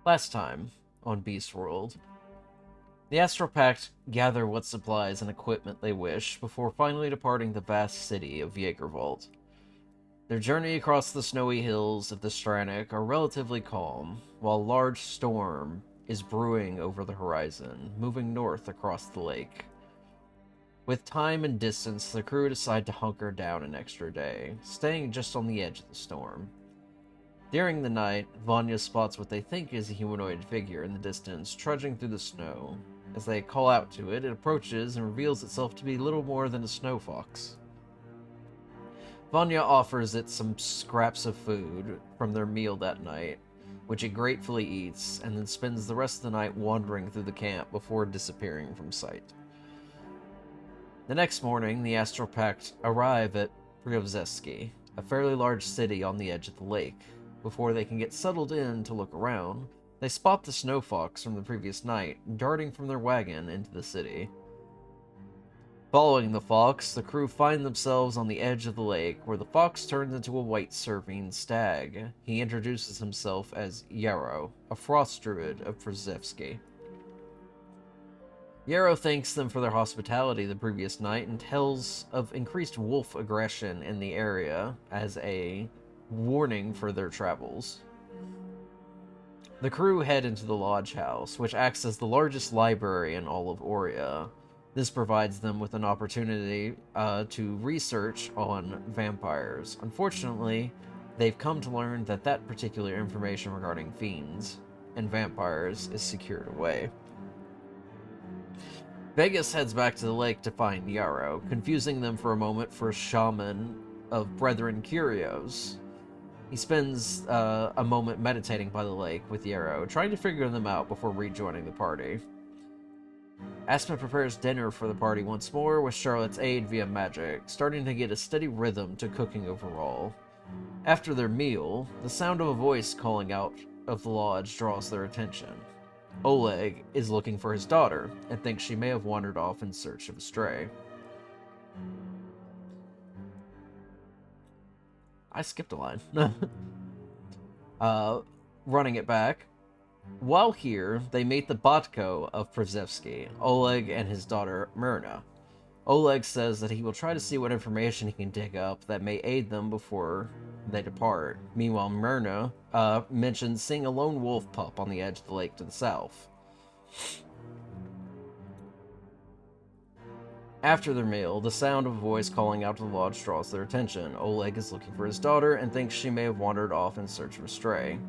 Last time on Beast World, the Astral Pact gather what supplies and equipment they wish before finally departing the vast city of Jaegerwald. Their journey across the snowy hills of the Stranik are relatively calm, while a large storm is brewing over the horizon, moving north across the lake. With time and distance, the crew decide to hunker down an extra day, staying just on the edge of the storm. During the night, Vanya spots what they think is a humanoid figure in the distance, trudging through the snow. As they call out to it, it approaches and reveals itself to be little more than a snow fox. Vanya offers it some scraps of food from their meal that night, which it gratefully eats, and then spends the rest of the night wandering through the camp before disappearing from sight. The next morning, the Astral Pact arrive at Priovzesky, a fairly large city on the edge of the lake. Before they can get settled in to look around, they spot the snow fox from the previous night, darting from their wagon into the city. Following the fox, the crew find themselves on the edge of the lake, where the fox turns into a white surfing stag. He introduces himself as Yarrow, a frost druid of Przewski. Yarrow thanks them for their hospitality the previous night and tells of increased wolf aggression in the area as a warning for their travels. The crew head into the lodge house, which acts as the largest library in all of Auria. This provides them with an opportunity to research on vampires. Unfortunately, they've come to learn that that particular information regarding fiends and vampires is secured away. Vegas heads back to the lake to find Yarrow, confusing them for a moment for a shaman of Brethren Curios. He spends a moment meditating by the lake with Yarrow, trying to figure them out before rejoining the party. Aspen prepares dinner for the party once more with Charlotte's aid via magic, starting to get a steady rhythm to cooking overall. After their meal, the sound of a voice calling out of the lodge draws their attention. Oleg is looking for his daughter and thinks she may have wandered off in search of a stray. I skipped a line. Running it back. While here, they meet the Batko of Przewski, Oleg and his daughter Myrna. Oleg says that he will try to see what information he can dig up that may aid them before they depart. Meanwhile, Myrna mentions seeing a lone wolf pup on the edge of the lake to the south. After their meal, the sound of a voice calling out to the lodge draws their attention. Oleg is looking for his daughter and thinks she may have wandered off in search of a stray.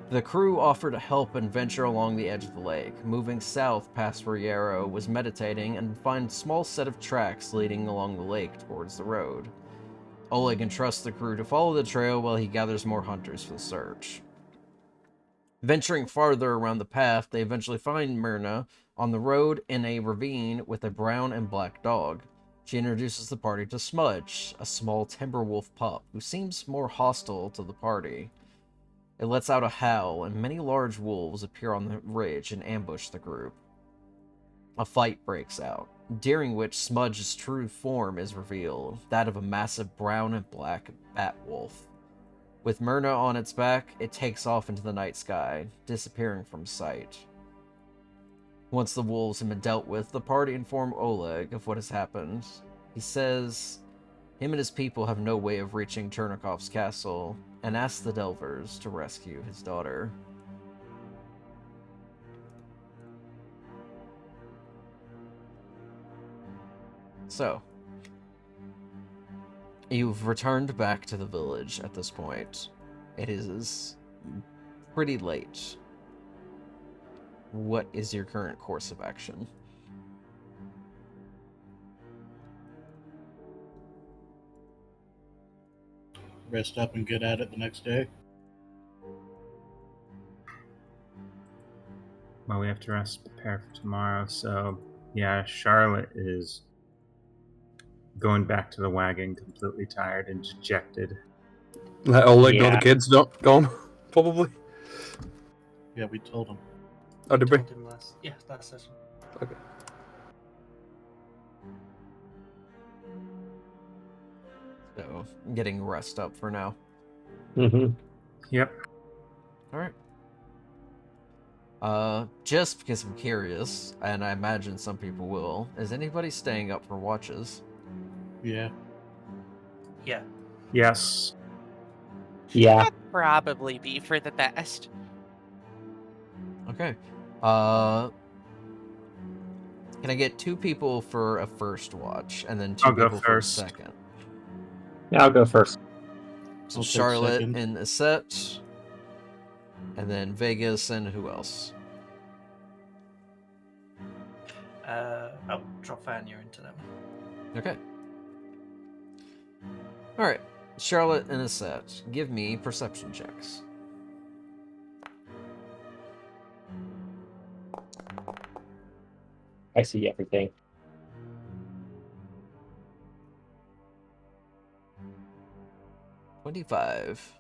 The crew offer to help and venture along the edge of the lake, moving south past where Yarrow was meditating and find a small set of tracks leading along the lake towards the road. Oleg entrusts the crew to follow the trail while he gathers more hunters for the search. Venturing farther around the path, they eventually find Myrna on the road in a ravine with a brown and black dog. She introduces the party to Smudge, a small timber wolf pup who seems more hostile to the party. It lets out a howl, and many large wolves appear on the ridge and ambush the group. A fight breaks out, during which Smudge's true form is revealed, that of a massive brown and black bat wolf. With Myrna on its back, it takes off into the night sky, disappearing from sight. Once the wolves have been dealt with, the party inform Oleg of what has happened. He says him and his people have no way of reaching Chernikov's castle, and asks the Delvers to rescue his daughter. So, you've returned back to the village at this point. It is pretty late. What is your current course of action? Rest up and get at it the next day. Well, we have to rest, prepare for tomorrow. So, yeah, Charlotte is going back to the wagon, completely tired and dejected. Let Oleg know the kids don't go home, probably. Yeah, we told him. Oh, did we? Told him last session. Okay. So, getting rest up for now. Mm-hmm. Yep. Alright. Just because I'm curious, and I imagine some people will, is anybody staying up for watches? Yeah. Yeah. Yes. Yeah. That'd probably be for the best. Okay. Can I get 2 people for a first watch, and then 2 I'll go people for a first. second? Yeah, I'll go first. So I'll take Charlotte second. and Aset, and then Vegas, and who else? I'll drop Vanya into them. Okay. Alright. Charlotte and Aset, give me perception checks. I see everything. 25.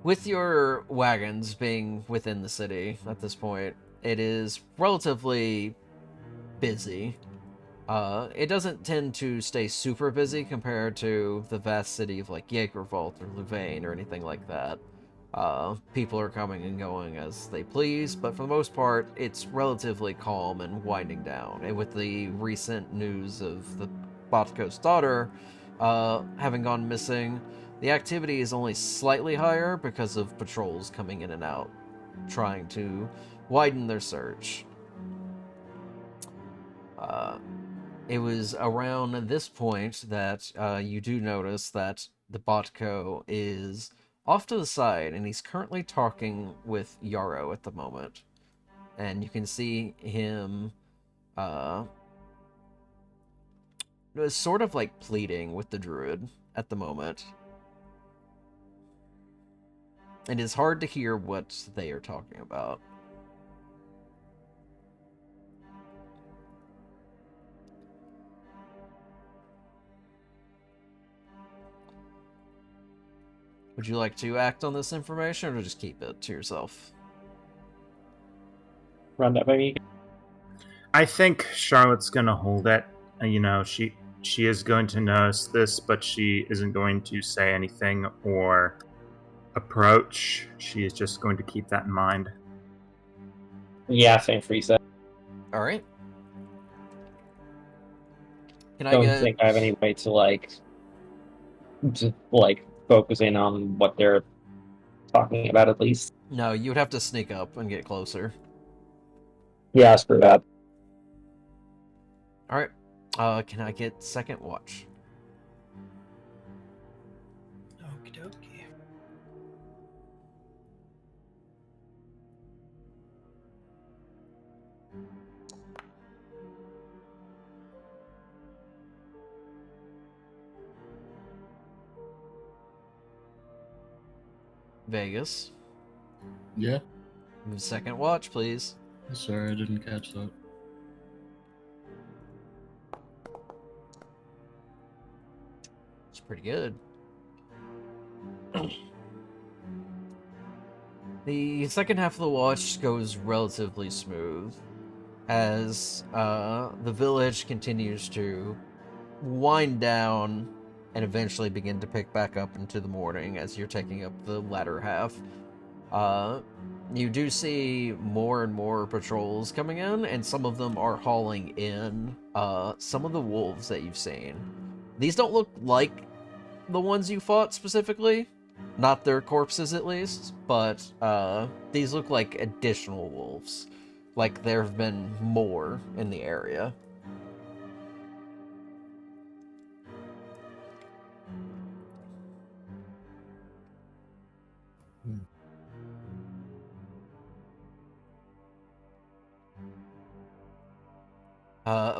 With your wagons being within the city at this point, it is relatively busy. It doesn't tend to stay super busy compared to the vast city of like Jaegerwald or Louvain or anything like that. People are coming and going as they please, but for the most part, it's relatively calm and winding down. And with the recent news of the Botko's daughter having gone missing, the activity is only slightly higher because of patrols coming in and out, trying to widen their search. It was around this point that you do notice that the Botko is off to the side, and he's currently talking with Yarrow at the moment. And you can see him sort of like pleading with the druid at the moment. It is hard to hear what they are talking about. Would you like to act on this information, or just keep it to yourself? Run that by me. I think Charlotte's gonna hold it. You know, she is going to notice this, but she isn't going to say anything or approach. She is just going to keep that in mind. Yeah, same for Reset. All right. Can I Don't get? think I have any way to focus in on what they're talking about at least. No, you would have to sneak up and get closer. Yeah, screw that. All right. Can I get second watch? Okie dokie. Vegas. Yeah. Second watch, please. Sorry, I didn't catch that. It's pretty good. The second half of the watch goes relatively smooth as the village continues to wind down and eventually begin to pick back up into the morning as you're taking up the latter half. You do see more and more patrols coming in, and some of them are hauling in some of the wolves that you've seen. These don't look like the ones you fought specifically, not their corpses at least, but these look like additional wolves. Like there have been more in the area.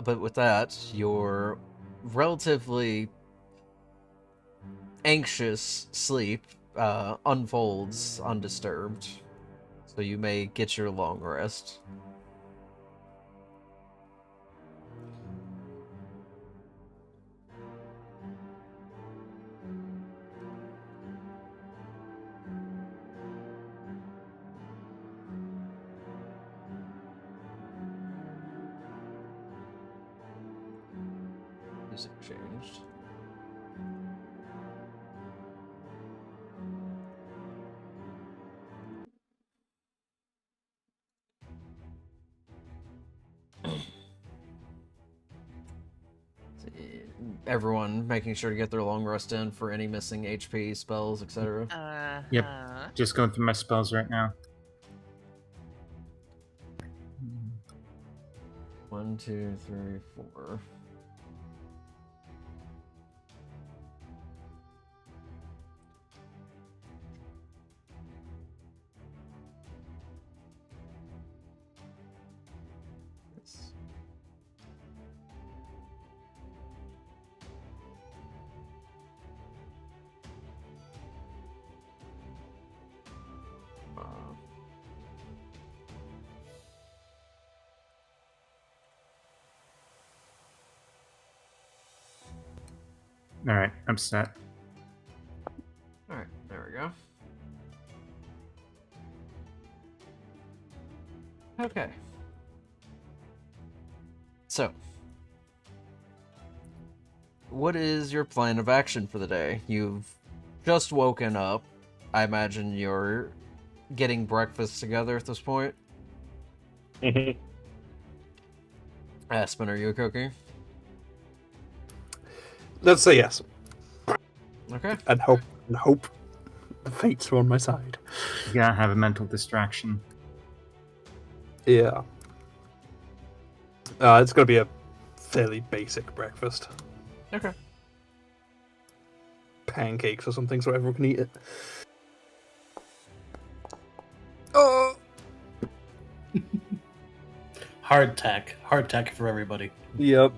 But with that, your relatively anxious sleep unfolds undisturbed, so you may get your long rest. Music changed. everyone making sure to get their long rest in for any missing HP, spells, etc. Yep. Just going through my spells right now. 1, 2, 3, 4. Yes. Alright, I'm set. Alright, there we go. Okay. So, what is your plan of action for the day? You've just woken up. I imagine you're getting breakfast together at this point. Mhm. Aspen, are you cooking? Let's say yes. Okay. And hope the fates are on my side. You gotta have a mental distraction. Yeah. It's gonna be a fairly basic breakfast. Okay. Pancakes or something so everyone can eat it. Oh! Hardtack for everybody. Yep.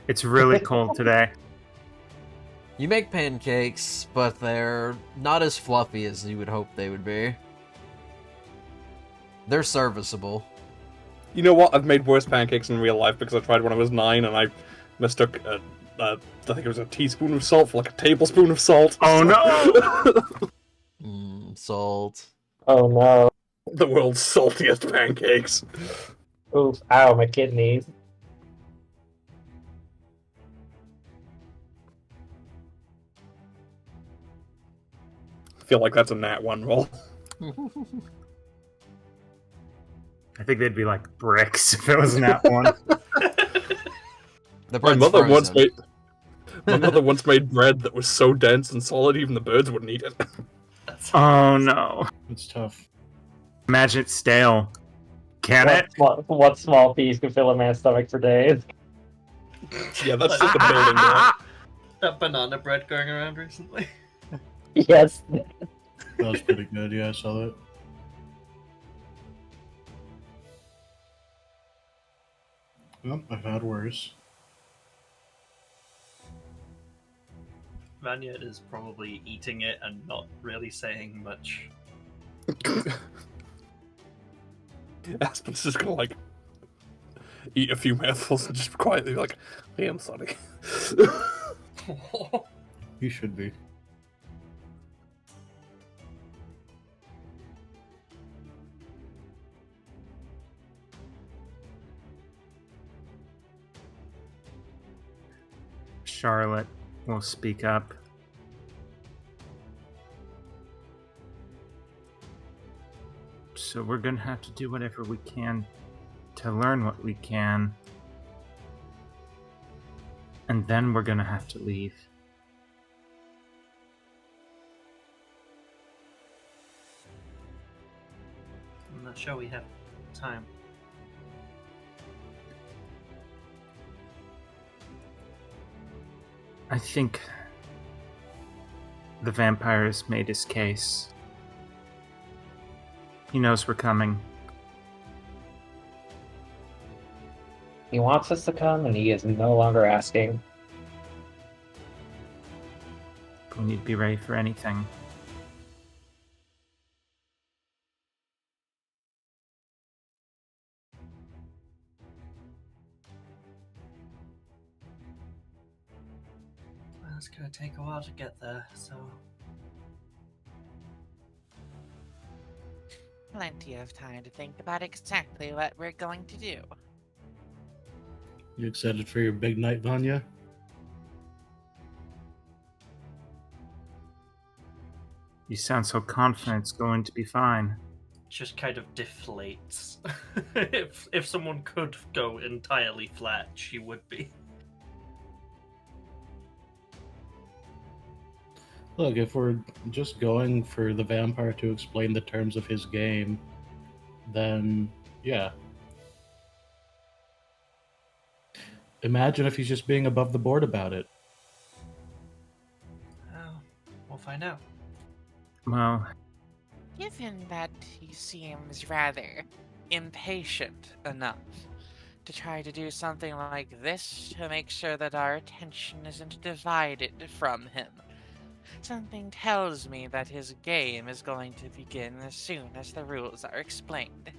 It's really cold today. You make pancakes, but they're not as fluffy as you would hope they would be. They're serviceable. You know what? I've made worse pancakes in real life because I tried when I was 9 and I mistook I think it was a teaspoon of salt for like a tablespoon of salt. Oh no! Salt. Oh no. The world's saltiest pancakes. Oof. Ow, my kidneys. I feel like that's a nat 1 roll. I think they'd be like bricks if it was that one. The My bread's mother frozen. once made bread that was so dense and solid even the birds wouldn't eat it. Oh no. It's tough. Imagine it's stale. Can it? What small piece can fill a man's stomach for days? Yeah, that's just the building block. That banana bread going around recently. Yes. That was pretty good. Yeah, I saw that. Well, I've had worse. Vanya is probably eating it and not really saying much. Aspen's just gonna like eat a few mouthfuls and just quietly be like, "Hey, I'm sorry." You should be. Charlotte will speak up. So we're gonna have to do whatever we can to learn what we can. And then we're gonna have to leave. I'm not sure we have time. I think the vampire has made his case. He knows we're coming. He wants us to come, and he is no longer asking. We need to be ready for anything. Well, it's gonna take a while to get there, so Plenty of time to think about exactly what we're going to do. You excited for your big night, Vanya? You sound so confident it's going to be fine. just kind of deflates. if someone could go entirely flat, she would be. Look, if we're just going for the vampire to explain the terms of his game, then yeah. Imagine if he's just being above the board about it. Well, we'll find out. Well, Given that he seems rather impatient enough to try to do something like this to make sure that our attention isn't divided from him, something tells me that his game is going to begin as soon as the rules are explained.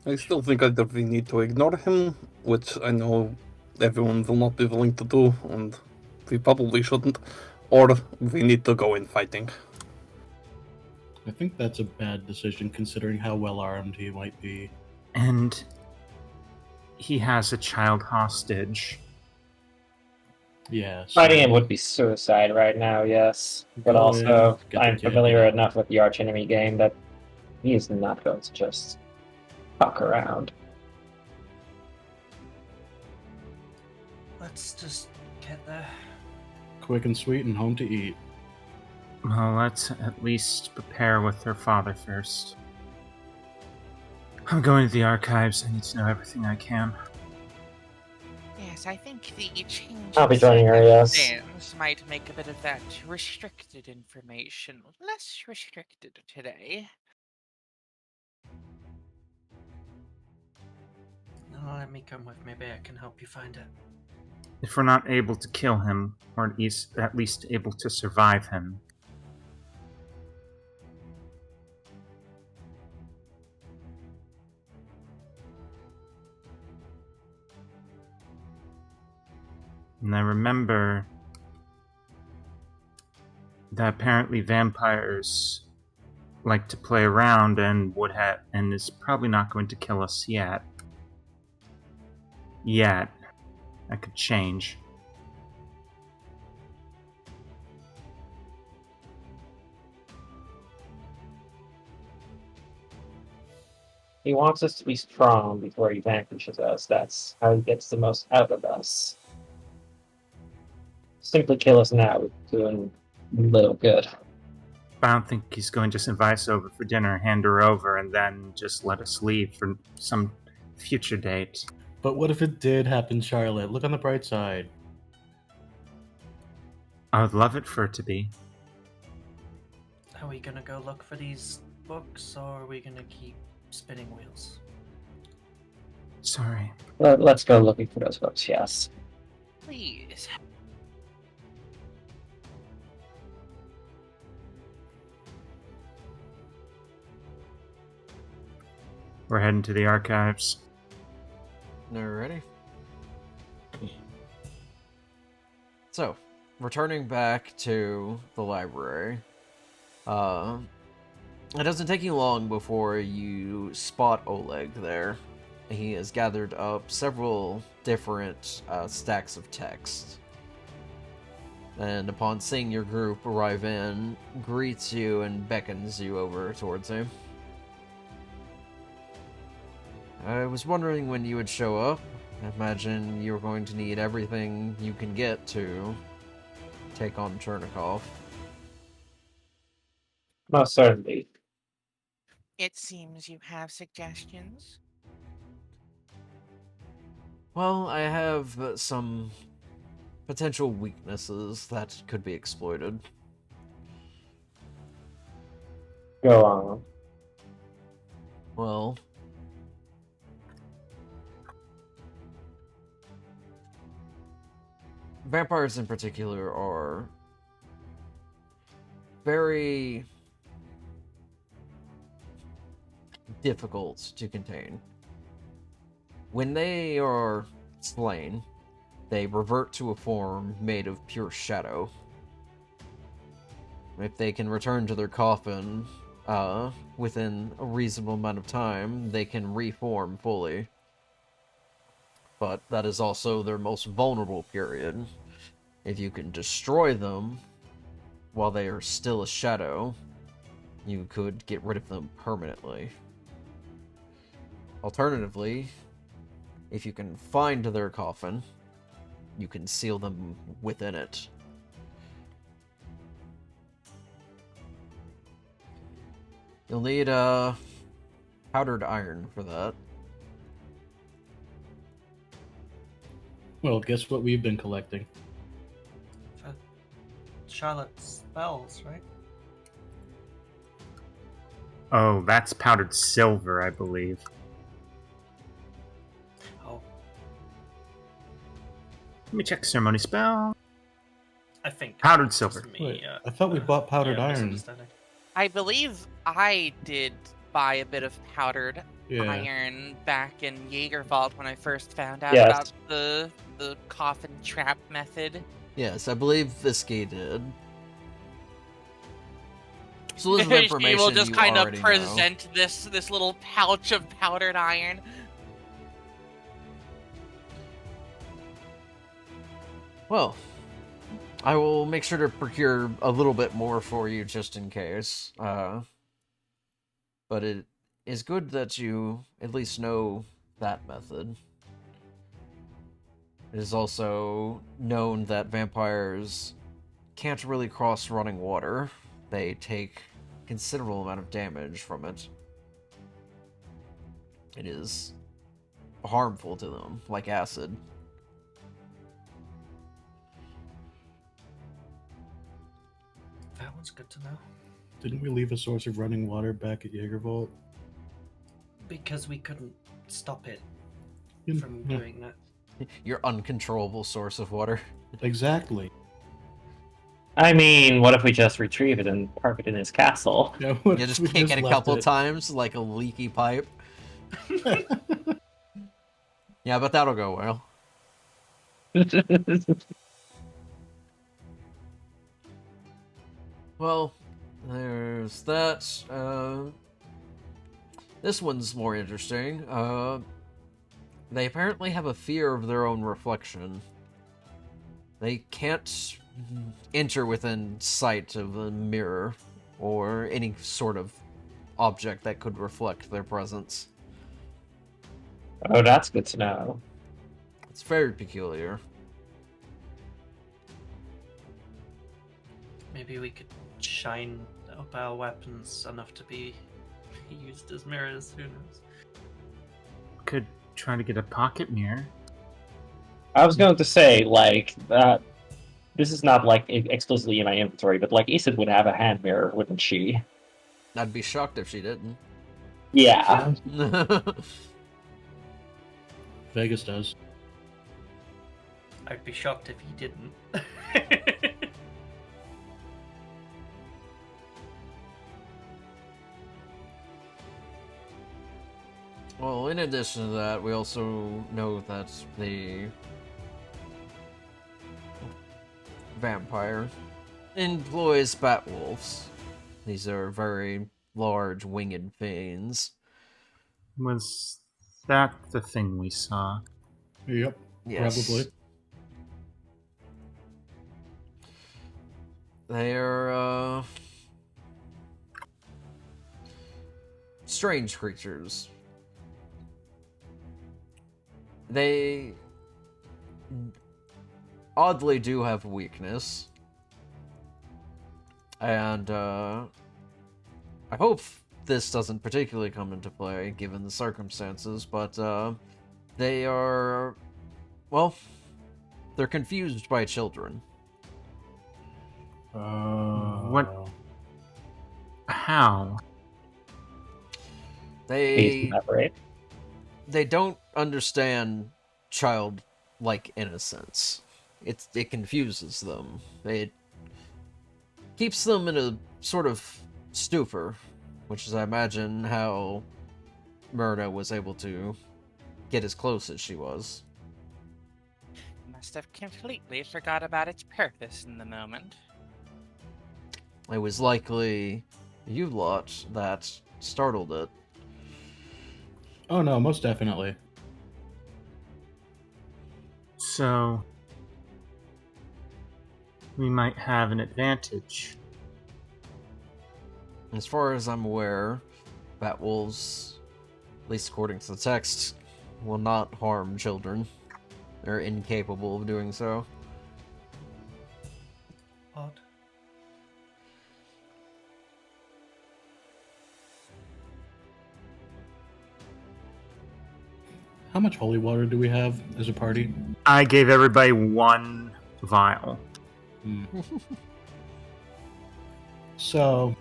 I still think that we need to ignore him, which I know everyone will not be willing to do, and we probably shouldn't. Or we need to go in fighting. I think that's a bad decision considering how well armed he might be. and he has a child hostage. Yeah. Fighting him would be suicide right now, yes. But Go also, in, get the I'm kid, familiar get out. enough with the archenemy game that he is not going to just fuck around. Let's just get there. Quick and sweet and home to eat. Well, let's at least prepare with her father first. I'm going to the archives. I need to know everything I can. Yes, I think the change I'll be in joining her, yes. circumstance might make a bit of that restricted information less restricted today. No, let me come with. Maybe I can help you find it. If we're not able to kill him, or at least able to survive him, and I remember that apparently vampires like to play around and and is probably not going to kill us yet. That could change. He wants us to be strong before he vanquishes us. That's how he gets the most out of us. Simply kill us now would do little good. I don't think he's going to just invite us over for dinner, hand her over, and then just let us leave for some future date. But what if it did happen, Charlotte? Look on the bright side. I would love it for it to be. Are we gonna go look for these books, or are we gonna keep spinning wheels? Sorry. Let's go looking for those books, yes. Please. We're heading to the archives. Alrighty. So, returning back to the library, it doesn't take you long before you spot Oleg there. He has gathered up several different stacks of text. And upon seeing your group arrive in, greets you and beckons you over towards him. I was wondering when you would show up. I imagine you're going to need everything you can get to take on Chernikov. Most certainly. It seems you have suggestions. Well, I have some potential weaknesses that could be exploited. Go on. Well, vampires in particular are very difficult to contain. When they are slain, they revert to a form made of pure shadow. If they can return to their coffin within a reasonable amount of time, they can reform fully. But that is also their most vulnerable period. If you can destroy them while they are still a shadow, you could get rid of them permanently. Alternatively, if you can find their coffin, you can seal them within it. You'll need powdered iron for that. Well, guess what we've been collecting? For Charlotte's spells, right? Oh, that's powdered silver, I believe. Oh, Let me check ceremony spell. I think Powdered it's just silver. Wait, I thought we bought powdered iron. misunderstanding. I believe I did buy a bit of powdered Yeah. iron back in Jaegerwald when I first found out Yes. about the coffin trap method. Yes, I believe Visky did. So this is information She will just you kind of already know. present this little pouch of powdered iron. Well, I will make sure to procure a little bit more for you just in case. But it is good that you at least know that method. It is also known that vampires can't really cross running water. They take considerable amount of damage from it. It is harmful to them, like acid. That one's good to know. Didn't we leave a source of running water back at Jaegerwald? Because we couldn't stop it Yeah. from doing that. Your uncontrollable source of water. Exactly. I mean, what if we just retrieve it and park it in his castle? Yeah, what You if just we kick it a left couple it? times like a leaky pipe. Yeah, but that'll go well. Well, there's that. This one's more interesting. They apparently have a fear of their own reflection. They can't enter within sight of a mirror or any sort of object that could reflect their presence. Oh, that's good to know. It's very peculiar. Maybe we could shine up our weapons enough to be used as mirrors. Who knows? Could try to get a pocket mirror. I was going to say, like, this is not, like, exclusively in my inventory, but, like, Isid would have a hand mirror, wouldn't she? I'd be shocked if she didn't. Yeah. Vegas does. I'd be shocked if he didn't. Well, in addition to that, we also know that the vampire employs bat wolves. These are very large winged fiends. Was that the thing we saw? Yep, Yes. probably. They're strange creatures. They oddly do have weakness. And I hope this doesn't particularly come into play given the circumstances, but they are, well, they're confused by children. What? How? Please elaborate. They don't understand childlike innocence. It confuses them. It keeps them in a sort of stupor, which is, I imagine, how Myrna was able to get as close as she was. Must have completely forgot about its purpose in the moment. It was likely you lot that startled it. Oh no, most definitely. So we might have an advantage. As far as I'm aware, Batwolves, at least according to the text, will not harm children. They're incapable of doing so. Odd. How much holy water do we have as a party? I gave everybody 1 vial. So,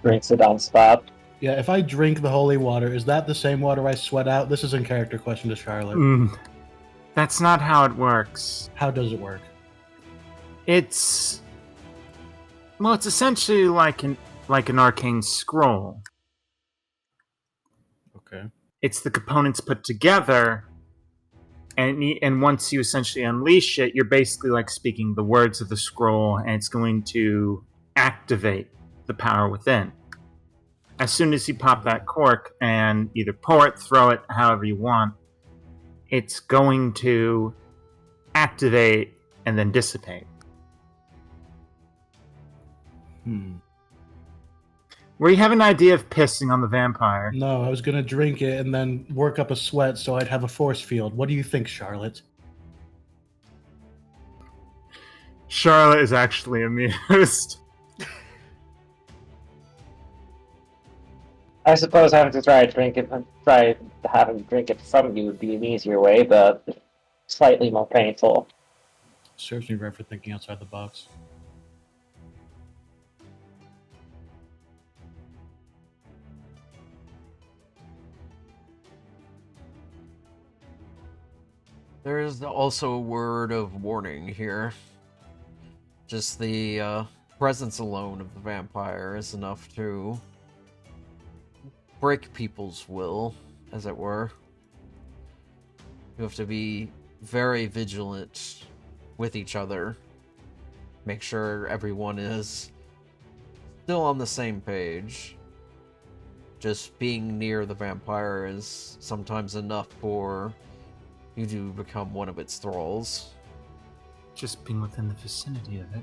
Drinks it on spot. yeah, if I drink the holy water, is that the same water I sweat out? This is a character question to Charlotte. That's not how it works. How does it work? It's essentially like an arcane scroll. Okay. It's the components put together, and once you essentially unleash it, you're basically like speaking the words of the scroll, and it's going to activate the power within. As soon as you pop that cork and either pour it, throw it, however you want, it's going to activate and then dissipate. Where you have an idea of pissing on the vampire. No, I was gonna drink it and then work up a sweat so I'd have a force field. What do you think, Charlotte? Charlotte is actually amused. I suppose having to try having to drink it from you would be an easier way, but slightly more painful. Serves me right for thinking outside the box. There is also a word of warning here. Just the presence alone of the vampire is enough to break people's will, as it were. You have to be very vigilant with each other. Make sure everyone is still on the same page. Just being near the vampire is sometimes enough for you to become one of its thralls. Just being within the vicinity of it.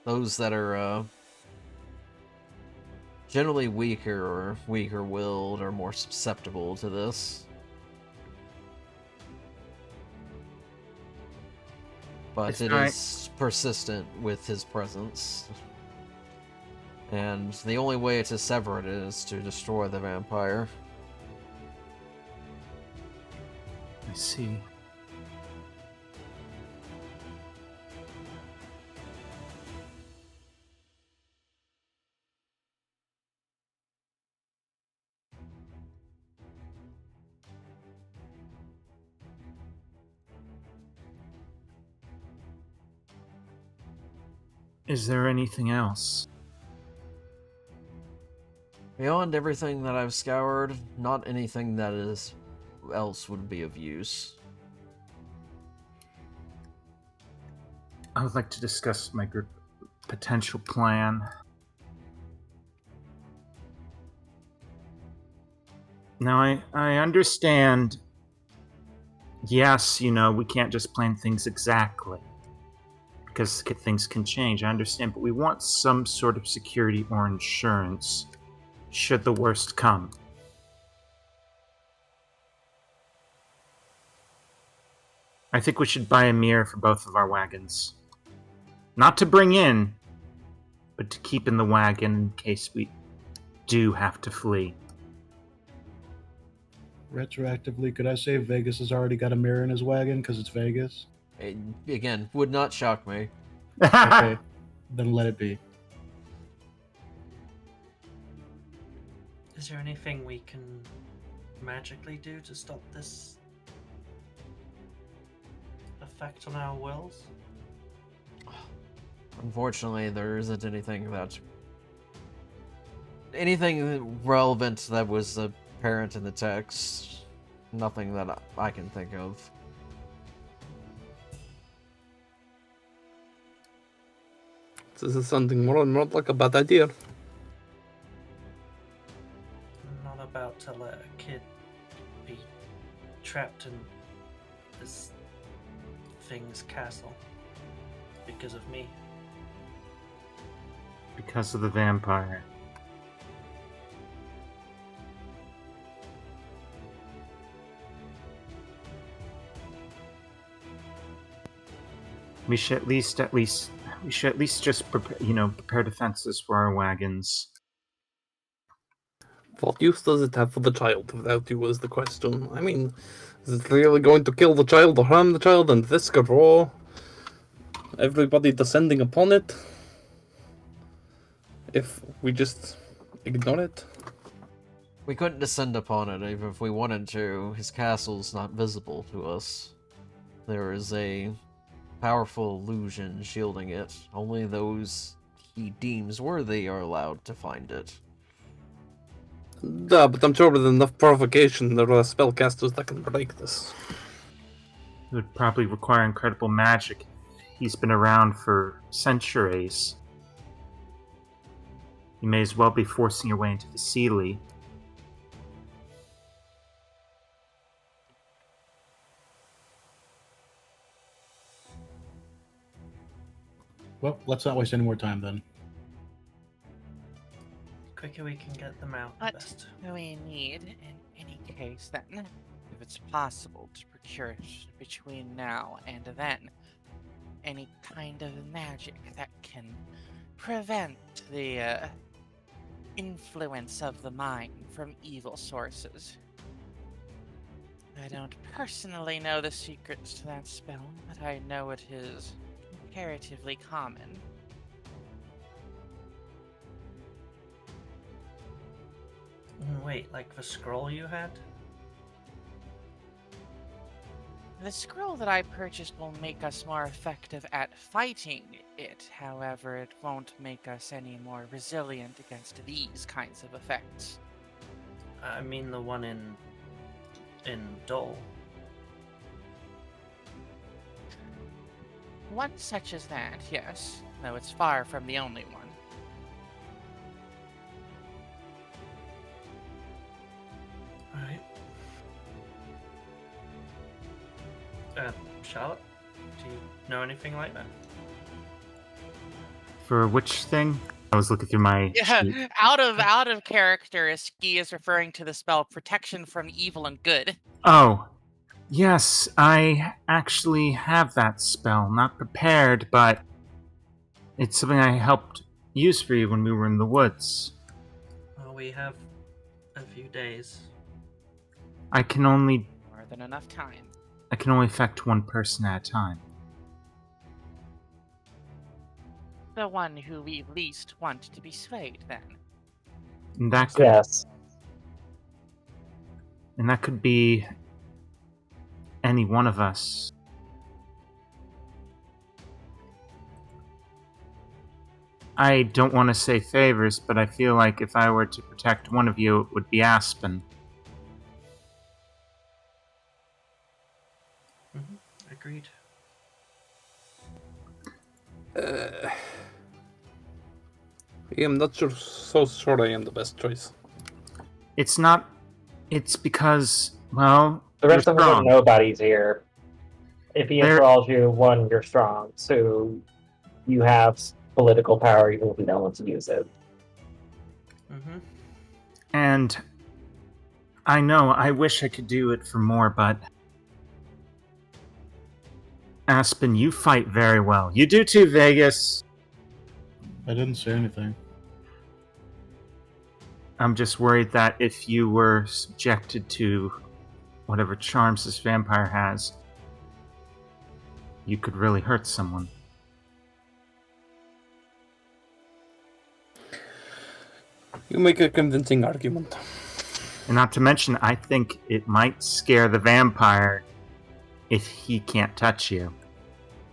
Those that are generally weaker or weaker-willed are more susceptible to this. But it is persistent with his presence. And the only way to sever it is to destroy the vampire. I see. Is there anything else? Beyond everything that I've scoured, not anything that else would be of use. I would like to discuss my group potential plan. Now, I understand, yes, we can't just plan things exactly, because things can change, I understand, but we want some sort of security or insurance should the worst come. I think we should buy a mirror for both of our wagons. Not to bring in, but to keep in the wagon in case we do have to flee. Retroactively, could I say Vegas has already got a mirror in his wagon because it's Vegas? It, again, would not shock me. Okay, then let it be. Is there anything we can magically do to stop this effect on our wills? Unfortunately, there isn't anything relevant that was apparent in the text. Nothing that I can think of. This is something more and more like a bad idea. I'm not about to let a kid be trapped in this thing's castle because of me. Because of the vampire. We should at least just prepare defenses for our wagons. What use does it have for the child without you is the question. I mean, is it really going to kill the child or harm the child and risk a war? Everybody descending upon it? If we just ignore it? We couldn't descend upon it even if we wanted to. His castle's not visible to us. There is a powerful illusion shielding it. Only those he deems worthy are allowed to find it. Yeah, but I'm sure with enough provocation there are spellcasters that can break this. It would probably require incredible magic. He's been around for centuries. You may as well be forcing your way into the Sealy. Well, let's not waste any more time then. Quicker we can get them out, the What best. do we need in any case then? If it's possible to procure it between now and then. Any kind of magic that can prevent the influence of the mind from evil sources. I don't personally know the secrets to that spell, but I know it is comparatively common. Wait, like the scroll you had? The scroll that I purchased will make us more effective at fighting it. However, it won't make us any more resilient against these kinds of effects. I mean the one in Dole. One such as that, yes, though it's far from the only one. Alright. Charlotte, do you know anything like that? For which thing? I was looking through my sheet. Yeah, out of character, Ski is referring to the spell Protection from Evil and Good. Oh, yes, I actually have that spell. Not prepared, but it's something I helped use for you when we were in the woods. Well, we have a few days. I can only More than enough time. affect one person at a time. The one who we least want to be swayed, then. And that Yes. could be any one of us. I don't want to say favors, but I feel like if I were to protect one of you, it would be Aspen. Agreed. I'm not so sure I am the best choice. It's not. It's because, well, The rest you're of us are strong. nobodies here. If he There- enthralls you, one, you're strong. Two, you have political power even if you don't want to use it. Mm-hmm. And I know, I wish I could do it for more, but Aspen, you fight very well. You do too, Vegas. I didn't say anything. I'm just worried that if you were subjected to whatever charms this vampire has, you could really hurt someone. You make a convincing argument. And not to mention, I think it might scare the vampire if he can't touch you.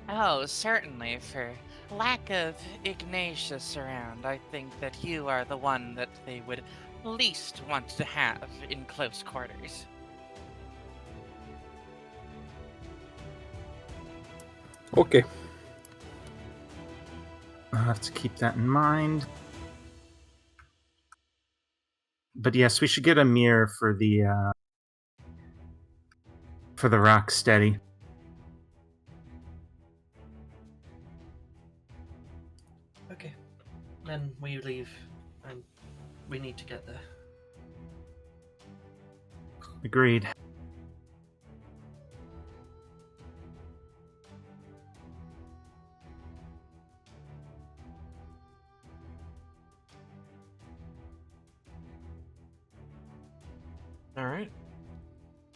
Oh, certainly. For lack of Ignatius around, I think that you are the one that they would least want to have in close quarters. Okay. I'll have to keep that in mind. But yes, we should get a mirror for the rock steady. Okay. Then we leave, and we need to get there. Agreed.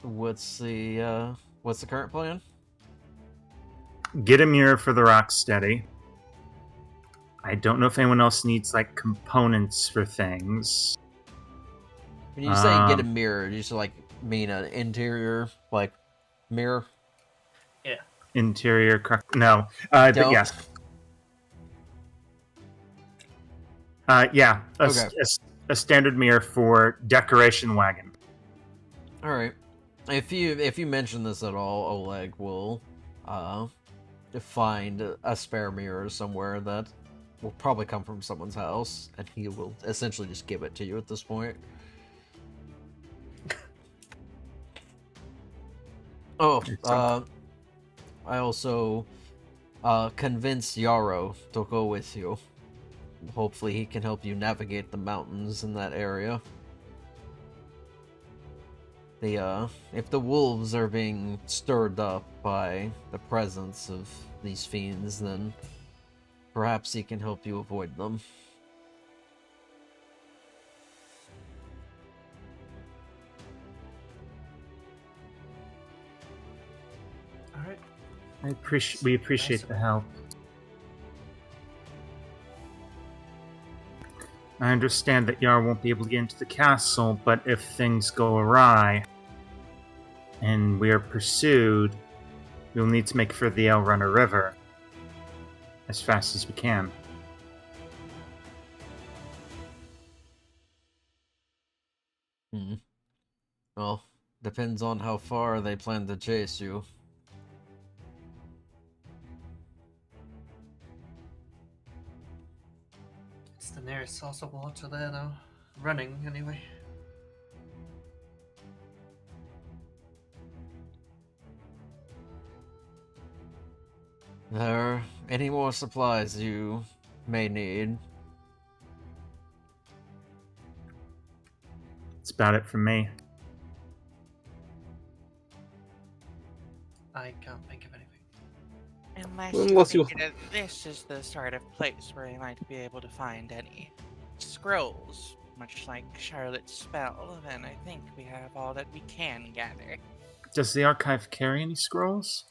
what's the current plan? Get a mirror for the Rocksteady. I don't know if anyone else needs like components for things. When you say get a mirror, you just like mean an interior like mirror? Yeah. Interior, no. But Don't? yes. Yeah. Okay. A standard mirror for decoration wagon. All right. If you mention this at all, Oleg will find a spare mirror somewhere that will probably come from someone's house, and he will essentially just give it to you at this point. Oh, I also convinced Yarrow to go with you. Hopefully he can help you navigate the mountains in that area. If the wolves are being stirred up by the presence of these fiends, then perhaps he can help you avoid them. Alright. We appreciate the help. I understand that Yar won't be able to get into the castle, but if things go awry and we are pursued, we'll need to make for the El Runner River as fast as we can. Well, depends on how far they plan to chase you. It's the nearest source of water there now. Running, anyway. There any more supplies you may need? That's about it from me. I can't think of anything. Unless you think that this is the sort of place where you might be able to find any scrolls, much like Charlotte's spell, then I think we have all that we can gather. Does the archive carry any scrolls?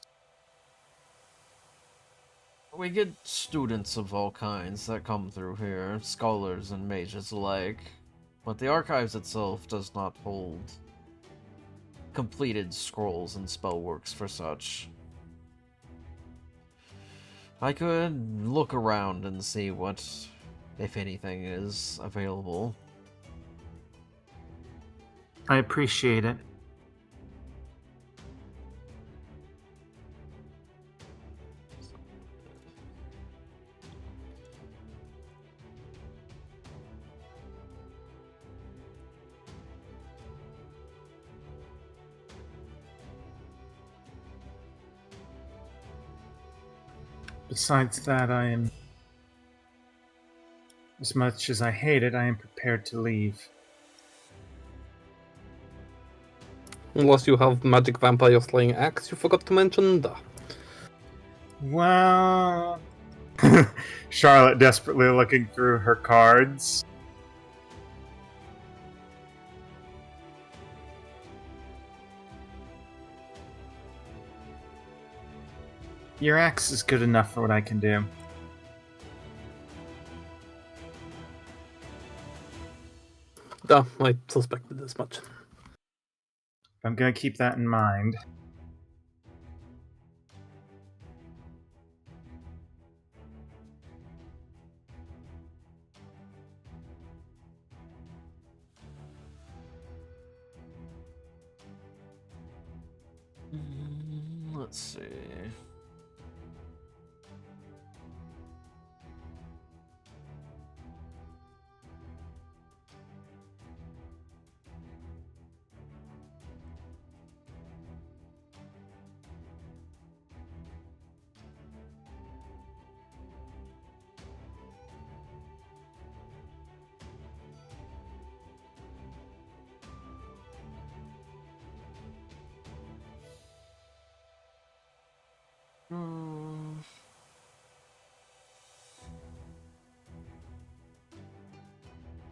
We get students of all kinds that come through here, scholars and mages alike, but the archives itself does not hold completed scrolls and spellworks for such. I could look around and see what, if anything, is available. I appreciate it. Besides that, as much as I hate it, I am prepared to leave. Unless you have magic vampire slaying axe you forgot to mention. Duh. Well... Charlotte desperately looking through her cards. Your axe is good enough for what I can do. Duh, I suspected as much. I'm gonna keep that in mind. Let's see.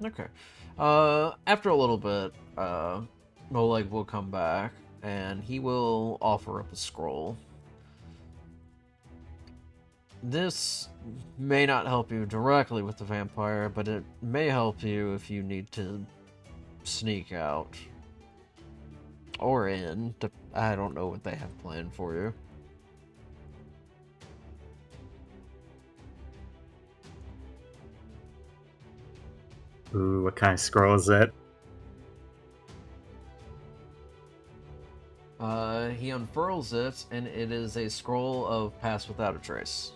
Okay. After a little bit, Oleg will come back and he will offer up a scroll. This may not help you directly with the vampire, but it may help you if you need to sneak out. Or in. I don't know what they have planned for you. Ooh, what kind of scroll is it? He unfurls it, and it is a scroll of Pass Without a Trace.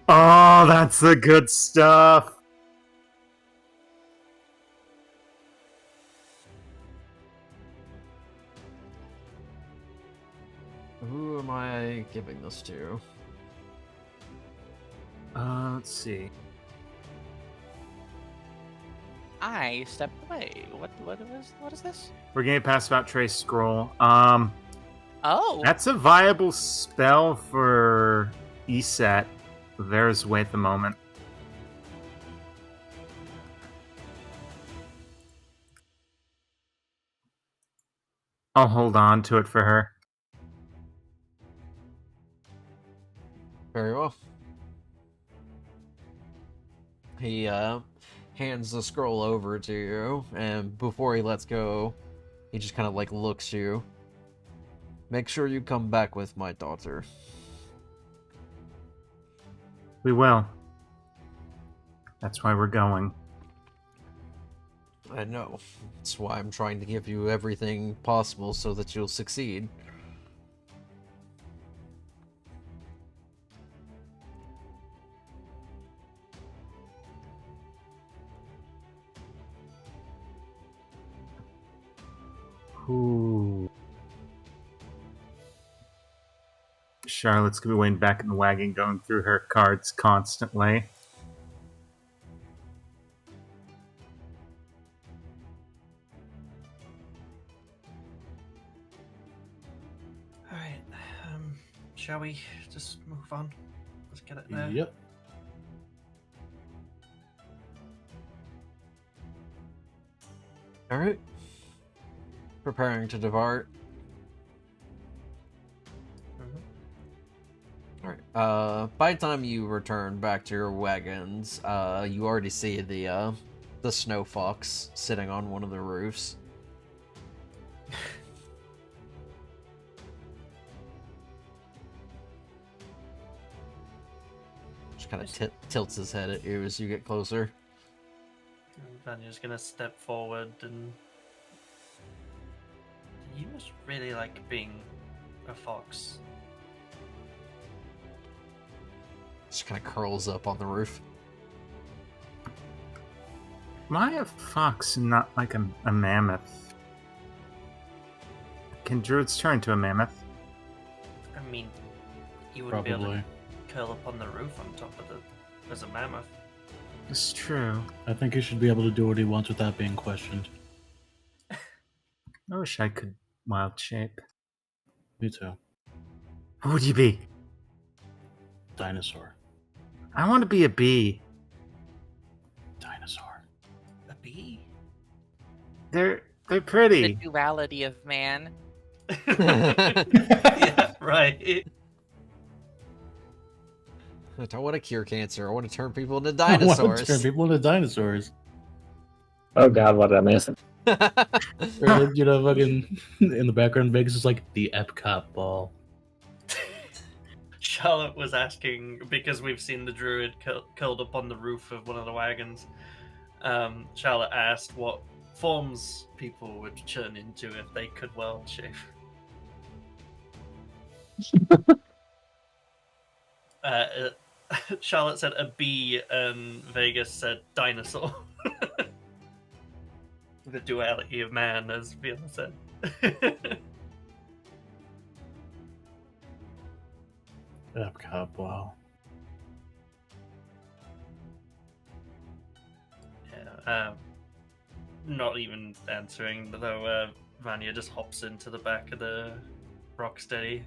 Oh, that's the good stuff. Who am I giving this to? Let's see. I stepped away. What is this? We're getting past about Trace Scroll. Oh, That's a viable spell for ESET. There's way at the moment. I'll hold on to it for her. Very well. He hands the scroll over to you, and before he lets go, he just kind of like looks you. Make sure you come back with my daughter. We will. That's why we're going. I know. That's why I'm trying to give you everything possible so that you'll succeed. Ooh. Charlotte's gonna be waiting back in the wagon, going through her cards constantly. Alright, shall we just move on? Let's get it there. Yep. Alright. Preparing to depart. Alright. By the time you return back to your wagons, you already see the snow fox sitting on one of the roofs. Just kind of tilts his head at you as you get closer. And Vanya's gonna step forward and... You must really like being a fox. Just kind of curls up on the roof. Why a fox and not like a mammoth? Can druids turn into a mammoth? I mean, you wouldn't be able Probably. to curl up on the roof on top of as a mammoth. It's true. I think he should be able to do what he wants without being questioned. I wish I could wild shape. Me too. What would you be? Dinosaur. I want to be a bee. Dinosaur. A bee? They're the pretty. duality of man. Yeah, right. I don't want to cure cancer. I want to turn people into I want to dinosaurs. turn people into dinosaurs. Oh god, what did I miss? Or, you know, fucking in the background, Vegas is like the Epcot ball. Charlotte was asking, because we've seen the druid curled up on the roof of one of the wagons. Charlotte asked what forms people would turn into if they could world shape. Charlotte said a bee, and Vegas said dinosaur. The duality of man, as Fiona said. Epcot ball. Yeah, not even answering, though. Vanya just hops into the back of the Rocksteady.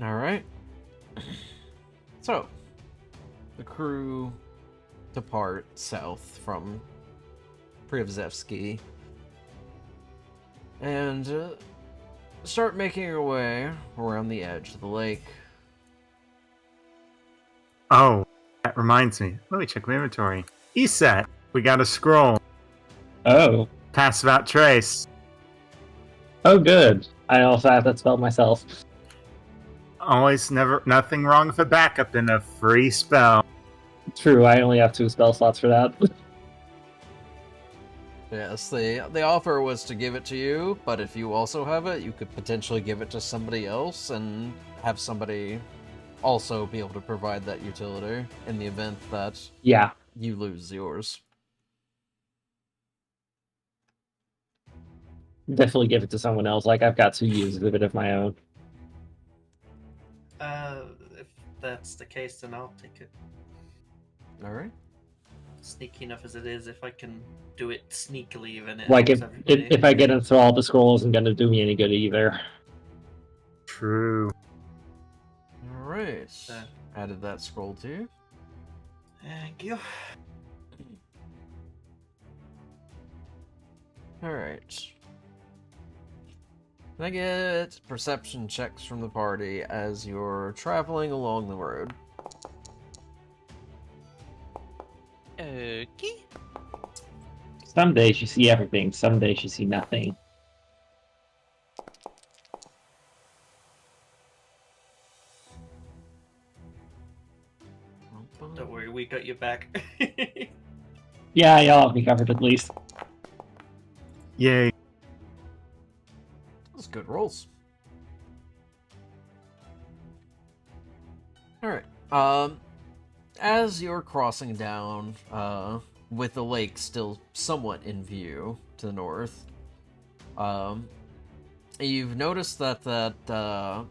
All right. So, the crew depart south from Privzevsky, and start making your way around the edge of the lake. Oh, that reminds me. Let me check my inventory. ESET. We got a scroll. Oh. Pass without trace. Oh, good. I also have that spell myself. Always nothing wrong with a backup in a free spell. True, I only have 2 spell slots for that. Yes, the offer was to give it to you, but if you also have it, you could potentially give it to somebody else and have somebody also be able to provide that utility in the event that Yeah. you lose yours. Definitely give it to someone else. Like, I've got 2 uses of it of my own. If that's the case, then I'll take it. Alright. Sneaky enough as it is, if I can do it sneakily, even it Like, helps everybody. if I get into all the scrolls, isn't going to do me any good either. True. Alright. Added that scroll too. Thank you. Alright. Can I get perception checks from the party as you're traveling along the road? Okay. Some days you see everything, some days you see nothing. Don't worry, we got your back. Yeah, y'all have me covered at least. Yay. Those good rolls. Alright. As you're crossing down, with the lake still somewhat in view to the north, you've noticed that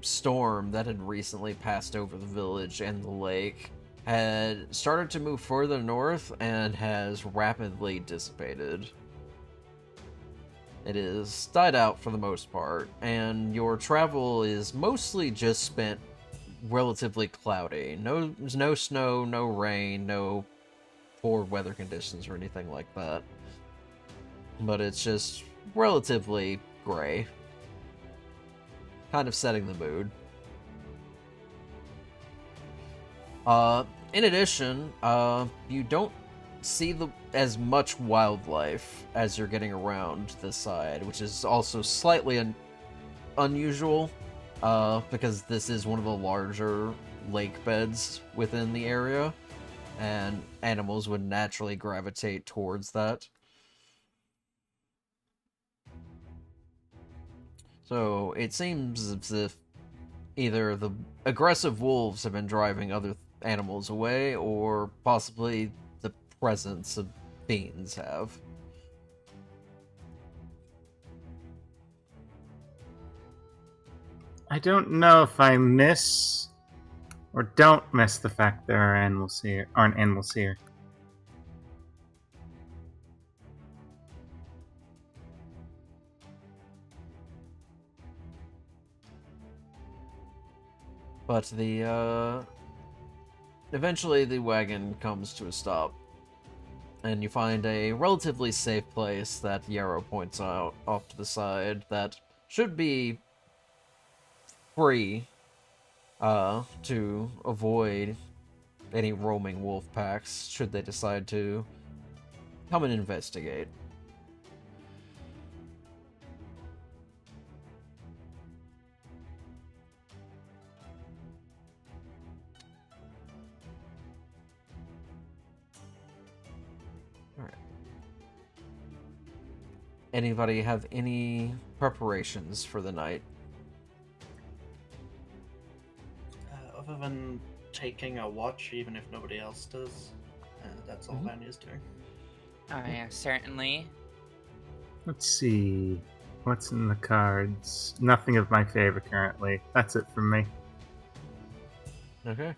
storm that had recently passed over the village and the lake had started to move further north and has rapidly dissipated. It is died out for the most part, and your travel is mostly just spent relatively cloudy. There's no snow, no rain, no poor weather conditions or anything like that. But it's just relatively gray. Kind of setting the mood. In addition, you don't see as much wildlife as you're getting around this side, which is also slightly unusual, because this is one of the larger lake beds within the area, and animals would naturally gravitate towards that. So it seems as if either the aggressive wolves have been driving other animals away, or possibly the presence of fiends have. I don't know if I miss or don't miss the fact there are animals here. But eventually the wagon comes to a stop, and you find a relatively safe place that Yarrow points out off to the side that should be free to avoid any roaming wolf packs should they decide to come and investigate. Alright. Anybody have any preparations for the night? Other than taking a watch, even if nobody else does, that's all Vanya's doing. Oh yeah, certainly. Let's see. What's in the cards? Nothing of my favor currently. That's it from me. Okay.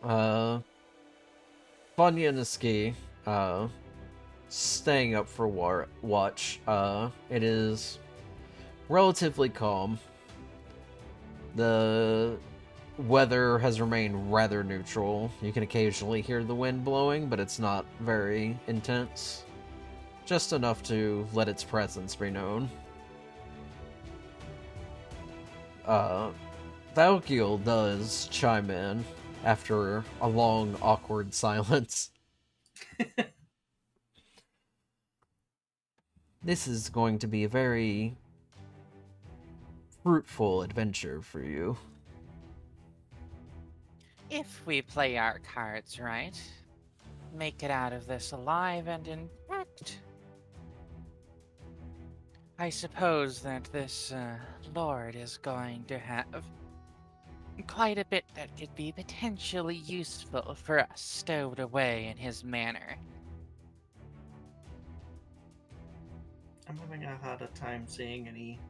Vanya and Niski, staying up for watch. It is relatively calm. The weather has remained rather neutral. You can occasionally hear the wind blowing, but it's not very intense. Just enough to let its presence be known. Valkiel does chime in after a long, awkward silence. This is going to be a very fruitful adventure for you. If we play our cards right, make it out of this alive and intact. I suppose that this lord is going to have quite a bit that could be potentially useful for us stowed away in his manor. I'm having a harder time seeing any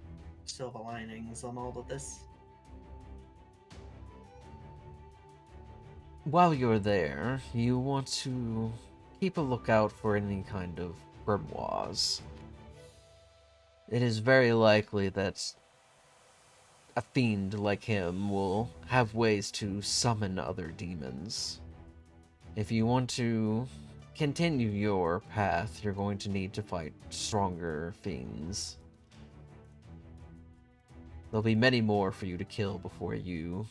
silver linings on all of this. While you're there, you want to keep a lookout for any kind of grimoires. It is very likely that a fiend like him will have ways to summon other demons. If you want to continue your path, you're going to need to fight stronger fiends. There'll be many more for you to kill before you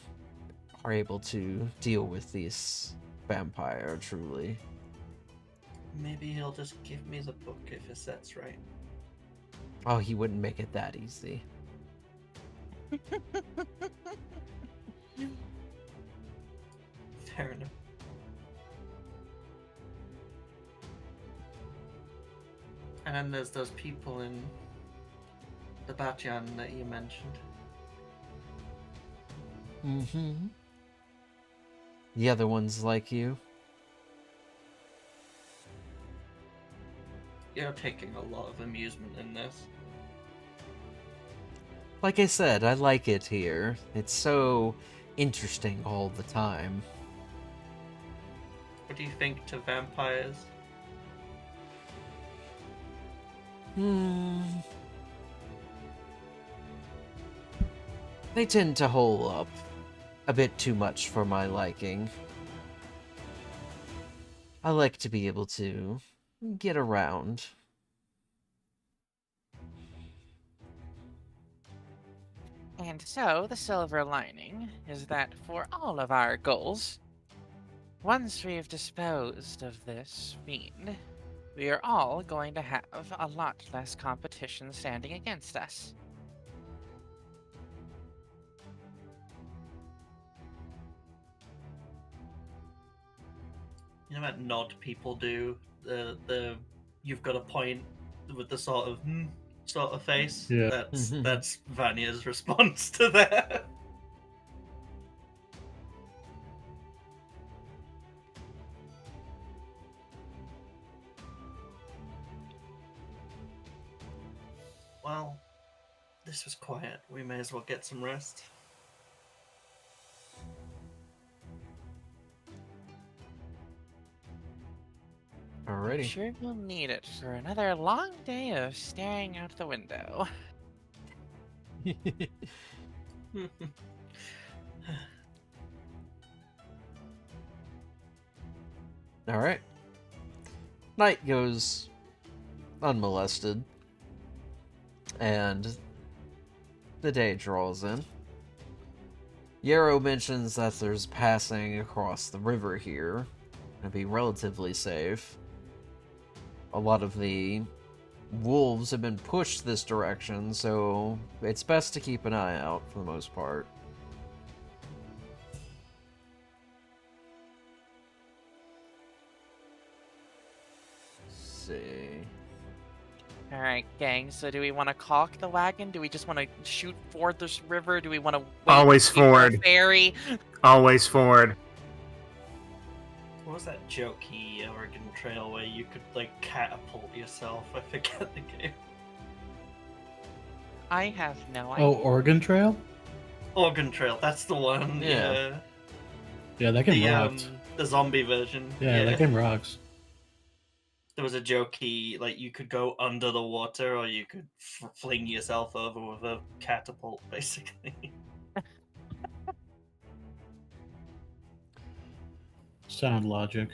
are able to deal with this vampire, truly. Maybe he'll just give me the book if his set's right. Oh, he wouldn't make it that easy. Fair enough. And then there's those people in the Batyan that you mentioned. Mm-hmm. The other ones like you? You're taking a lot of amusement in this. Like I said, I like it here. It's so interesting all the time. What do you think to vampires? They tend to hole up a bit too much for my liking. I like to be able to get around. And so, the silver lining is that for all of our goals, once we've disposed of this fiend, we are all going to have a lot less competition standing against us. You know what nod people do? The you've got a point with the sort of sort of face. Yeah. That's Vanya's response to that. Well, this was quiet. We may as well get some rest. Alrighty. Sure we'll need it for another long day of staring out the window. Alright. Night goes unmolested, and the day draws in. Yarrow mentions that there's passing across the river here, and be relatively safe. A lot of the wolves have been pushed this direction, so it's best to keep an eye out for the most part. Let's see. Alright, gang, so do we want to caulk the wagon? Do we just want to shoot for this river? Do we want to wait Always wait for a forward. ferry? Always forward. What was that jokey Oregon Trail where you could like catapult yourself? I forget the game. I have no idea. Oh, Oregon Trail? Oregon Trail, that's the one. Yeah. Yeah, that game The rocks. the zombie version. Yeah, that game rocks. There was a jokey like you could go under the water or you could fling yourself over with a catapult, basically. Sound logic.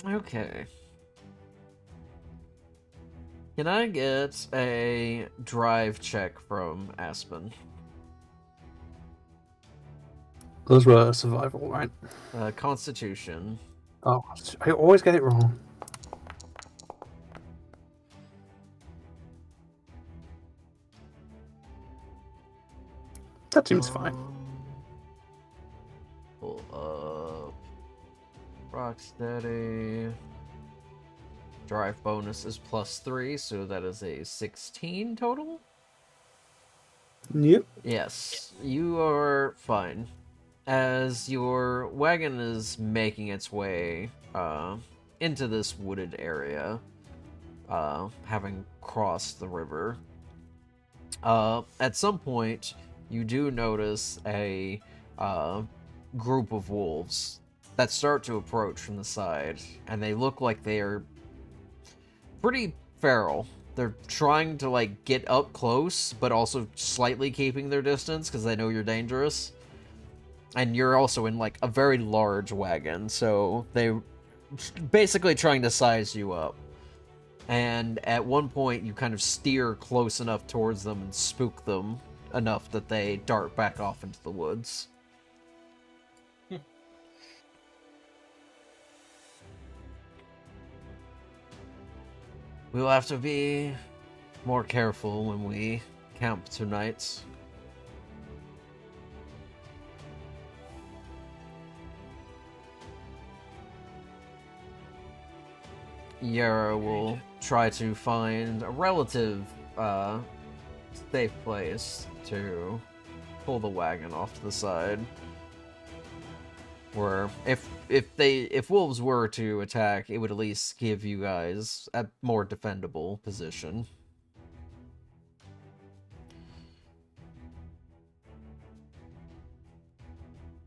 Okay. Can I get a drive check from Aspen? Those were survival, right? Constitution. Oh, I always get it wrong. That seems fine. Pull up. Rocksteady. Drive bonus is +3, so that is a 16 total? Yep. Yes, you are fine. As your wagon is making its way into this wooded area, having crossed the river, at some point you do notice a group of wolves that start to approach from the side, and they look like they are pretty feral. They're trying to like get up close, but also slightly keeping their distance because they know you're dangerous. And you're also in like a very large wagon, so they're basically trying to size you up. And at one point, you kind of steer close enough towards them and spook them enough that they dart back off into the woods. We'll have to be more careful when we camp tonight. Yara will try to find a relative safe place to pull the wagon off to the side. Where if wolves were to attack, it would at least give you guys a more defendable position.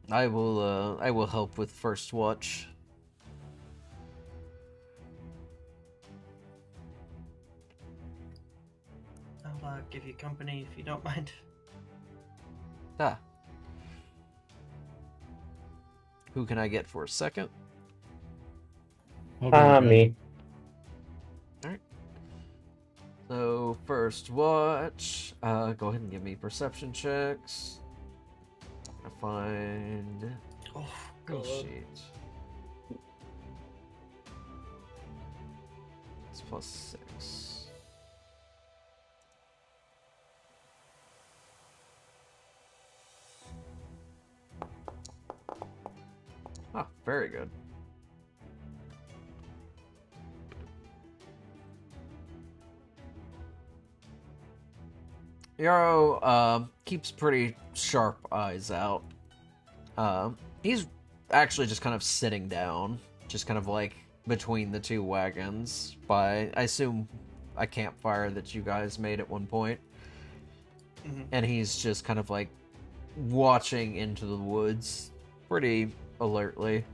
I will help with first watch. I'll give you company if you don't mind. Ah. Who can I get for a second? I'll go Me. Alright. So, first watch. Go ahead and give me perception checks. I find Oh, good God. sheet. It's +6. Ah, very good. Yarrow keeps pretty sharp eyes out. He's actually just kind of sitting down, just kind of like between the two wagons by, I assume, a campfire that you guys made at one point. Mhm. And he's just kind of like watching into the woods pretty alertly.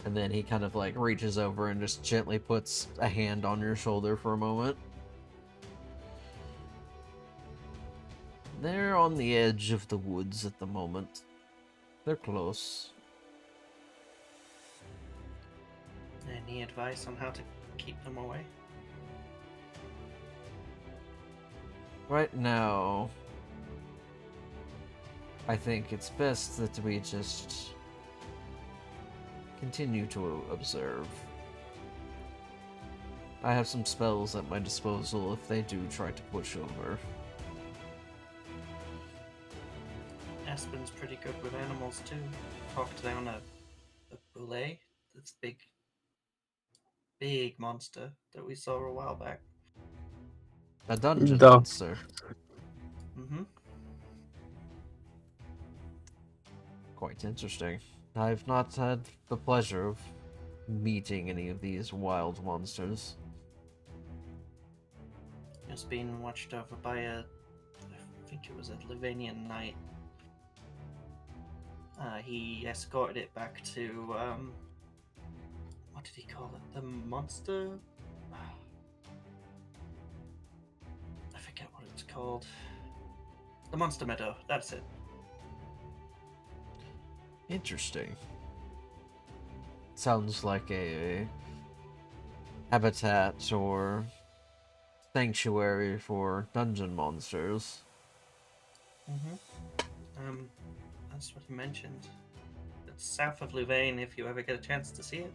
And then he kind of like reaches over and just gently puts a hand on your shoulder for a moment. They're on the edge of the woods at the moment. They're close. Any advice on how to keep them away? Right now, I think it's best that we just continue to observe. I have some spells at my disposal if they do try to push over. Aspen's pretty good with animals too. Talked down a boulet. That's big monster that we saw a while back. A dungeon Duh. monster. Mm-hmm. Quite interesting. I've not had the pleasure of meeting any of these wild monsters. It's being watched over by I think it was a Livanian knight. He escorted it back to, what did he call it? The monster? I forget what it's called. The Monster Meadow, that's it. Interesting. Sounds like a habitat or sanctuary for dungeon monsters. That's what he mentioned. It's south of Louvain if you ever get a chance to see it.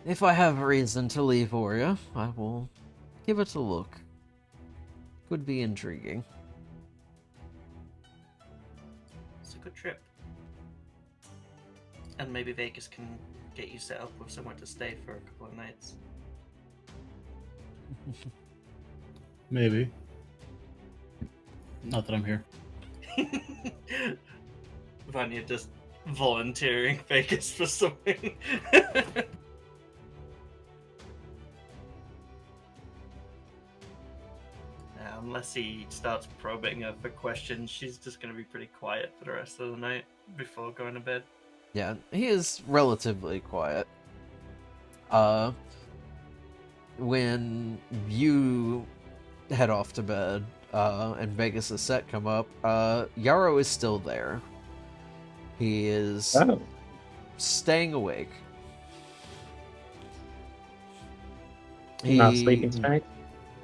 If I have a reason to leave Oria, I will give it a look. Could be intriguing. It's a good trip. And maybe Vegas can get you set up with somewhere to stay for a couple of nights. Maybe. Not that I'm here. Vanya just volunteering Vegas for something. Unless he starts probing her for questions, she's just going to be pretty quiet for the rest of the night before going to bed. Yeah, he is relatively quiet. When you head off to bed, and Vegas' set come up, Yarrow is still there. He is staying awake. Not sleeping tonight.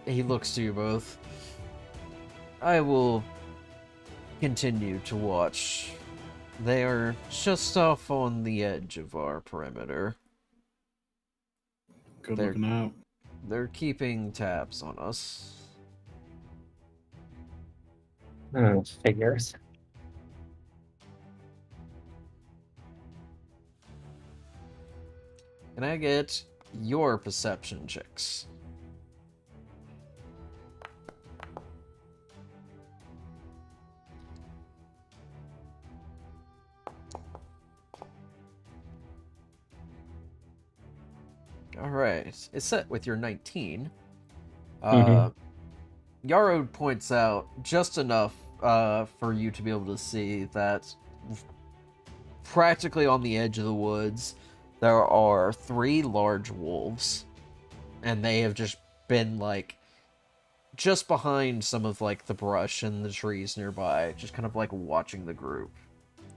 He looks to you both. I will continue to watch. They are just off on the edge of our perimeter. Good looking out. They're keeping tabs on us. Figures. Can I get your perception checks? Alright, it's set with your 19. Yarrow points out just enough for you to be able to see that practically on the edge of the woods, there are 3 large wolves. And they have just been, like, just behind some of, like, the brush and the trees nearby, just kind of, like, watching the group.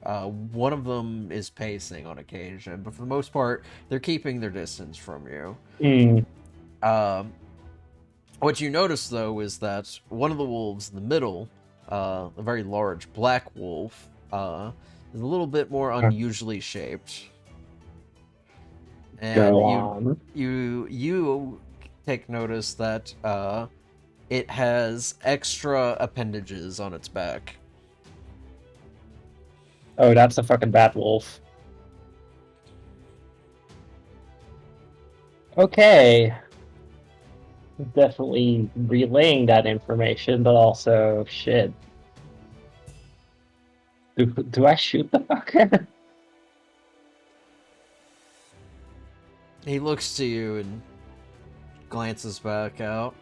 One of them is pacing on occasion, but for the most part, they're keeping their distance from you. What you notice, though, is that one of the wolves in the middle, a very large black wolf, is a little bit more unusually shaped. And you take notice that it has extra appendages on its back. Oh, that's a fucking bat wolf. Okay. Definitely relaying that information, but also, shit. Do I shoot the fucker? He looks to you and glances back out.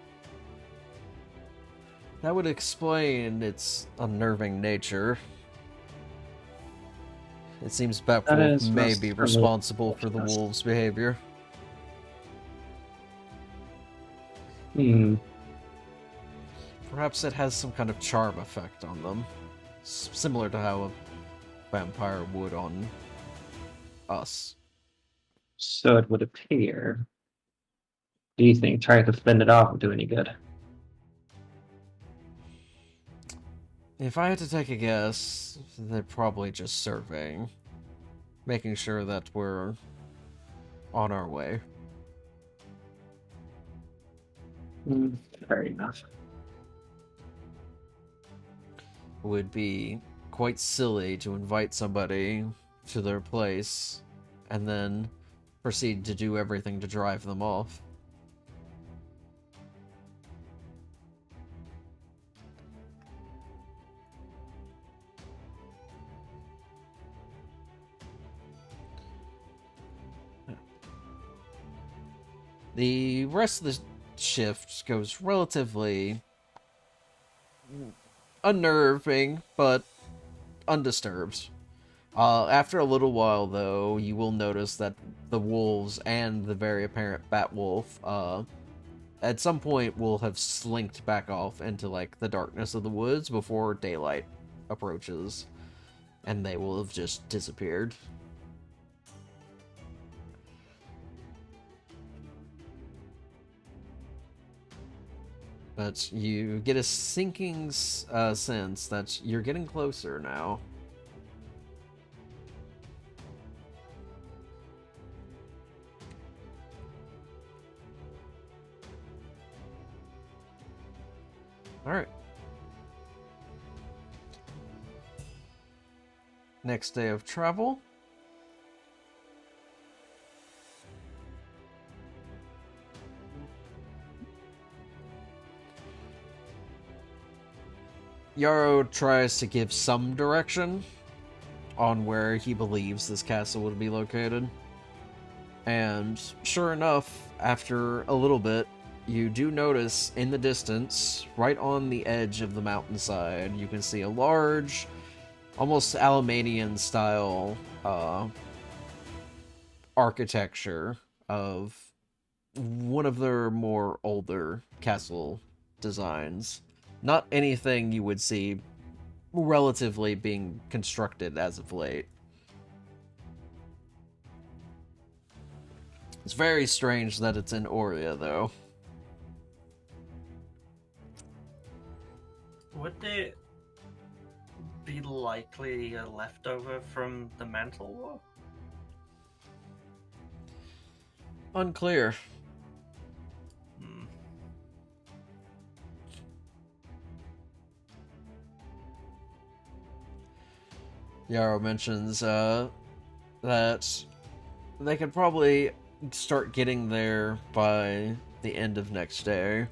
That would explain its unnerving nature. It seems Batwolf may be responsible for the wolves' behavior. Perhaps it has some kind of charm effect on them. Similar to how a vampire would on us. So it would appear. Do you think trying to fend it off would do any good? If I had to take a guess, they're probably just surveying. Making sure that we're on our way. Fair enough. It would be quite silly to invite somebody to their place and then proceed to do everything to drive them off. The rest of the shift goes relatively unnerving, but undisturbed. After a little while, though, you will notice that the wolves and the very apparent Batwolf, at some point will have slinked back off into, like, the darkness of the woods before daylight approaches. and they will have just disappeared. But you get a sinking sense that you're getting closer now. Alright. Next day of travel. Yarrow tries to give some direction on where he believes this castle would be located. And sure enough, after a little bit, you do notice in the distance, right on the edge of the mountainside, you can see a large, almost Alemannian style architecture of one of their more older castle designs. Not anything you would see relatively being constructed as of late. It's very strange that it's in Aurea, though. Would it be likely a leftover from the Mantle War? Unclear. Hmm. Yarrow mentions that they could probably start getting there by the end of next day,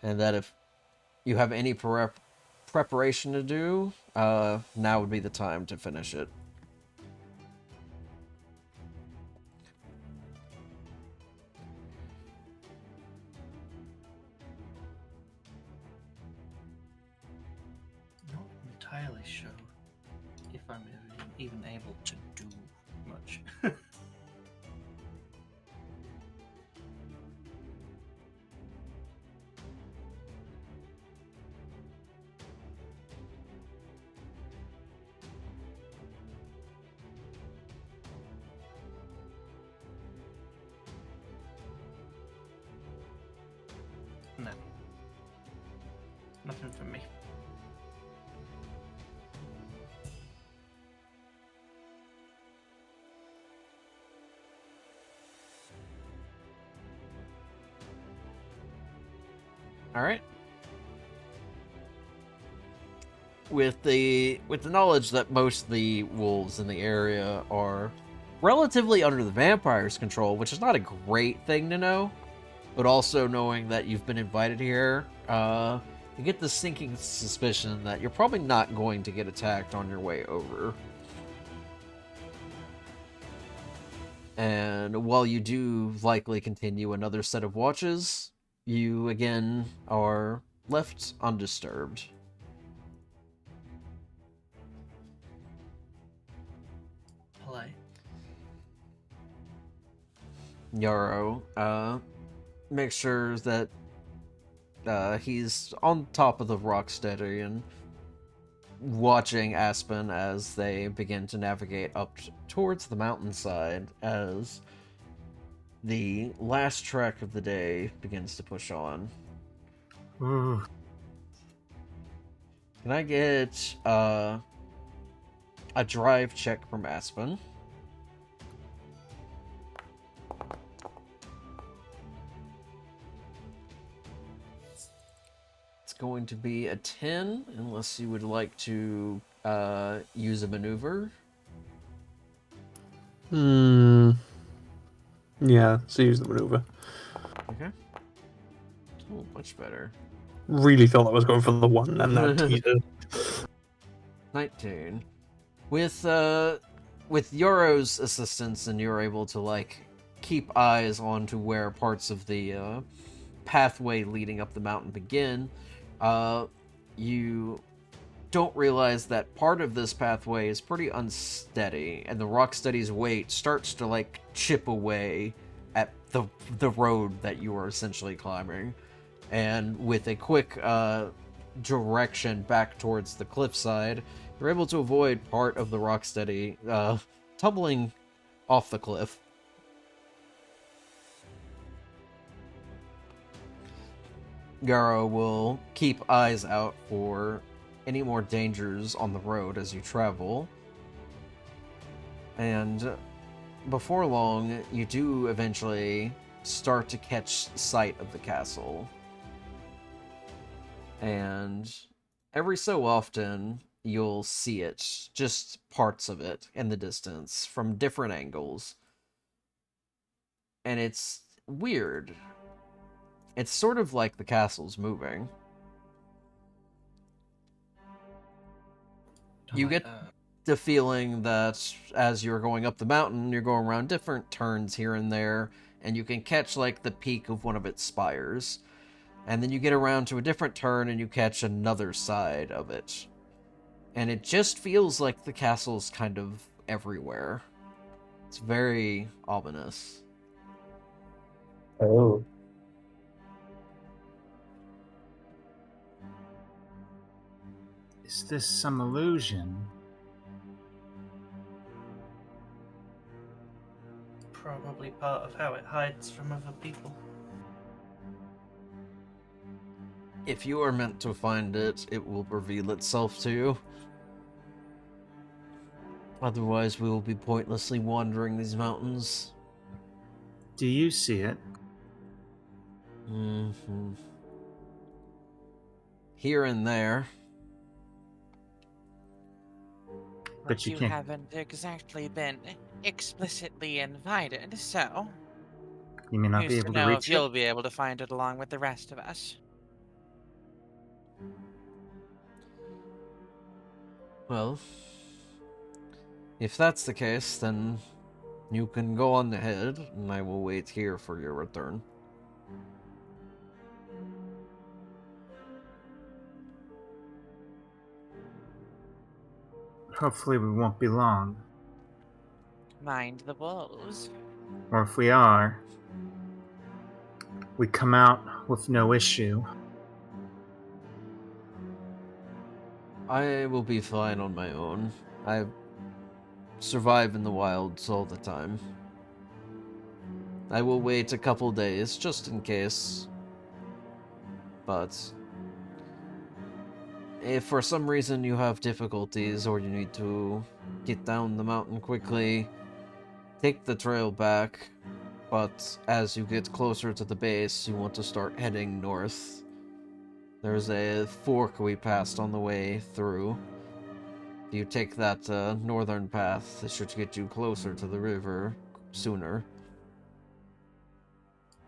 and that if you have any preparation to do, now would be the time to finish it. Not entirely sure if I'm even able to do much. No. Nothing from me. Alright. With the knowledge that most of the wolves in the area are relatively under the vampire's control, which is not a great thing to know, but also knowing that you've been invited here, you get the sinking suspicion that you're probably not going to get attacked on your way over. And while you do likely continue another set of watches, you again are left undisturbed. Polite. Yarrow makes sure that he's on top of the rock steady and watching Aspen as they begin to navigate up towards the mountainside as the last trek of the day begins to push on. Ooh. Can I get a drive check from Aspen? It's going to be a 10, unless you would like to use a maneuver. Yeah, so use the maneuver. Okay. Oh, much better. Really thought I was going for the one and that teaser. 19. With Yarrow's assistance, and you're able to like keep eyes onto where parts of the pathway leading up the mountain begin, you don't realize that part of this pathway is pretty unsteady, and the rocksteady's weight starts to like chip away at the road that you are essentially climbing. And with a quick direction back towards the cliffside, you're able to avoid part of the Rocksteady tumbling off the cliff. Yarrow will keep eyes out for any more dangers on the road as you travel. And before long, you do eventually start to catch sight of the castle. And every so often, you'll see it, just parts of it in the distance, from different angles. And it's weird. It's sort of like the castle's moving. You get the feeling that as you're going up the mountain, you're going around different turns here and there, and you can catch, like, the peak of one of its spires. And then you get around to a different turn and you catch another side of it. And it just feels like the castle's kind of everywhere. It's very ominous. Oh. Is this some illusion? Probably part of how it hides from other people. If you are meant to find it, it will reveal itself to you. Otherwise, we will be pointlessly wandering these mountains. Do you see it? Mm-hmm. Here and there. But you you can't- haven't exactly been explicitly invited, so You may not who's be to able to know if reach you'll it? be able to find it along with the rest of us. Well, if that's the case, then you can go on ahead, and I will wait here for your return. Hopefully we won't be long. Mind the wolves. Or if we are, we come out with no issue. I will be fine on my own. I survive in the wilds all the time. I will wait a couple days, just in case. But if for some reason you have difficulties or you need to get down the mountain quickly, take the trail back. But as you get closer to the base, you want to start heading north. There's a fork we passed on the way through. If you take that northern path, it should get you closer to the river sooner.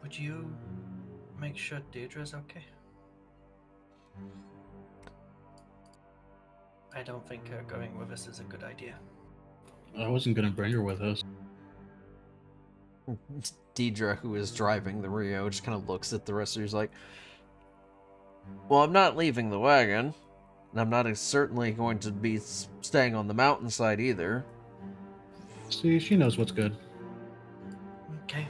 Would you make sure Deirdre's okay? I don't think her going with us is a good idea. I wasn't gonna bring her with us. Deidre, who is driving the Rio, just kind of looks at the rest of you like, well, I'm not leaving the wagon, and I'm not certainly going to be staying on the mountainside either. See, she knows what's good. Okay.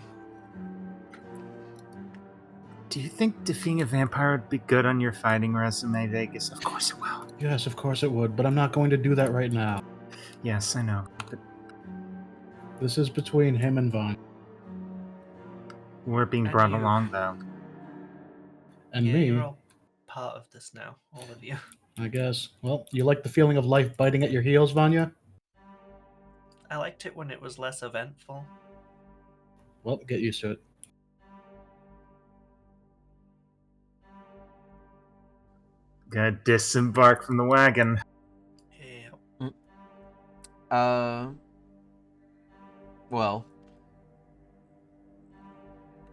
Do you think defeating a vampire would be good on your fighting resume, Vegas? Of course it will. Yes, of course it would, but I'm not going to do that right now. Yes, I know. But This is between him and Vaughn. we're being And brought you. along, though. And Yeah, me, you're all part of this now, all of you. I guess. Well, you like the feeling of life biting at your heels, Vanya? I liked it when it was less eventful. Well, get used to it. Gotta disembark from the wagon. Yeah. Well,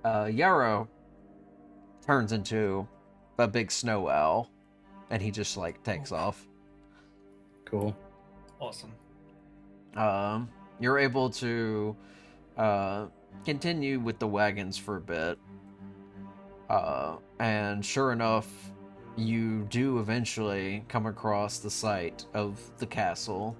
Yarrow turns into a big snow owl, and he just, like, takes off. Cool. Awesome. You're able to, continue with the wagons for a bit. And sure enough, you do eventually come across the site of the castle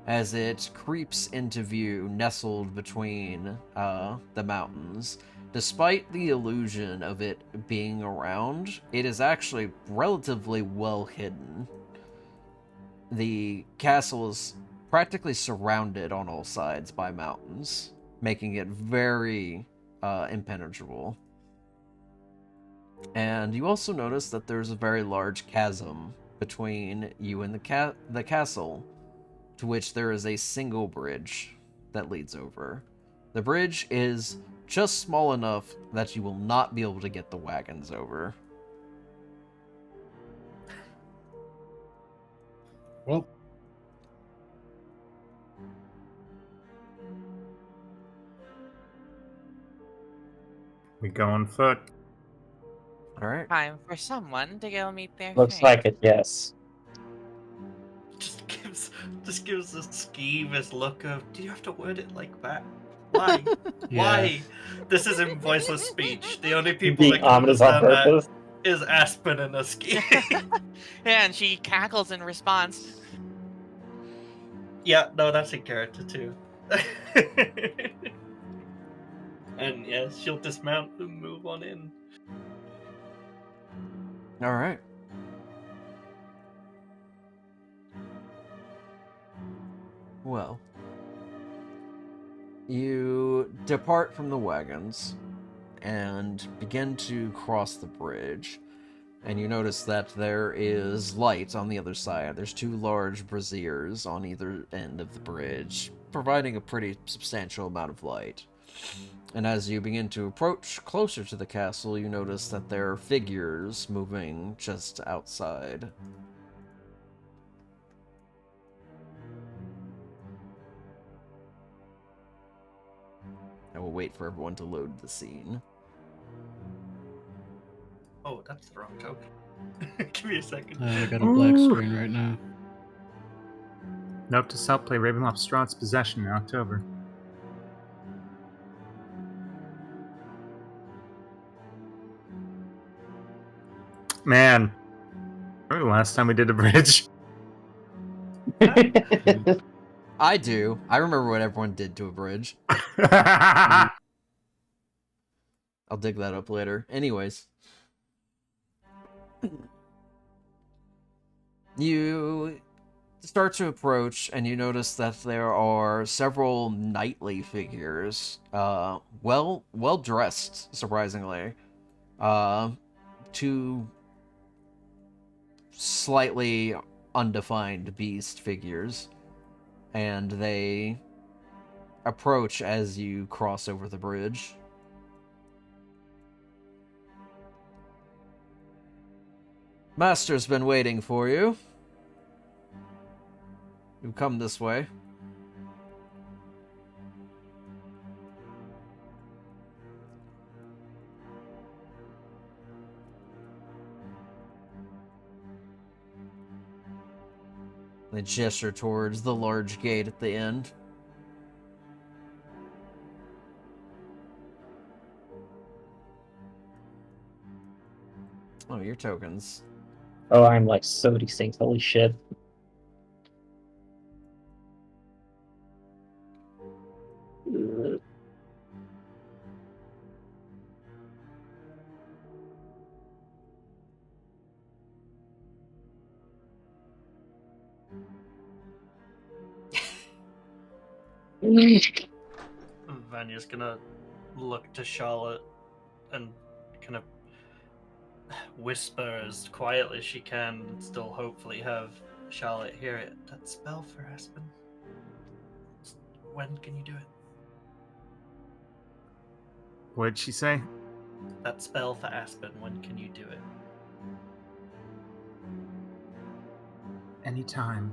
as it creeps into view, nestled between the mountains, despite the illusion of it being around, it is actually relatively well hidden. The castle is practically surrounded on all sides by mountains, making it very impenetrable. And you also notice that there's a very large chasm between you and the castle, to which there is a single bridge that leads over. The bridge is just small enough that you will not be able to get the wagons over. Well, We go on foot. All right. Time for someone to go meet their Looks fate. like it, yes. Just gives a skeevish look of, do you have to word it like that? Why? Yeah. Why? This is in voiceless speech. The only people Being that can ominous on understand that purpose. is Aspen and Aski. Yeah, and she cackles in response. Yeah, no, that's in character too. And yeah, she'll dismount and move on in. All right. Well, you depart from the wagons and begin to cross the bridge, and you notice that there is light on the other side. There's two large braziers on either end of the bridge, providing a pretty substantial amount of light. And as you begin to approach closer to the castle, you notice that there are figures moving just outside. I will wait for everyone to load the scene. Oh, that's the wrong token. Give me a second. I got a black Ooh. screen right now. Note to self play Ravenloft Strahd's Possession in October. Man, remember the last time we did a bridge? I do. I remember what everyone did to a bridge. Well, I'll dig that up later. Anyways. You start to approach, and you notice that there are several knightly figures, well dressed, surprisingly. Two slightly undefined beast figures, and they approach as you cross over the bridge. Master's been waiting for you. You come this way. They gesture towards the large gate at the end. Oh, your tokens. Oh, I'm like so distinct. Holy shit. Vanya's gonna look to Charlotte and kind of whisper as quietly as she can, and still hopefully have Charlotte hear it. That spell for Aspen. When can you do it? what did she say? That spell for Aspen. When can you do it? Anytime.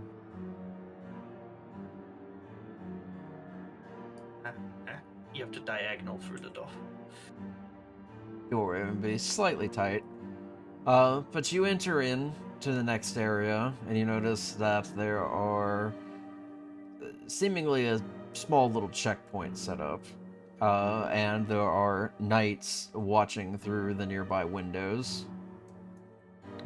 You have to diagonal through the door. Door would be slightly tight. But you enter in to the next area, and you notice that there are seemingly a small little checkpoint set up. And there are knights watching through the nearby windows.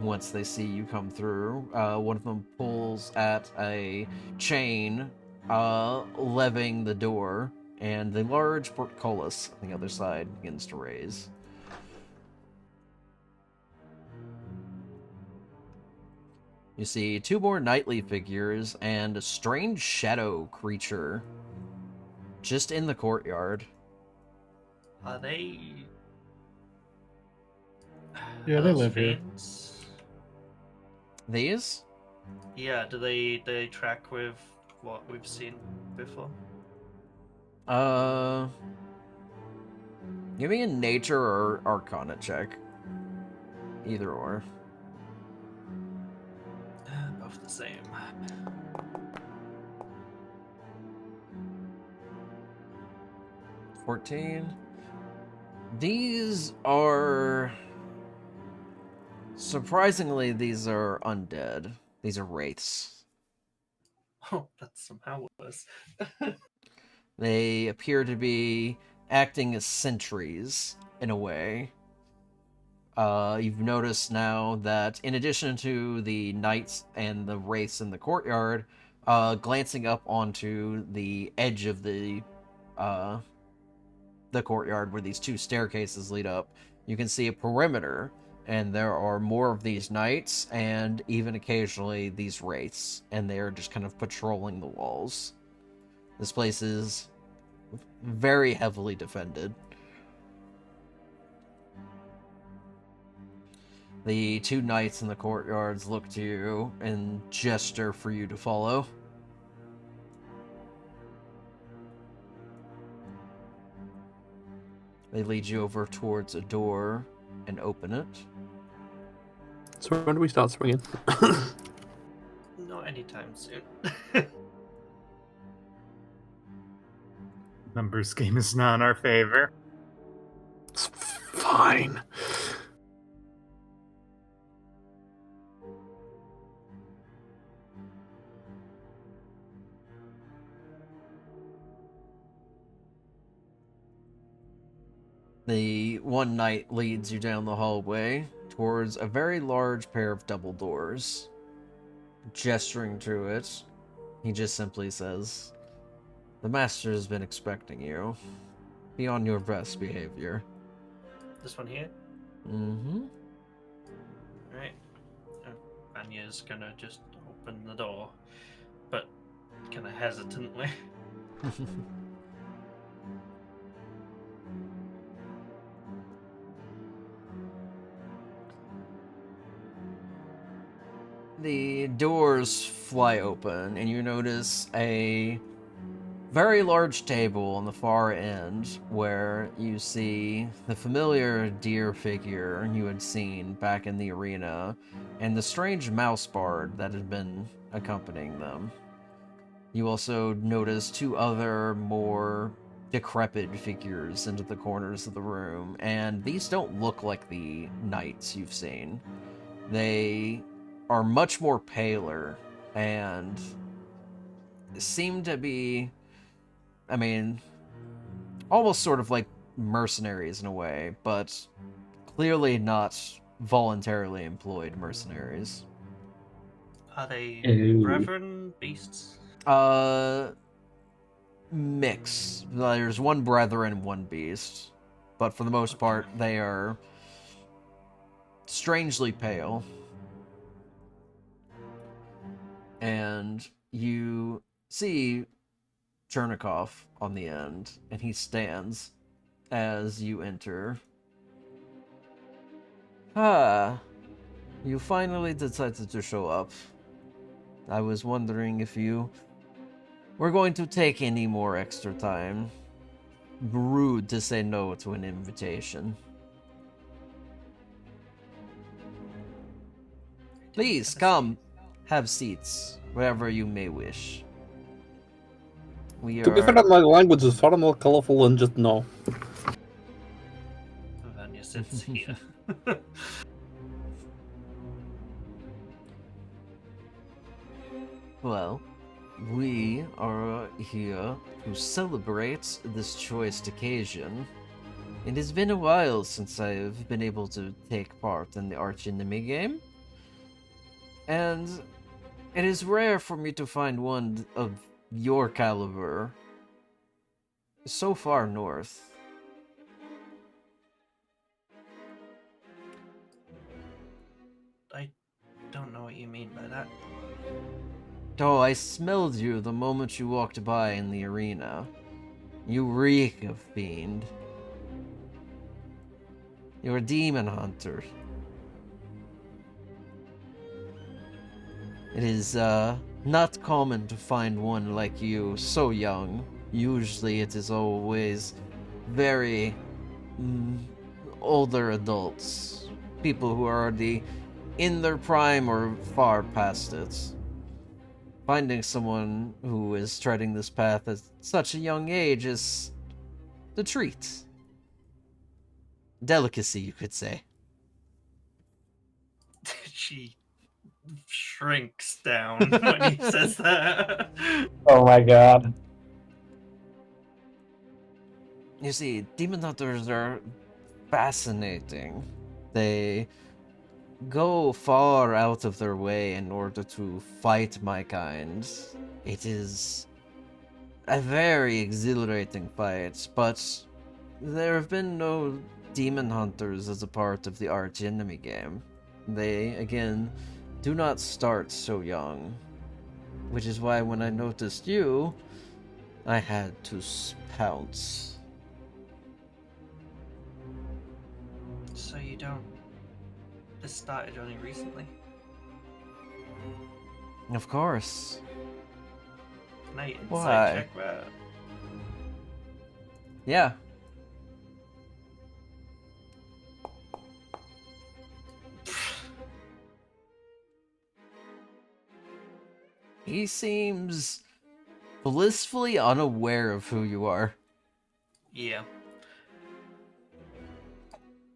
Once they see you come through, one of them pulls at a chain, levying the door, and the large portcullis on the other side begins to raise. You see 2 more knightly figures and a strange shadow creature just in the courtyard. Are they? Yeah, are they those live here. fiends? These? Yeah. Do they track with what we've seen before? Give me a nature or arcana check. Either or. Both the same. 14. These are... Surprisingly, these are undead. These are wraiths. Oh, that's somehow worse. They appear to be acting as sentries, in a way. You've noticed now that in addition to the knights and the wraiths in the courtyard, glancing up onto the edge of the courtyard where these 2 staircases lead up, you can see a perimeter, and there are more of these knights and even occasionally these wraiths, and they are just kind of patrolling the walls. This place is very heavily defended. The 2 knights in the courtyards look to you and gesture for you to follow. They lead you over towards a door and open it. So when do we start swinging? Not anytime soon. Numbers game is not in our favor. It's fine. The 1 knight leads you down the hallway towards a very large pair of double doors. Gesturing to it, he just simply says, "The master has been expecting you. Be on your best behavior." This one here. Mm-hmm. Right. Vanya's gonna just open the door, but kind of hesitantly. The doors fly open, and you notice a very large table on the far end where you see the familiar deer figure you had seen back in the arena and the strange mouse bard that had been accompanying them. You also notice 2 other more decrepit figures into the corners of the room, and these don't look like the knights you've seen. They are much more paler and seem to be, I mean, almost sort of like mercenaries in a way, but clearly not voluntarily employed mercenaries. Are they Ooh. brethren beasts? Mix. There's 1 brethren and 1 beast, but for the most part, they are strangely pale. And you see Chernikov on the end, and he stands as you enter. Ah, you finally decided to show up. I was wondering if you were going to take any more extra time. Rude to say no to an invitation. Please, come. Have seats, wherever you may wish. We To be fair, are... my language is far more colorful than just no. Vanya sits here. Well, we are here to celebrate this choice occasion. It has been a while since I've been able to take part in the archenemy game, and it is rare for me to find one of your caliber So far north. I don't know what you mean by that. Oh, I smelled you the moment you walked by in the arena. You reek of fiend. You're a demon hunter. It is, not common to find one like you so young. Usually it is always very older adults. People who are already in their prime or far past it. Finding someone who is treading this path at such a young age is the treat. Delicacy, you could say. She shrinks down when he says that. Oh my god. You see, demon hunters are fascinating. They go far out of their way in order to fight my kind. It is a very exhilarating fight, but there have been no demon hunters as a part of the arch enemy game. They, again, do not start so young. Which is why when I noticed you, I had to pounce. So you don't. This started only recently. Of course. Can I insight Why? check that? Yeah. He seems blissfully unaware of who you are. Yeah.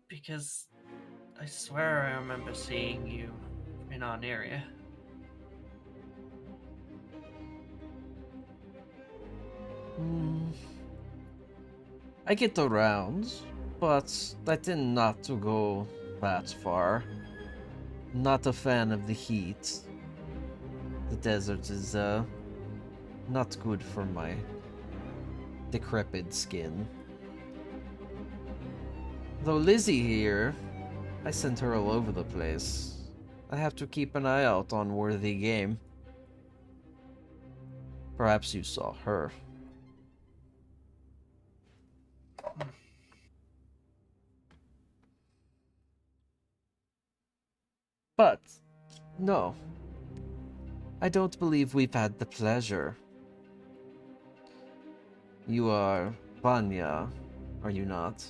Because I swear I remember seeing you in our area. I get around, but I tend not to go that far. Not a fan of the heat. The desert is, not good for my decrepit skin. Though Lizzie here, I sent her all over the place. I have to keep an eye out on worthy game. Perhaps you saw her. But, no. I don't believe we've had the pleasure. You are Vanya, are you not?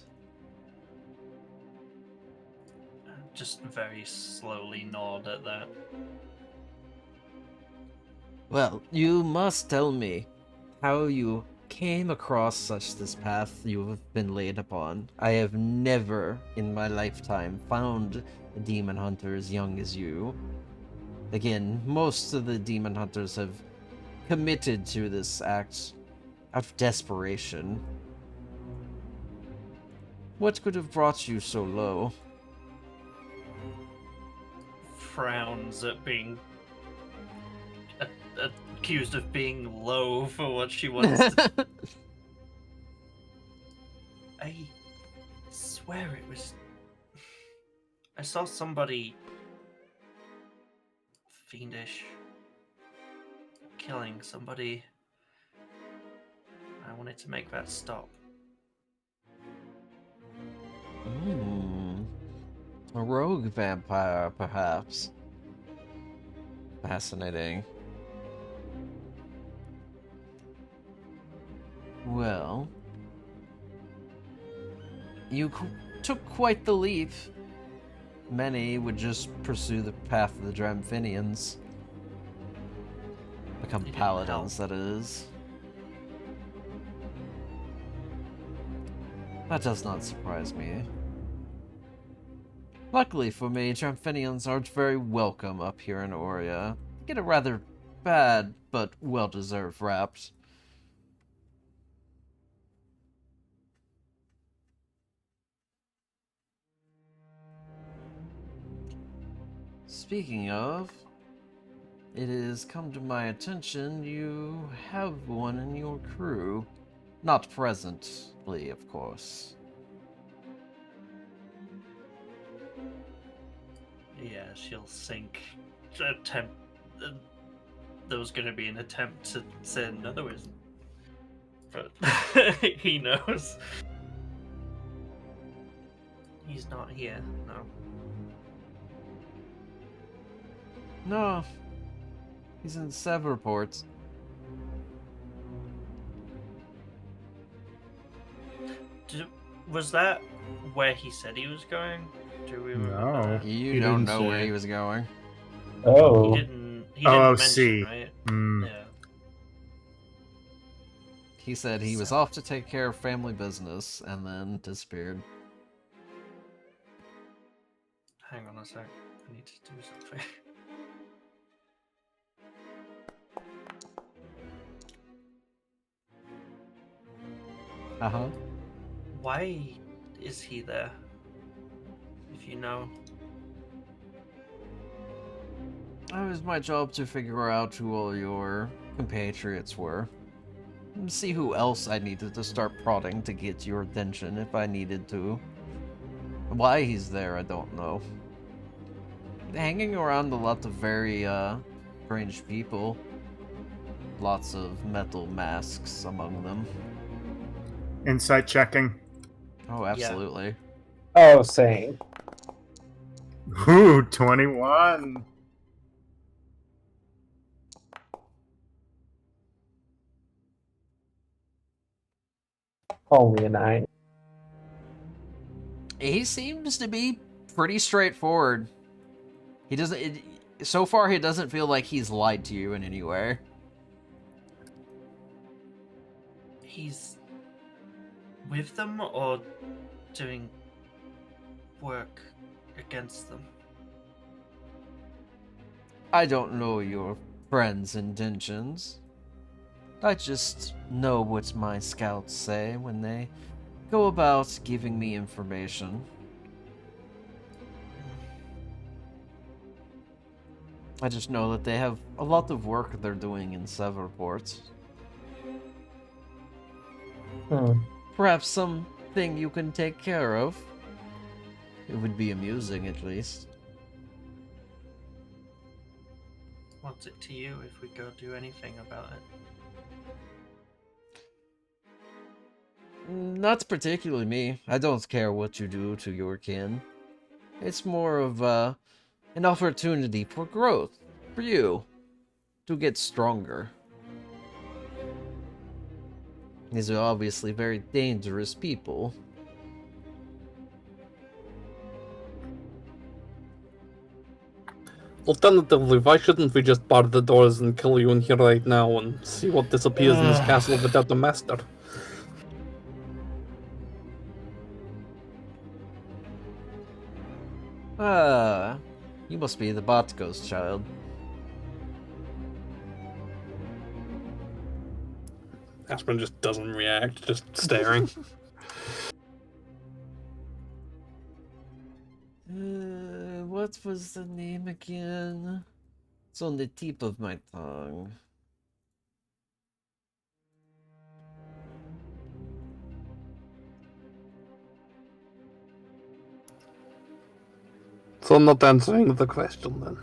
Just very slowly nod at that. Well, you must tell me how you came across such this path you have been laid upon. I have never in my lifetime found a demon hunter as young as you. Again, most of the demon hunters have committed to this act out of desperation. What could have brought you so low? Frowns at being accused of being low for what she wants to. I swear it was. I saw somebody fiendish killing somebody. I wanted to make that stop. A rogue vampire, perhaps. Fascinating. Well, you took quite the leap. Many would just pursue the path of the Dramphinians. Become They didn't paladins, that is. That does not surprise me. Luckily for me, Dramphinians aren't very welcome up here in Aurea. They get a rather bad, but well-deserved rap. Speaking of, it has come to my attention you have one in your crew. Not presently, of course. Yeah, she'll sink. Attempt. There was going to be an attempt to say no, there isn't. But he knows. He's not here, no. No. He's in Severport. Was that where he said he was going? Do we remember No. that? You He don't didn't know where say. he was going. Oh. He didn't Oh, mention, see. right? Hmm. Yeah. He said he was off to take care of family business and then disappeared. Hang on a sec. I need to do something. Uh-huh. Why is he there? If you know. It was my job to figure out who all your compatriots were. And see who else I needed to start prodding to get your attention if I needed to. Why he's there, I don't know. Hanging around a lot of very, strange people. Lots of metal masks among them. Insight checking. Oh, absolutely. Oh, same. Ooh, 21. Only a 9. He seems to be pretty straightforward. He doesn't... so far, he doesn't feel like he's lied to you in any way. He's with them or doing work against them? I don't know your friend's intentions. I just know what my scouts say when they go about giving me information. I just know that they have a lot of work they're doing in Severport. Perhaps something you can take care of. It would be amusing, at least. What's it to you if we go do anything about it? Not particularly me. I don't care what you do to your kin. It's more of an opportunity for growth, for you, to get stronger. These are obviously very dangerous people. Alternatively, why shouldn't we just bar the doors and kill you in here right now and see what disappears in this castle without the master? You must be the bot ghost child. Aspen just doesn't react, just staring. What was the name again? It's on the tip of my tongue. So I'm not answering the question then.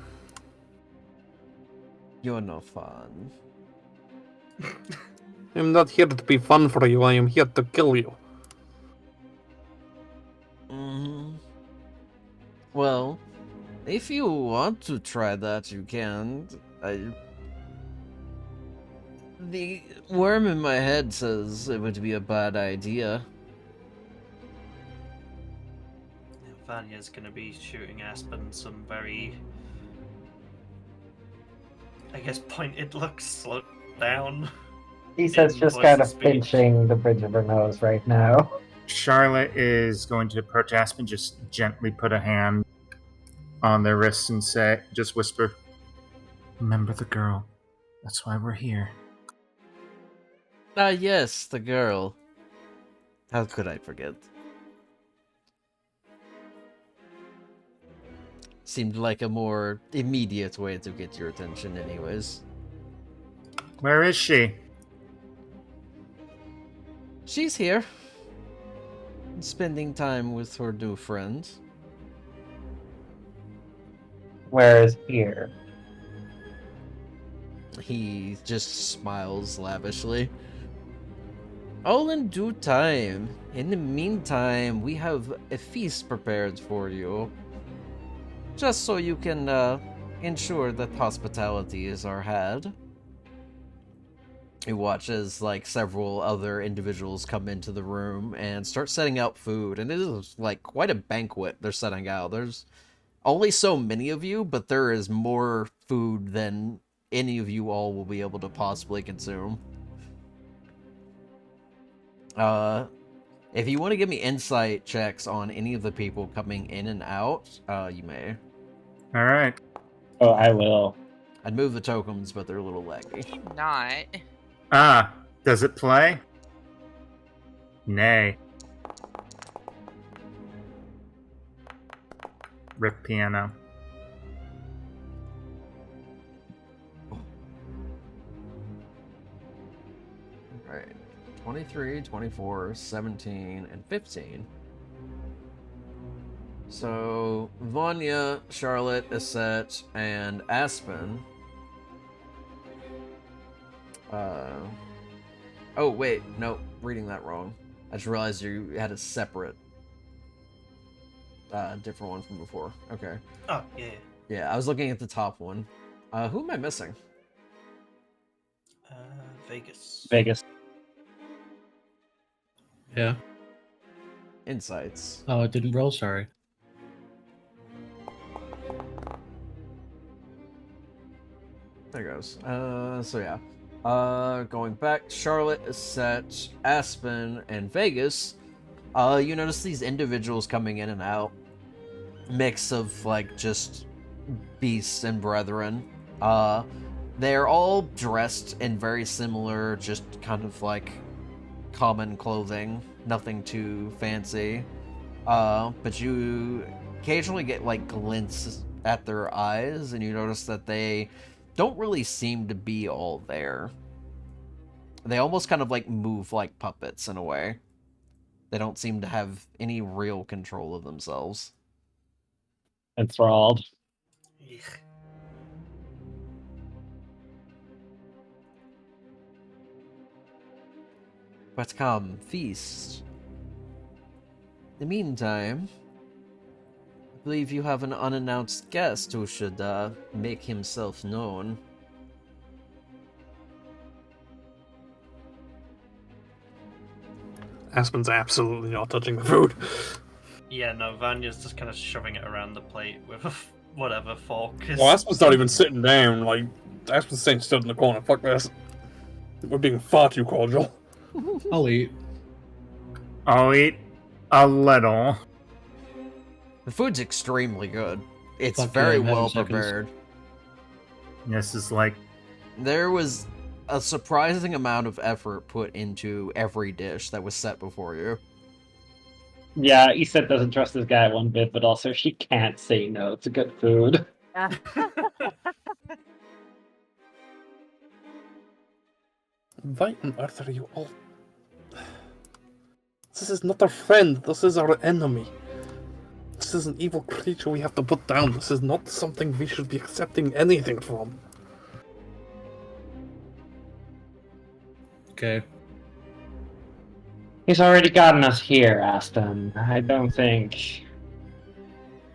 You're no fun. I'm not here to be fun for you, I am here to kill you. Well, if you want to try that, you can. The worm in my head says it would be a bad idea. Vanya's going to be shooting Aspen some very, I guess, pointed looks. Slow down. He says just voice kind of of speech. pinching the bridge of her nose right now. Charlotte is going to approach Aspen, just gently put a hand on their wrists and say, just whisper, "Remember the girl. That's why we're here." Ah, yes, the girl. How could I forget? Seemed like a more immediate way to get your attention anyways. Where is she? She's here. Spending time with her new friend. Where is here? He just smiles lavishly. All in due time. In the meantime, we have a feast prepared for you. Just so you can ensure that hospitalities are had. He watches like several other individuals come into the room and start setting out food, and it is like quite a banquet they're setting out. There's only so many of you, but there is more food than any of you all will be able to possibly consume. If you want to give me insight checks on any of the people coming in and out, you may. All right. Oh, I will. I'd move the tokens, but they're a little laggy. Not. Ah, does it play? Nay. Rip piano. Alright. 23, 24, 17, and 15. So, Vanya, Charlotte, Aset, and Aspen. Oh, wait. No, reading that wrong. I just realized you had a separate, different one from before. Okay. Oh, yeah. Yeah, I was looking at the top one. Who am I missing? Vegas. Vegas. Yeah. Insights. Oh, it didn't roll, sorry. There goes. So yeah. Going back, Charlotte, Aset, Aspen, and Vegas. You notice these individuals coming in and out. Mix of, like, just beasts and brethren. They're all dressed in very similar, just kind of, like, common clothing. Nothing too fancy. But you occasionally get, like, glints at their eyes, and you notice that they don't really seem to be all there. They almost kind of like move like puppets in a way. They don't seem to have any real control of themselves. Enthralled. Eek. But come, feast. In the meantime, I believe you have an unannounced guest who should make himself known. Aspen's absolutely not touching the food. Yeah, no, Vanya's just kind of shoving it around the plate with a whatever fork. Well, Aspen's not even sitting down. Like, Aspen's staying stood in the corner. Fuck this. We're being far too cordial. I'll eat. I'll eat a little. The food's extremely good. It's Fuck very yeah, I'm having well seconds. prepared. This is like, There was a surprising amount of effort put into every dish that was set before you. Yeah, Iset doesn't trust this guy one bit, but also she can't say no to good food. Why on earth are you all... This is not our friend. This is our enemy. This is an evil creature we have to put down. This is not something we should be accepting anything from. Okay. He's already gotten us here, Aspen. I don't think...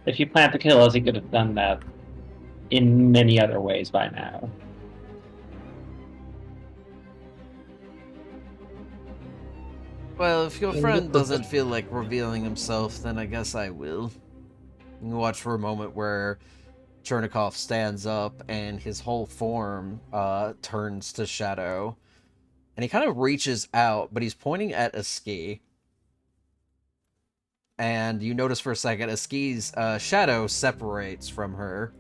If you plan to kill us, he could have done that in many other ways by now. Well, if your And friend look at doesn't the- feel like revealing himself, then I guess I will. You can watch for a moment where Chernikov stands up and his whole form turns to shadow. And he kind of reaches out, but he's pointing at a ski. And you notice for a second, a ski's shadow separates from her.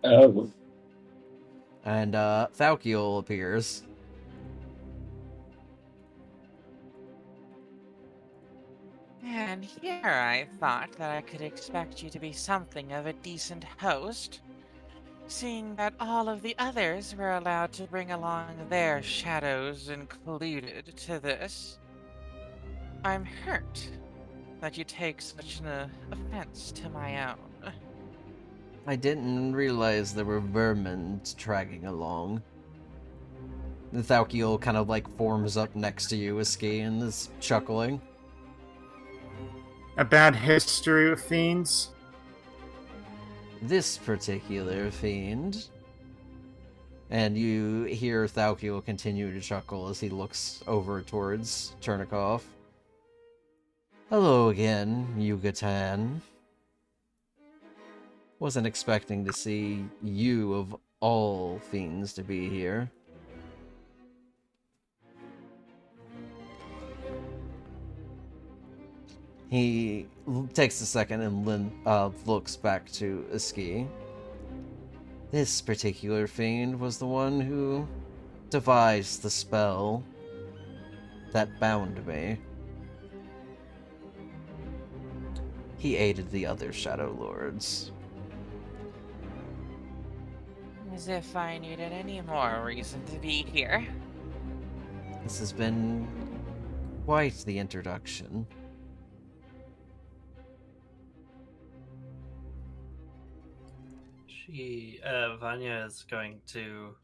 Oh. And Thalkiel appears. And here I thought that I could expect you to be something of a decent host, seeing that all of the others were allowed to bring along their shadows included to this. I'm hurt that you take such an offense to my own. I didn't realize there were vermin dragging along. The Thalkiel kind of like forms up next to you, Iski, and is chuckling. A bad history with fiends? This particular fiend. And you hear Thalkiel continue to chuckle as he looks over towards Chernikov. Hello again, Yucatan. Wasn't expecting to see you of all fiends to be here. He takes a second and looks back to Iski. This particular fiend was the one who devised the spell that bound me. He aided the other Shadow Lords. As if I needed any more reason to be here. This has been quite the introduction. Vanya is going to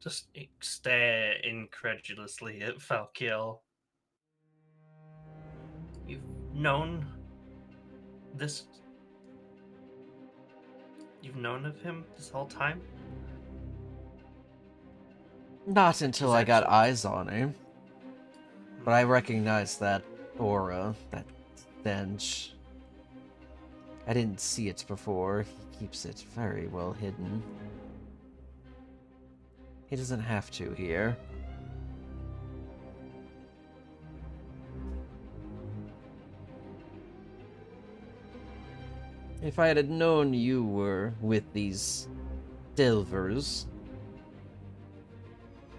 just stare incredulously at Falkiel. You've known this? You've known of him this whole time? Not until I got eyes on him. But I recognize that aura, that stench. I didn't see it before. He keeps it very well hidden. He doesn't have to here. If I had known you were with these Delvers,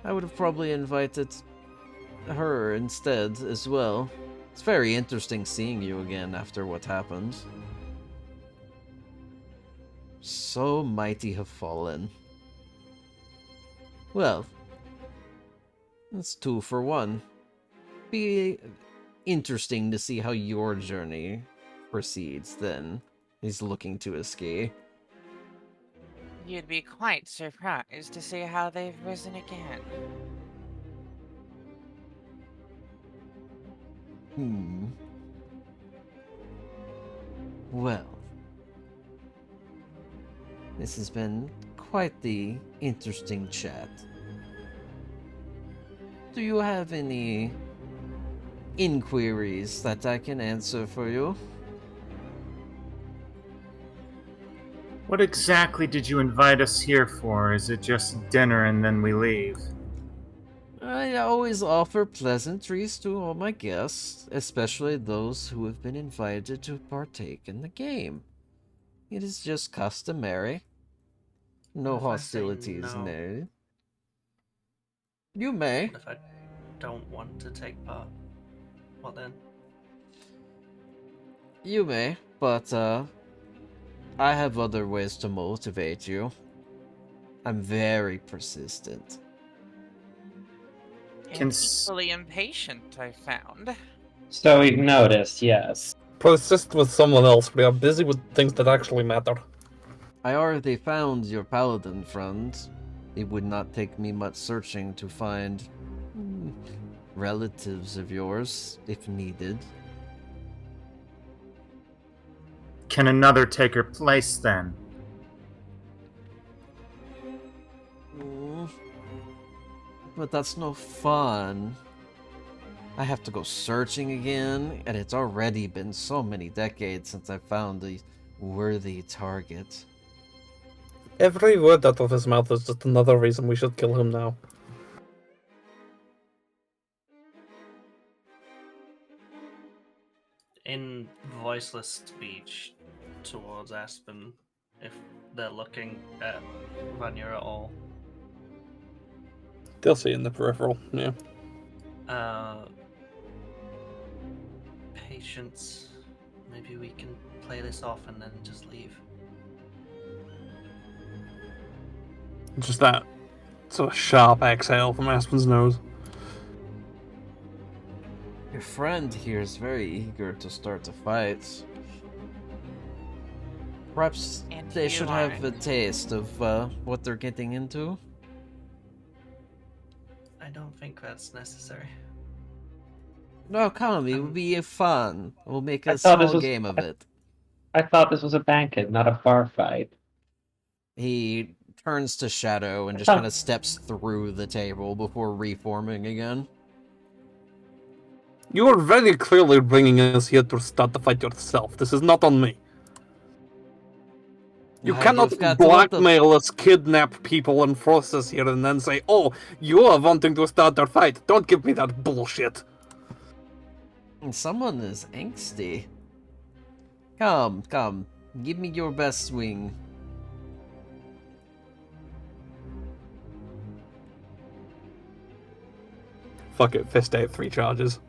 I would have probably invited her instead as well. It's very interesting seeing you again after what happened. So mighty have fallen. Well, that's 2 for 1. Be interesting to see how your journey proceeds then. He's looking to Iski. You'd be quite surprised to see how they've risen again. Well, this has been quite the interesting chat. Do you have any inquiries that I can answer for you? What exactly did you invite us here for? Is it just dinner and then we leave? I always offer pleasantries to all my guests, especially those who have been invited to partake in the game. It is just customary. No What if I say hostilities no? needed. You may. What if I don't want to take part? What then? You may, but I have other ways to motivate you. I'm very persistent. Can And equally impatient, I found. So we've noticed, yes. Persist with someone else. We are busy with things that actually matter. I already found your paladin friend. It would not take me much searching to find relatives of yours, if needed. Can another take her place then? But that's no fun. I have to go searching again, and it's already been so many decades since I found a worthy target. Every word out of his mouth is just another reason we should kill him now. In voiceless speech towards Aspen, if they're looking at Vanya at all, They'll see in the peripheral, yeah. Patience. Maybe we can play this off and then just leave. Just that sort of sharp exhale from Aspen's nose. Your friend here is very eager to start a fight. Perhaps And they you should have a aren't. taste of what they're getting into. I don't think that's necessary. No, come, it will be fun. We'll make I a thought this small was game of it. I thought this was a banquet, not a bar fight. He turns to Shadow and I just thought- kind of steps through the table before reforming again. You are very clearly bringing us here to start the fight yourself. This is not on me. You cannot You've got a lot of- blackmail us, kidnap people, and force us here, and then say, "Oh, you are wanting to start a fight." Don't give me that bullshit. Someone is angsty. Come, come, give me your best swing. Fuck it, Fist 3 charges.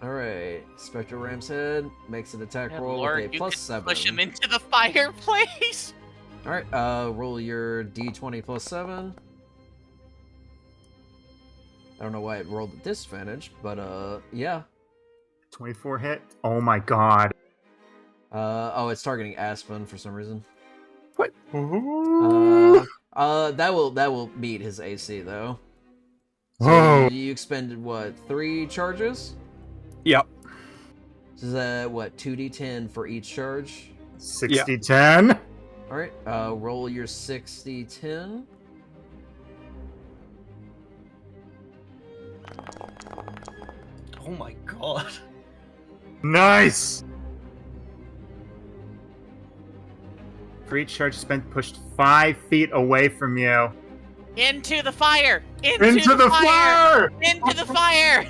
Alright, Spectre Ram's Head makes an attack Good roll Lord, with a you plus could 7. push him into the fireplace. Alright, roll your d20 plus 7. I don't know why it rolled at disadvantage, but yeah. 24 hit. Oh my god. Oh, it's targeting Aspen for some reason. What? That will meet his AC though. So Oh. you expended what, 3 charges? Yep. So is that what, 2d10 for each charge? 60-10. Alright, roll your 60-10. Oh my god. Nice! For each charge spent, pushed 5 feet away from you. Into the fire! Into the fire! Into the fire!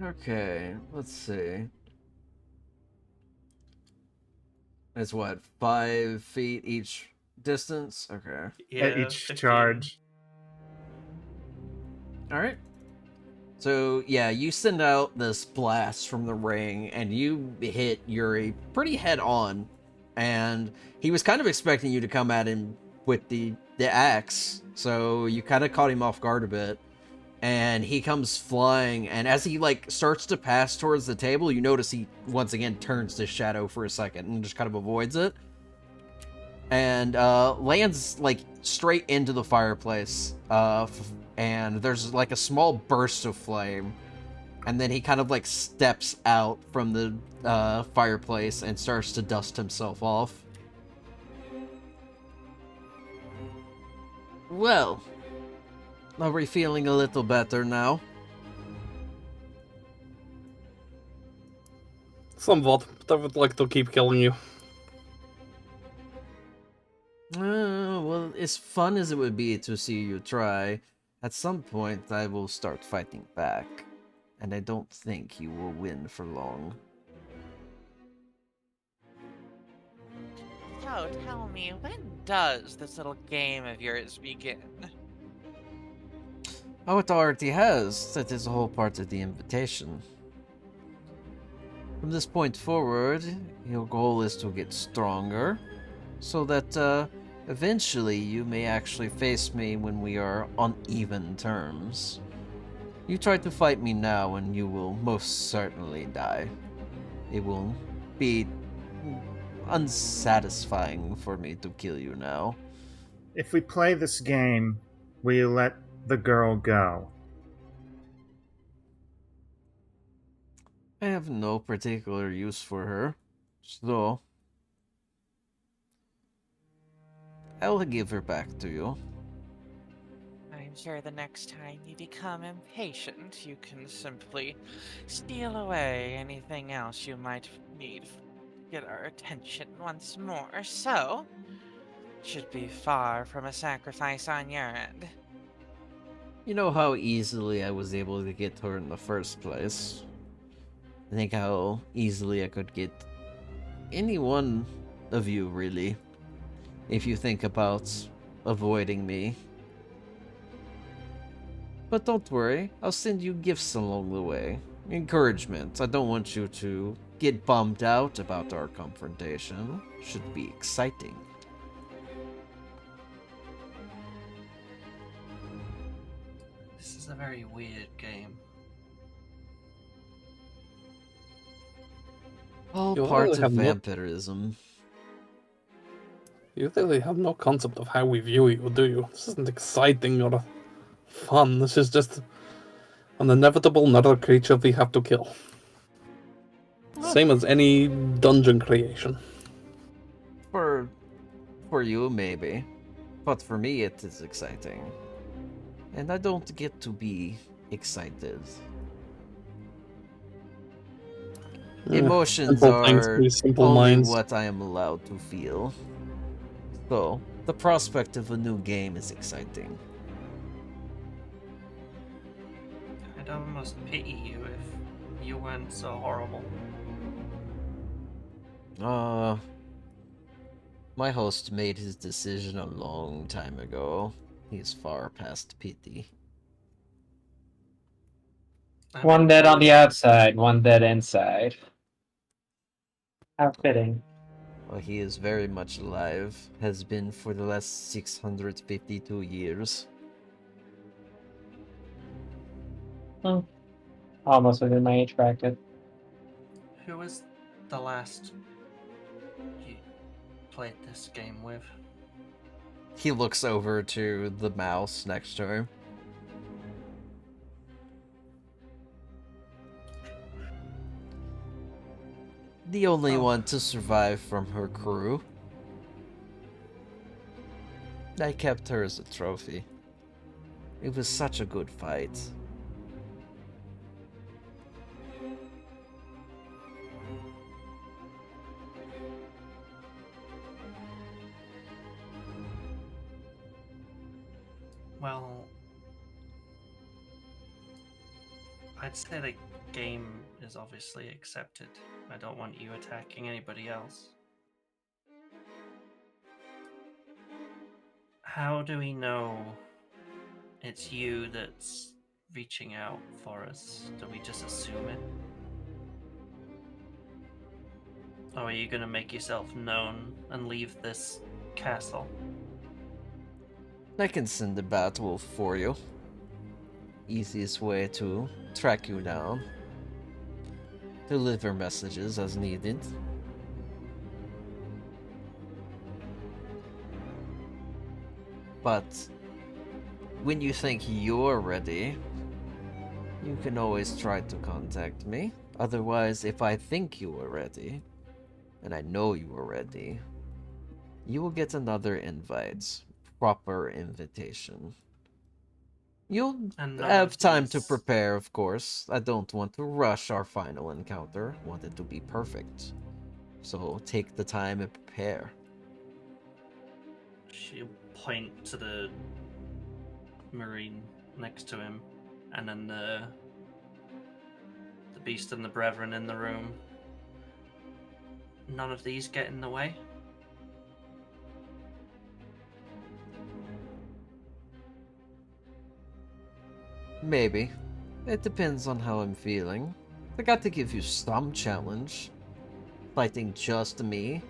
Okay, let's see. It's what, 5 feet each distance? Okay. Yeah, At each 15. charge. Alright. So, yeah, you send out this blast from the ring, and you hit Yuri pretty head on. And he was kind of expecting you to come at him with the axe, so you kind of caught him off guard a bit. And he comes flying, and as he, like, starts to pass towards the table, you notice he, once again, turns to Shadow for a second and just kind of avoids it. And lands, like, straight into the fireplace. And there's, like, a small burst of flame. And then he kind of, like, steps out from the fireplace and starts to dust himself off. Well, are we feeling a little better now? Somewhat, but I would like to keep killing you. Well, as fun as it would be to see you try, at some point I will start fighting back. And I don't think you will win for long. So, tell me, when does this little game of yours begin? Oh, it already has. That is a whole part of the invitation. From this point forward, your goal is to get stronger, so that eventually you may actually face me when we are on even terms. You try to fight me now and you will most certainly die. It will be unsatisfying for me to kill you now. If we play this game, will you let the girl go? I have no particular use for her, so I will give her back to you. I'm sure the next time you become impatient, you can simply steal away anything else you might need to get our attention once more. So, should be far from a sacrifice on your end. You know how easily I was able to get her in the first place. I think how easily I could get any one of you, really, if you think about avoiding me. But don't worry, I'll send you gifts along the way. Encouragement. I don't want you to get bummed out about our confrontation. Should be exciting. This is a very weird game. All You part really of have no- vampirism. You really have no concept of how we view you, do you? This isn't exciting or fun. This is just an inevitable another creature we have to kill. Same as any dungeon creation. For you, maybe. But for me, it is exciting. And I don't get to be excited. Emotions Simple things are for simple only minds. what I am allowed to feel. So, the prospect of a new game is exciting. I'd almost pity you if you weren't so horrible. My host made his decision a long time ago. He's far past pity. One dead on the outside, one dead inside. How fitting. Well, he is very much alive. Has been for the last 652 years. Almost within my age bracket. Who was the last you played this game with? He looks over to the mouse next to him. The only one to survive from her crew. I kept her as a trophy. It was such a good fight. Well, I'd say the game is obviously accepted. I don't want you attacking anybody else. How do we know it's you that's reaching out for us? Do we just assume it? Or are you gonna make yourself known and leave this castle? I can send the Batwolf for you. Easiest way to track you down. Deliver messages as needed. But when you think you're ready, you can always try to contact me. Otherwise, if I think you are ready, and I know you are ready, you will get another invite. Proper invitation. You'll And none have of time to these- prepare, of course. I don't want to rush our final encounter. Want it to be perfect. So take the time and prepare. She'll point to the marine next to him, and then the beast and the brethren in the room. None of these get in the way. Maybe. It depends on how I'm feeling. I got to give you some challenge. Fighting just me.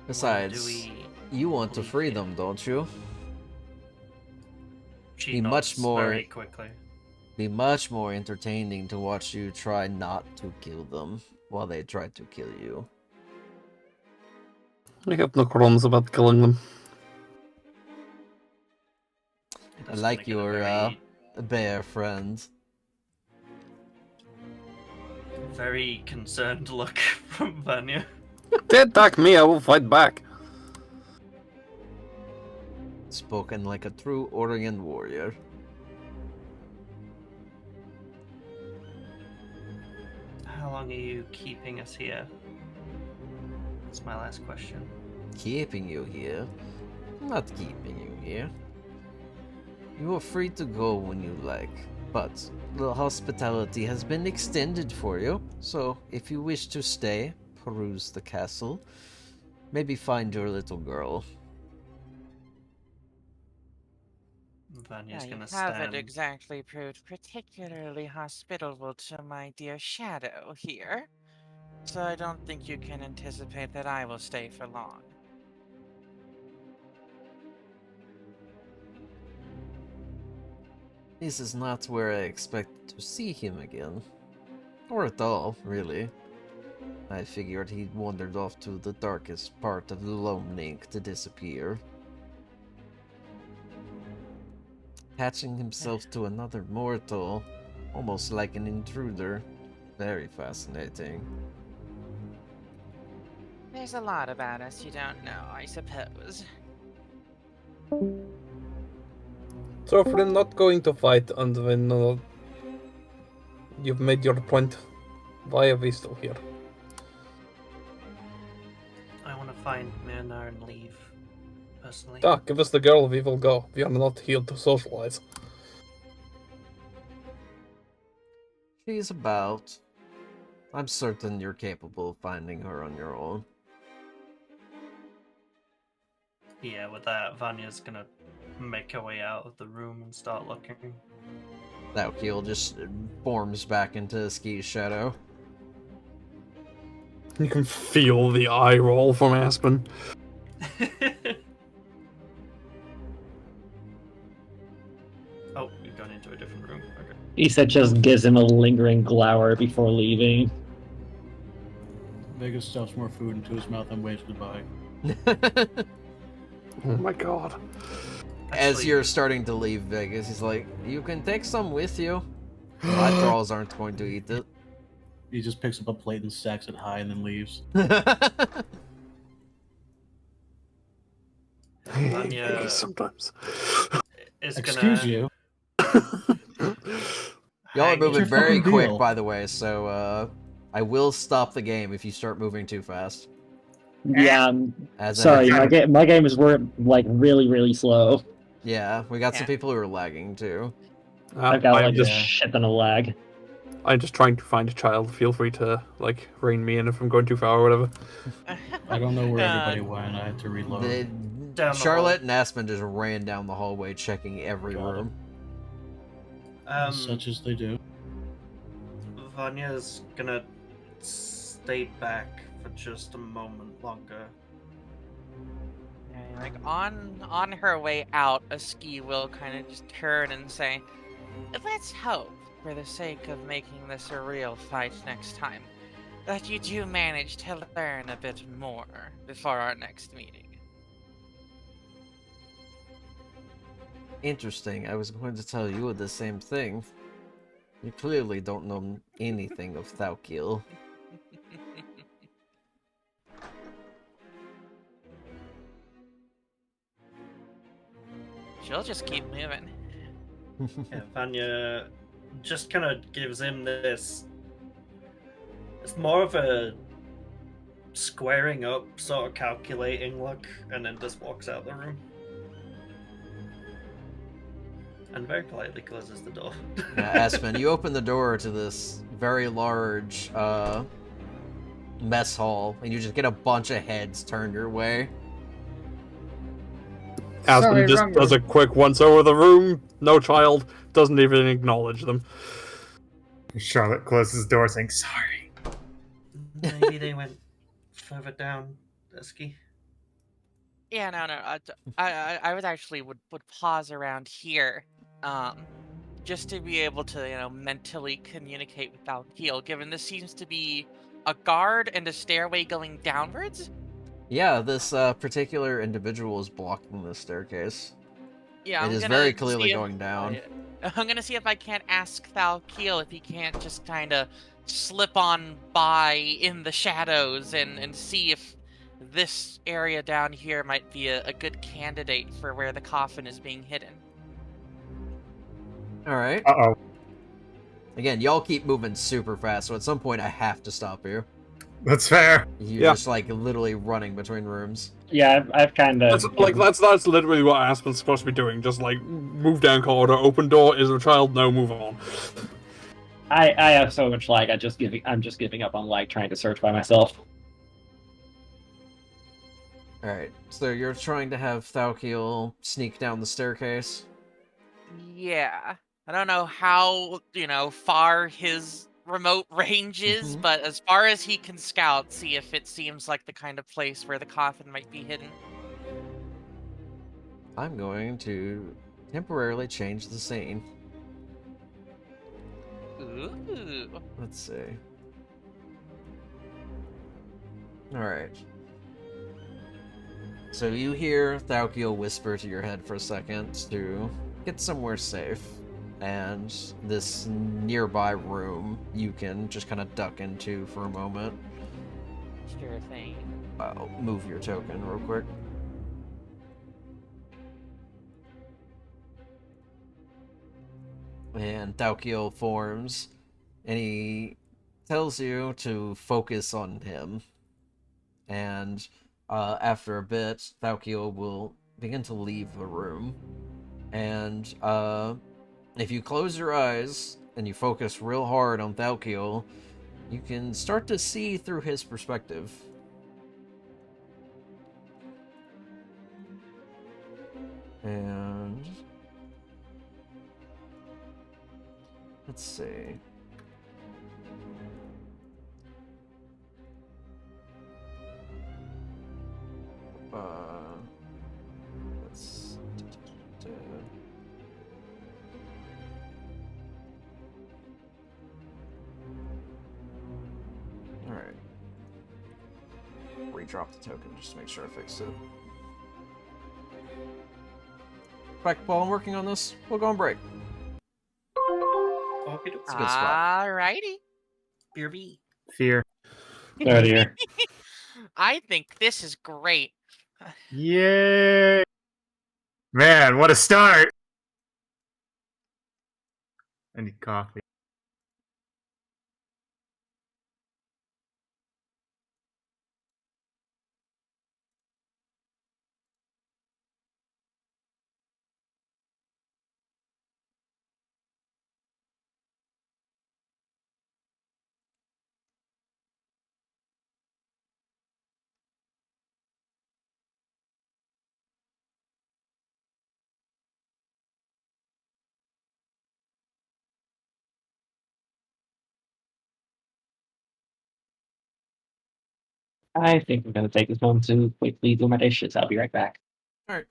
Besides, you want to leave free here? them, don't you? She Be much nods more- very quickly. Be much more entertaining to watch you try not to kill them while they try to kill you. I have no qualms about killing them. I That's like gonna get a your very, bear friend. very concerned look from Vanya. They attack me, I will fight back. Spoken like a true Orient warrior. How long are you keeping us here? That's my last question. Keeping you here? Not keeping you here. You are free to go when you like, but the hospitality has been extended for you, so if you wish to stay, peruse the castle, Maybe find your little girl. Vanya's You gonna haven't stand. exactly proved particularly hospitable to my dear Shadow here, so I don't think you can anticipate that I will stay for long. This is not where I expected to see him again. Or at all, really. I figured he'd wandered off to the darkest part of the Lone Link to disappear. Attaching himself to another mortal, almost like an intruder. Very fascinating. There's a lot about us you don't know, I suppose. So if we're not going to fight and when you've made your point, why are we still here? I want to find Myrna and leave, personally. Give us the girl, we will go. We are not here to socialize. She's about. I'm certain you're capable of finding her on your own. Yeah, with that, Vanya's gonna make her way out of the room and start looking. Thaukil just forms back into Ski's shadow. You can feel the eye roll from Aspen. Oh, you've gone into a different room. Okay. Issa just gives him a lingering glower before leaving. Vegas stuffs more food into his mouth and waves goodbye. Oh my god. As Actually, you're starting to leave Vegas, he's like, "You can take some with you. My thralls aren't going to eat it." He just picks up a plate and stacks it high and then leaves. Vanya Sometimes. is Excuse gonna you. Y'all are hang moving your very fucking quick, deal? by the way, so I will stop the game if you start moving too fast. Yeah, As a sorry, heads up. my game is like really slow. Yeah, we got some Yeah. people who are lagging too. I've got like just- a shit ton of lag. I'm just trying to find a child. Feel free to like rein me in if I'm going too far or whatever. I don't know where everybody Uh, went. I had to reload. Down the Charlotte hall. and Aspen just ran down the hallway checking every Got it. room. Such as they do. Vanya's gonna stay back for just a moment longer. Like on her way out, a ski will kind of just turn and say, "Let's hope, for the sake of making this a real fight next time, that you do manage to learn a bit more before our next meeting." Interesting. I was going to tell you the same thing. You clearly don't know anything of Thaukil. She'll just keep moving. Yeah, Vanya just kind of gives him this. It's more of a squaring up, sort of calculating look, and then just walks out the room. And very politely closes the door. Aspen, you open the door to this very large mess hall, and you just get a bunch of heads turned your way. Aspen Sorry, just wrong does room. a quick once over the room. No child. Doesn't even acknowledge them. Charlotte closes the door saying, sorry. Maybe they went further down, Dusky. Yeah, no. I would actually would pause around here, just to be able to mentally communicate with Valkeel, given this seems to be a guard and a stairway going downwards. Yeah, this particular individual is blocking the staircase. Yeah, It I'm is gonna very clearly see if- going down. I'm gonna see if I can't ask Valkeel if he can't just kind of slip on by in the shadows and see if this area down here might be a good candidate for where the coffin is being hidden. Alright. Uh-oh. Again, y'all keep moving super fast, so at some point I have to stop you. That's fair. You're Yeah. just like literally running between rooms. Yeah, I've kind of That's literally what Aspen's supposed to be doing. Just like move down corridor, open door. Is there a child? No, move on. I have so much lag. I'm just giving up on like trying to search by myself. Alright, so you're trying to have Thalkiel sneak down the staircase? Yeah. I don't know how, far his remote range is, Mhm. but as far as he can scout, see if it seems like the kind of place where the coffin might be hidden. I'm going to temporarily change the scene. Ooh. Let's see. Alright. So you hear Thalkiel whisper to your head for a second to get somewhere safe. And this nearby room you can just kind of duck into for a moment. Sure thing. I'll move your token real quick. And Thalkiel forms, and he tells you to focus on him. And after a bit, Thalkiel will begin to leave the room. And if you close your eyes and you focus real hard on Thalkiel, you can start to see through his perspective. And let's see. Let's. All right. Redrop the token just to make sure I fixed it. Back while I'm working on this, we'll go on break. Okay, It's a good spot. Alrighty. BRB. Fear. Oh dear. I think this is great. Yay! Man, what a start! I need coffee. I think I'm gonna take this moment to quickly do my dishes. I'll be right back. All right.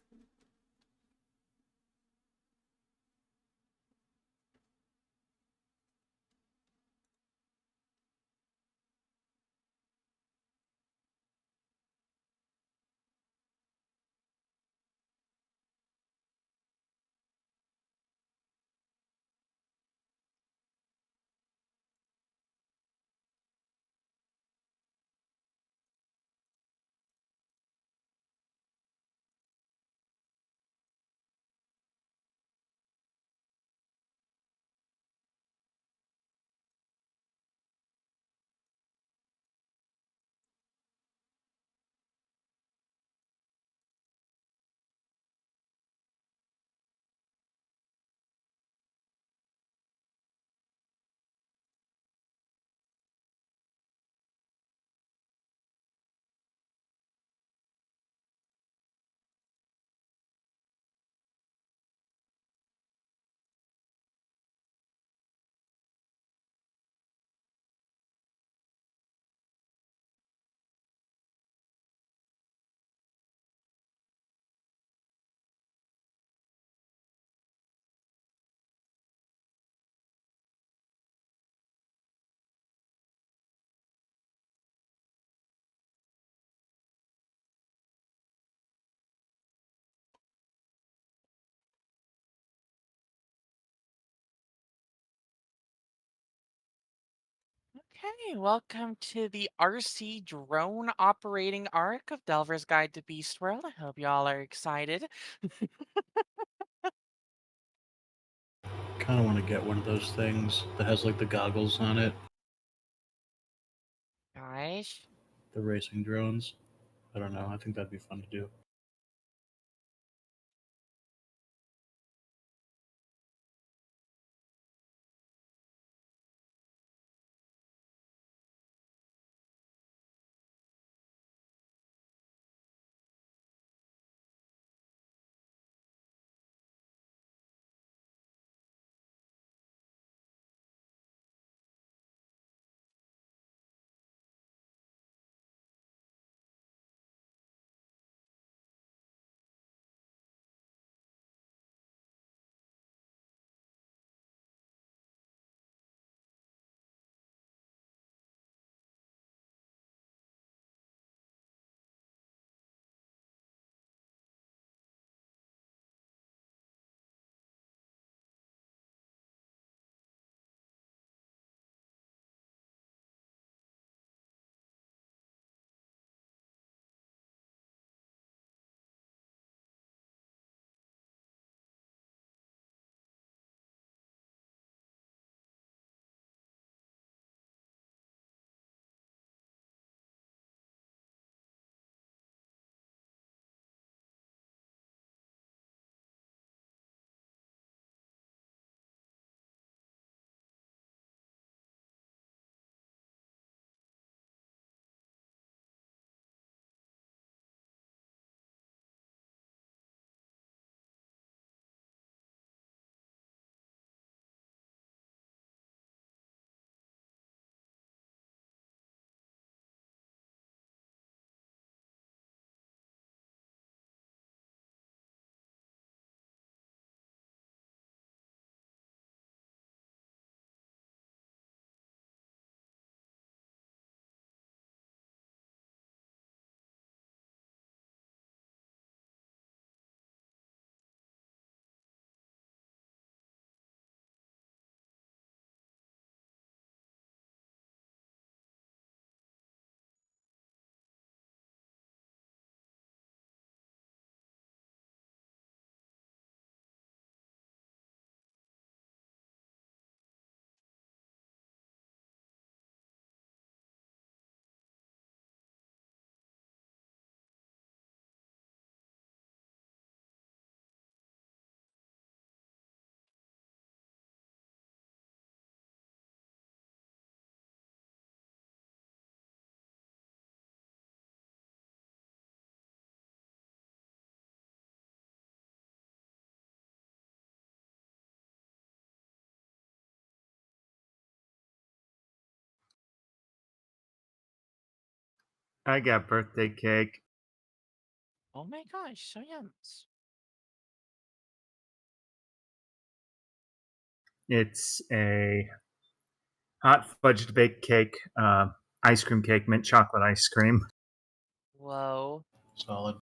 Okay, welcome to the RC drone operating arc of Delver's Guide to Beast World. I hope y'all are excited. Kind of want to get one of those things that has like the goggles on it, Guys, the racing drones. I don't know. I think that'd be fun to do. I got birthday cake. Oh my gosh, so yum. It's a hot fudged baked cake, ice cream cake, mint chocolate ice cream. Whoa. Solid.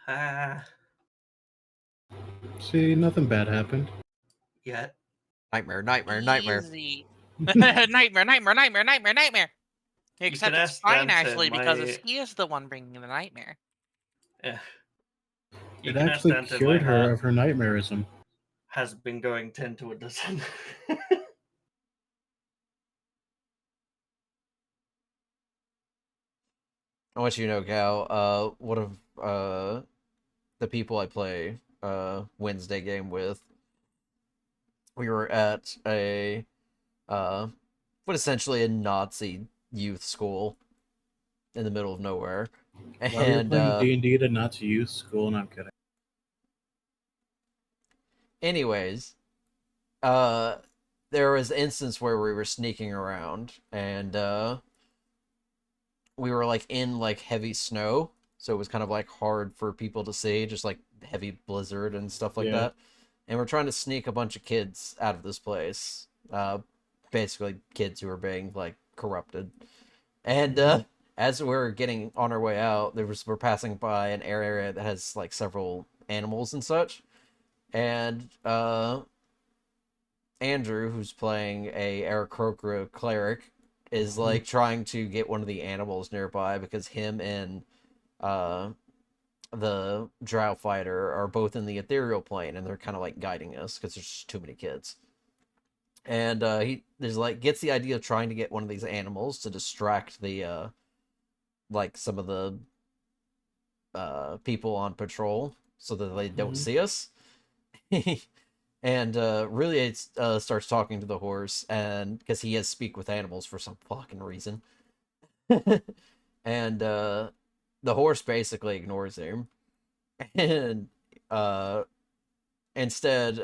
Ah, See, nothing bad happened. yet. Nightmare, nightmare, nightmare. Easy. Nightmare, nightmare, nightmare, nightmare, nightmare. You Except can it's ask fine, Dante, actually, because my- he is the one bringing the nightmare. Yeah. You It can ask actually Dante, my cured her heart of her nightmarism. has been going 10 to a dozen. I want you to know, Cal, one of the people I play Wednesday game with, we were at a what essentially a Nazi youth school in the middle of nowhere. While you're And playing D&D at a Nazi youth school, and I'm kidding. anyways, there was an instance where we were sneaking around and we were like in like heavy snow, so it was kind of like hard for people to see, just like heavy blizzard and stuff like Yeah. that. And we're trying to sneak a bunch of kids out of this place. Basically kids who were being like corrupted. And as we're getting on our way out, we're passing by an area that has like several animals and such. And Andrew, who's playing a Aarakocra cleric, is like trying to get one of the animals nearby because him and the drow fighter are both in the ethereal plane, and they're kind of like guiding us because there's just too many kids. And he there's like gets the idea of trying to get one of these animals to distract the like some of the people on patrol so that they don't see us. And really it starts talking to the horse, and because he has speak with animals for some fucking reason. And the horse basically ignores him, and instead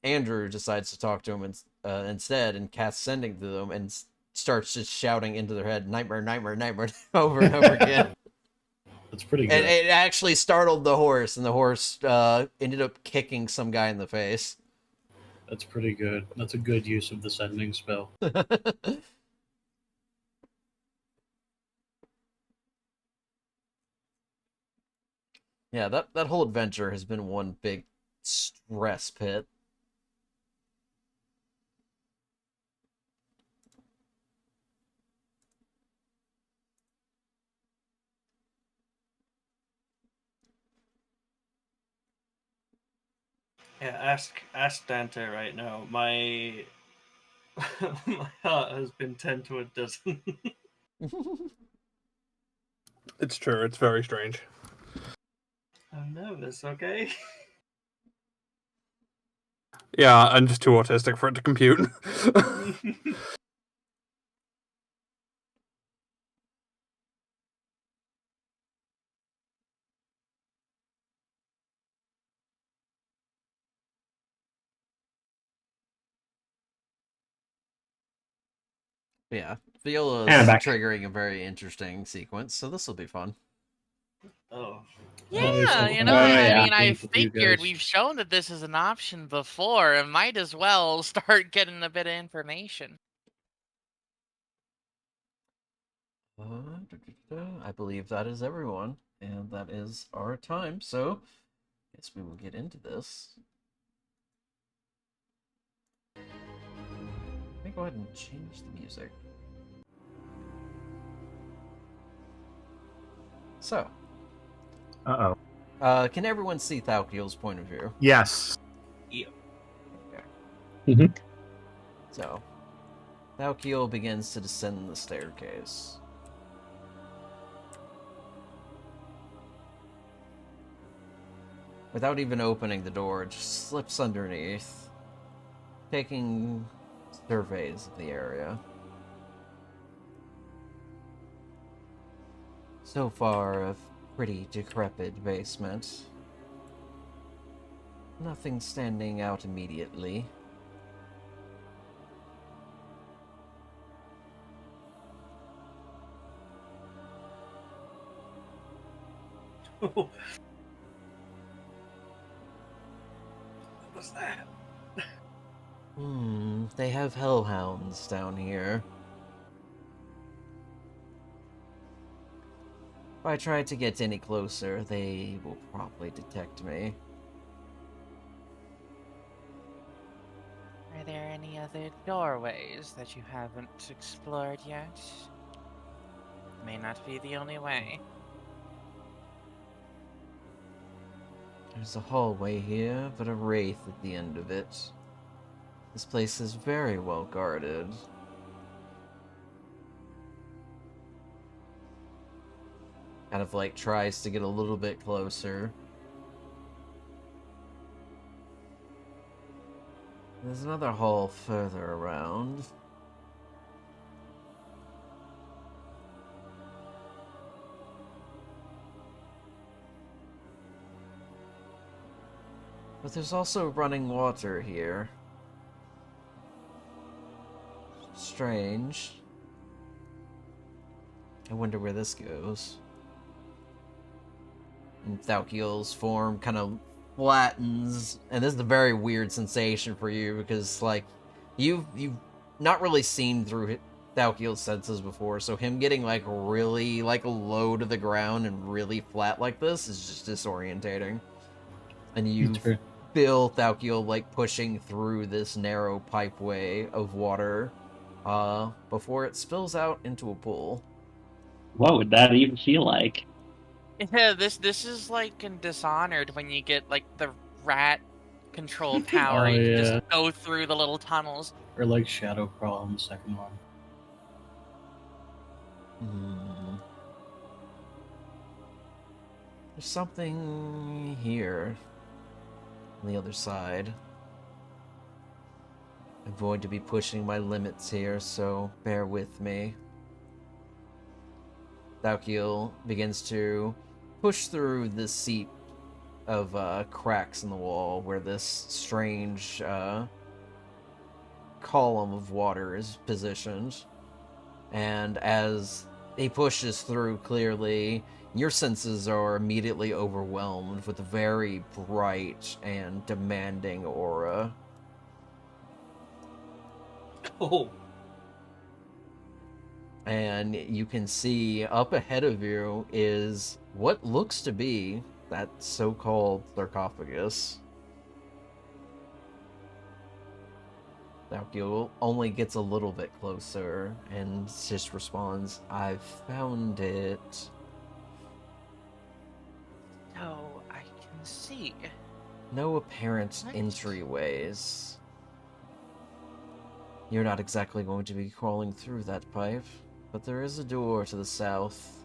Andrew decides to talk to him instead and casts sending to them and starts just shouting into their head, nightmare, nightmare, nightmare, over and over again. That's pretty good. And it actually startled the horse, and the horse ended up kicking some guy in the face. That's pretty good. That's a good use of the sending spell. Yeah, that whole adventure has been one big stress pit. Yeah, ask Dante right now. My my heart has been 10 to a dozen. It's true. It's very strange. I'm nervous, okay? Yeah, I'm just too autistic for it to compute. But yeah, Viola's And I'm back. triggering a very interesting sequence, so this will be fun. Oh. Yeah, you know, Oh, I yeah. mean, I With you figured guys. we've shown that this is an option before, and might as well start getting a bit of information. I believe that is everyone, and that is our time, so I guess we will get into this. Let me go ahead and change the music. So, can everyone see Thalkiel's point of view? Yes. Yeah. Mhm. So, Thalkiel begins to descend the staircase. Without even opening the door, it just slips underneath, taking surveys of the area. So far, a pretty decrepit basement. Nothing standing out immediately. What was that? They have hellhounds down here. If I try to get any closer, they will probably detect me. Are there any other doorways that you haven't explored yet? May not be the only way. There's a hallway here, but a wraith at the end of it. This place is very well guarded. Kind of like tries to get a little bit closer. There's another hall further around. But there's also running water here. Strange. I wonder where this goes. And Thalkiel's form kind of flattens, and this is a very weird sensation for you because, like, you've not really seen through Thalkiel's senses before, so him getting like really like low to the ground and really flat like this is just disorientating. And you That's fair. feel Thalkiel like pushing through this narrow pipeway of water, before it spills out into a pool. What would that even feel like? Yeah, this is like in Dishonored when you get like the rat controlled power. Oh, You can yeah. just go through the little tunnels. Or like Shadow Crawl in the second one. There's something here on the other side. I'm going to be pushing my limits here, so bear with me. Thalkiel begins to push through the seep of cracks in the wall where this strange column of water is positioned. And as he pushes through, clearly, your senses are immediately overwhelmed with a very bright and demanding aura. Oh. And you can see up ahead of you is what looks to be that so-called sarcophagus. Thalkiel only gets a little bit closer and just responds, "I've found it." So I can see. No apparent Nice. entryways. You're not exactly going to be crawling through that pipe, but there is a door to the south.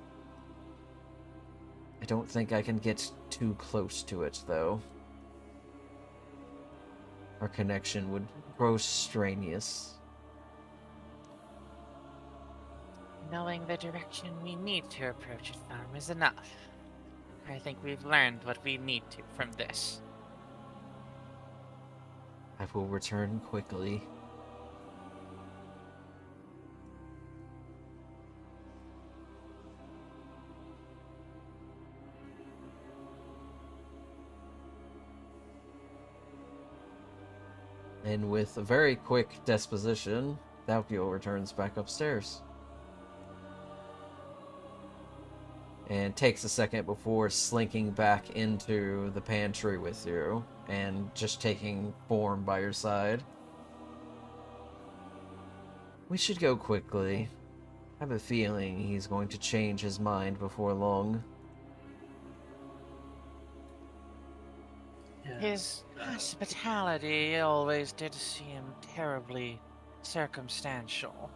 I don't think I can get too close to it, though. our connection would grow strenuous. Knowing the direction we need to approach it from is enough. I think we've learned what we need to from this. I will return quickly. And with a very quick disposition, Thalkiel returns back upstairs. And takes a second before slinking back into the pantry with you and just taking form by your side. We should go quickly. I have a feeling he's going to change his mind before long. Yeah. His hospitality always did seem terribly circumstantial.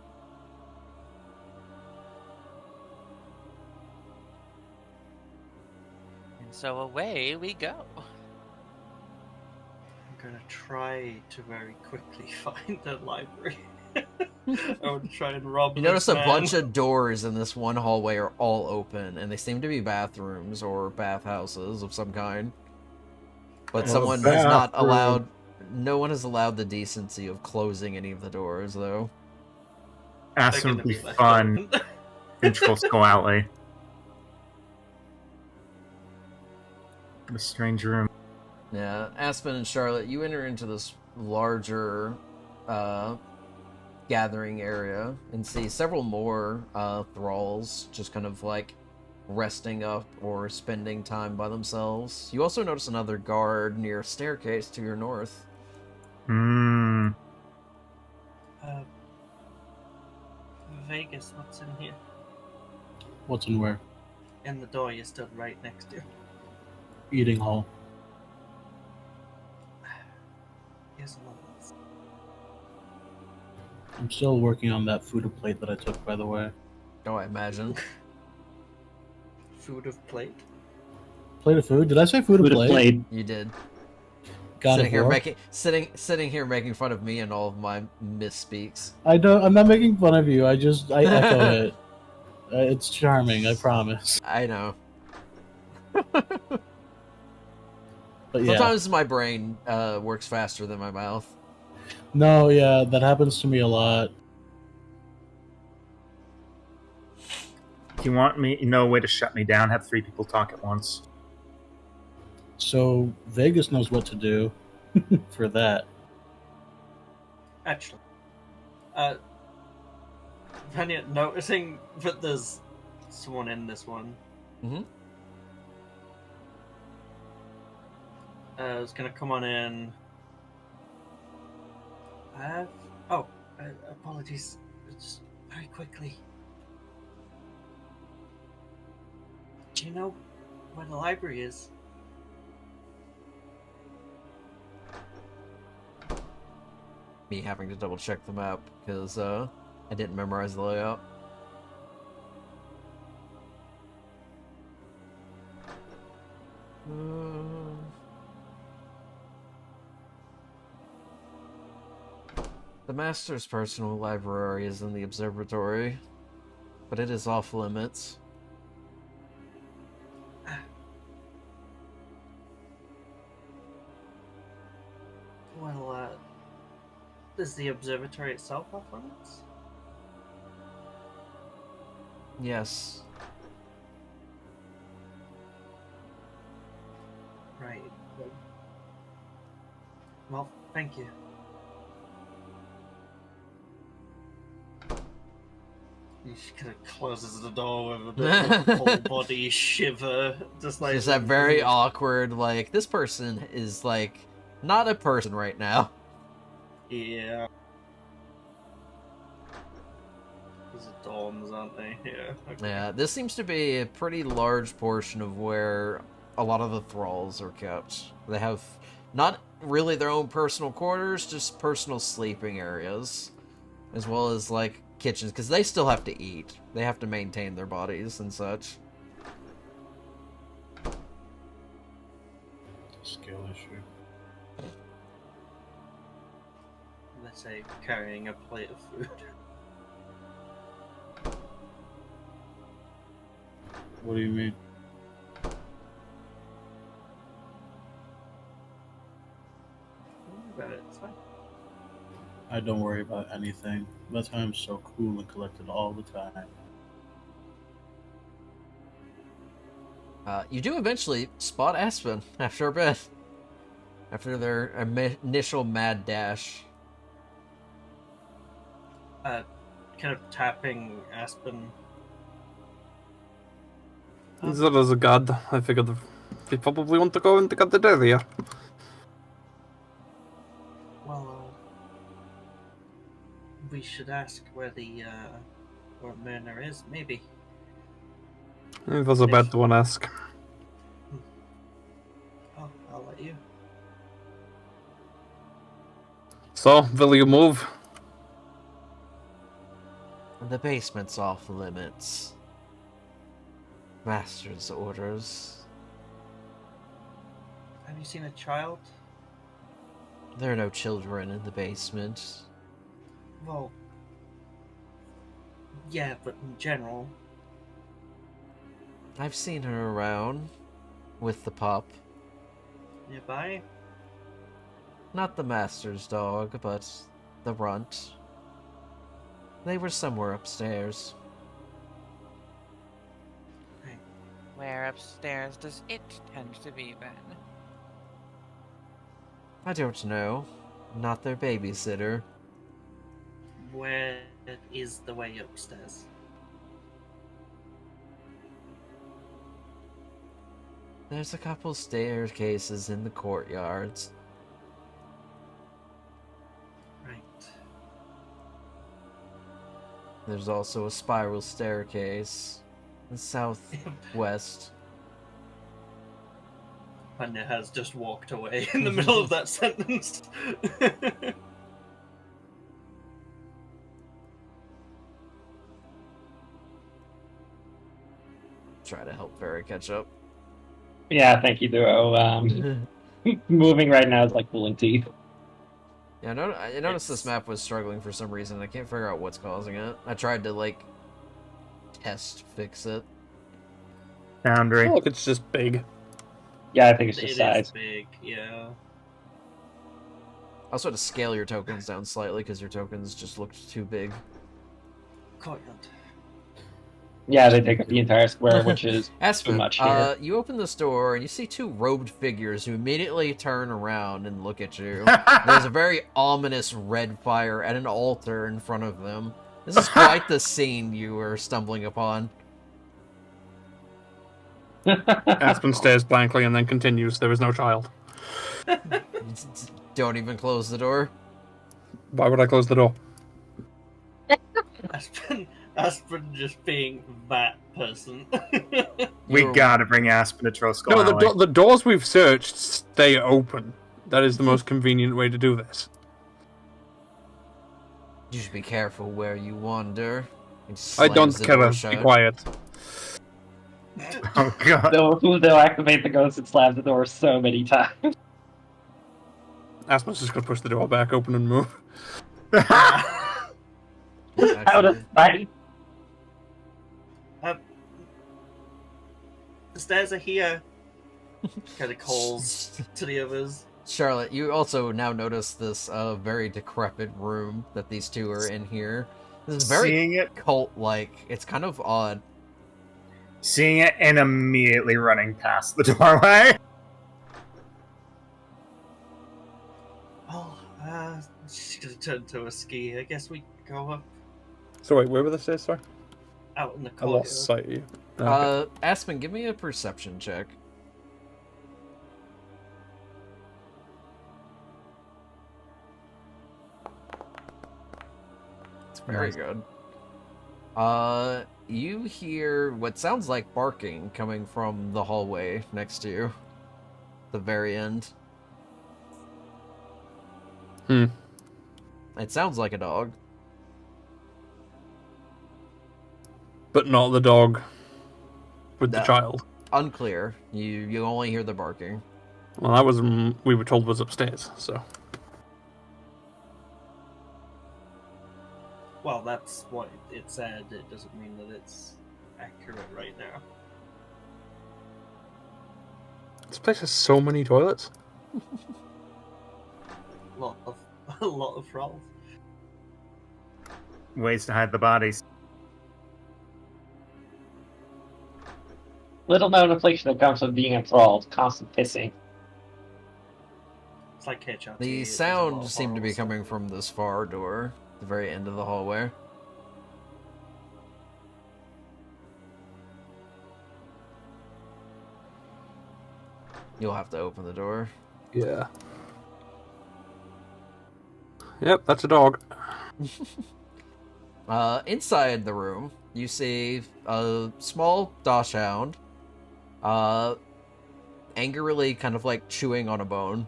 And so away we go. I'm gonna try to very quickly find the library. I would try and rob You this notice a man. bunch of doors in this one hallway are all open, and they seem to be bathrooms or bathhouses of some kind. But Well, someone has not bathroom. allowed... No one has allowed the decency of closing any of the doors, though. They're Aspen gonna would be be left fun. open. Control Skull Alley. A strange room. Yeah, Aspen and Charlotte, you enter into this larger gathering area and see several more thralls just kind of like resting up or spending time by themselves. You also notice another guard near a staircase to your north. Hmm. Vegas, what's in here? What's in where? In the door you stood right next to. Eating hall. Here's one of these. I'm still working on that food plate that I took, by the way. Oh, I imagine. Food of plate. Plate of food? Did I say food Would of have plate? played. You did. God Sitting of here War. sitting here making fun of me and all of my misspeaks. I don't. I'm not making fun of you. I echo it. It's charming. I promise. I know. But yeah. Sometimes my brain works faster than my mouth. No, yeah, that happens to me a lot. If you want me, no way to shut me down, have 3 people talk at once. So Vegas knows what to do for that. Actually, Vanya, noticing that there's someone in this one, Mm-hmm. is gonna come on in. Apologies. Just very quickly. Do you know where the library is? Me having to double check the map because I didn't memorize the layout. The Master's personal library is in the observatory, but it is off limits. Well, is the observatory itself off limits? Yes. Right. Well, thank you. He kind of closes the door with a whole body shiver, just like Just that very awkward, like, this person is, like, not a person right now. Yeah. These are dorms, aren't they? Yeah. Okay. Yeah, this seems to be a pretty large portion of where a lot of the thralls are kept. They have not really their own personal quarters, just personal sleeping areas, as well as, like, kitchens, because they still have to eat. They have to maintain their bodies and such. Skill issue. I say, carrying a plate of food. What do you mean? Don't worry about it, it's fine. I don't worry about anything. That's why I'm so cool and collected all the time. You do eventually spot Aspen after a bit. After their initial mad dash. Kind of tapping Aspen. There is a god. I figured they probably want to go into the area. Well, we should ask where where Myrna is, maybe. It was a bad one ask. Oh, I'll let you. So, will you move? The basement's off limits. Master's orders. Have you seen a child? There are no children in the basement. Well, yeah, but in general. I've seen her around with the pup. Nearby? Not the master's dog, but the runt. They were somewhere upstairs. Where upstairs does it tend to be then? I don't know. Not their babysitter. Where is the way upstairs? There's a couple staircases in the courtyards. Right. There's also a spiral staircase in southwest. Panya has just walked away in the middle of that sentence. Try to help Vera catch up. Yeah, thank you, Duo. Moving right now is like pulling teeth. Yeah, I noticed this map was struggling for some reason. I can't figure out what's causing it. I tried to, like, test fix it. I Boundary. feel like it's just big. Yeah, I think it's It just is size. big, yeah. I also had to scale your tokens down slightly because your tokens just looked too big. Courtyard. Yeah, they take up the entire square, which is too Aspen, much here. you open this door and you see two robed figures who immediately turn around and look at you. There's a very ominous red fire at an altar in front of them. This is quite the scene you were stumbling upon. Aspen stares blankly and then continues. There is no child. Don't even close the door. Why would I close the door? Aspen just being that person. We You're- gotta bring Aspen to Troskal No, Alley. the doors we've searched stay open. That is the most convenient way to do this. You should be careful where you wander. He I don't slams the care. door Be shut. quiet. Oh god. They'll activate the ghost and slam the door so many times. Aspen's just gonna push the door back open and move. Out of Actually, sight. The stairs are here. Kind of calls to the others. Charlotte, you also now notice this very decrepit room that these two are in here. This is very Seeing it, cult-like. It's kind of odd. and immediately running past the doorway. Oh, she's gonna turn to a ski. I guess we go up So wait, where were the stairs? Sorry, out in the I courtyard. lost sight of you. Okay. Aspen, give me a perception check. It's very Nice. good. You hear what sounds like barking coming from the hallway next to you. The very end. Hmm. It sounds like a dog. But not the dog with the No. child. Unclear. You only hear the barking. Well, that was we were told was upstairs. So Well, that's what it said. It doesn't mean that it's accurate right now. This place has so many toilets. A lot of rolls. Ways to hide the bodies. Little known affliction that comes from being enthralled, constant pissing. It's like HRT. The sound seemed to be coming from this far door, the very end of the hallway. You'll have to open the door. Yeah. Yep, that's a dog. Inside the room, you see a small dachshund, angrily kind of like chewing on a bone.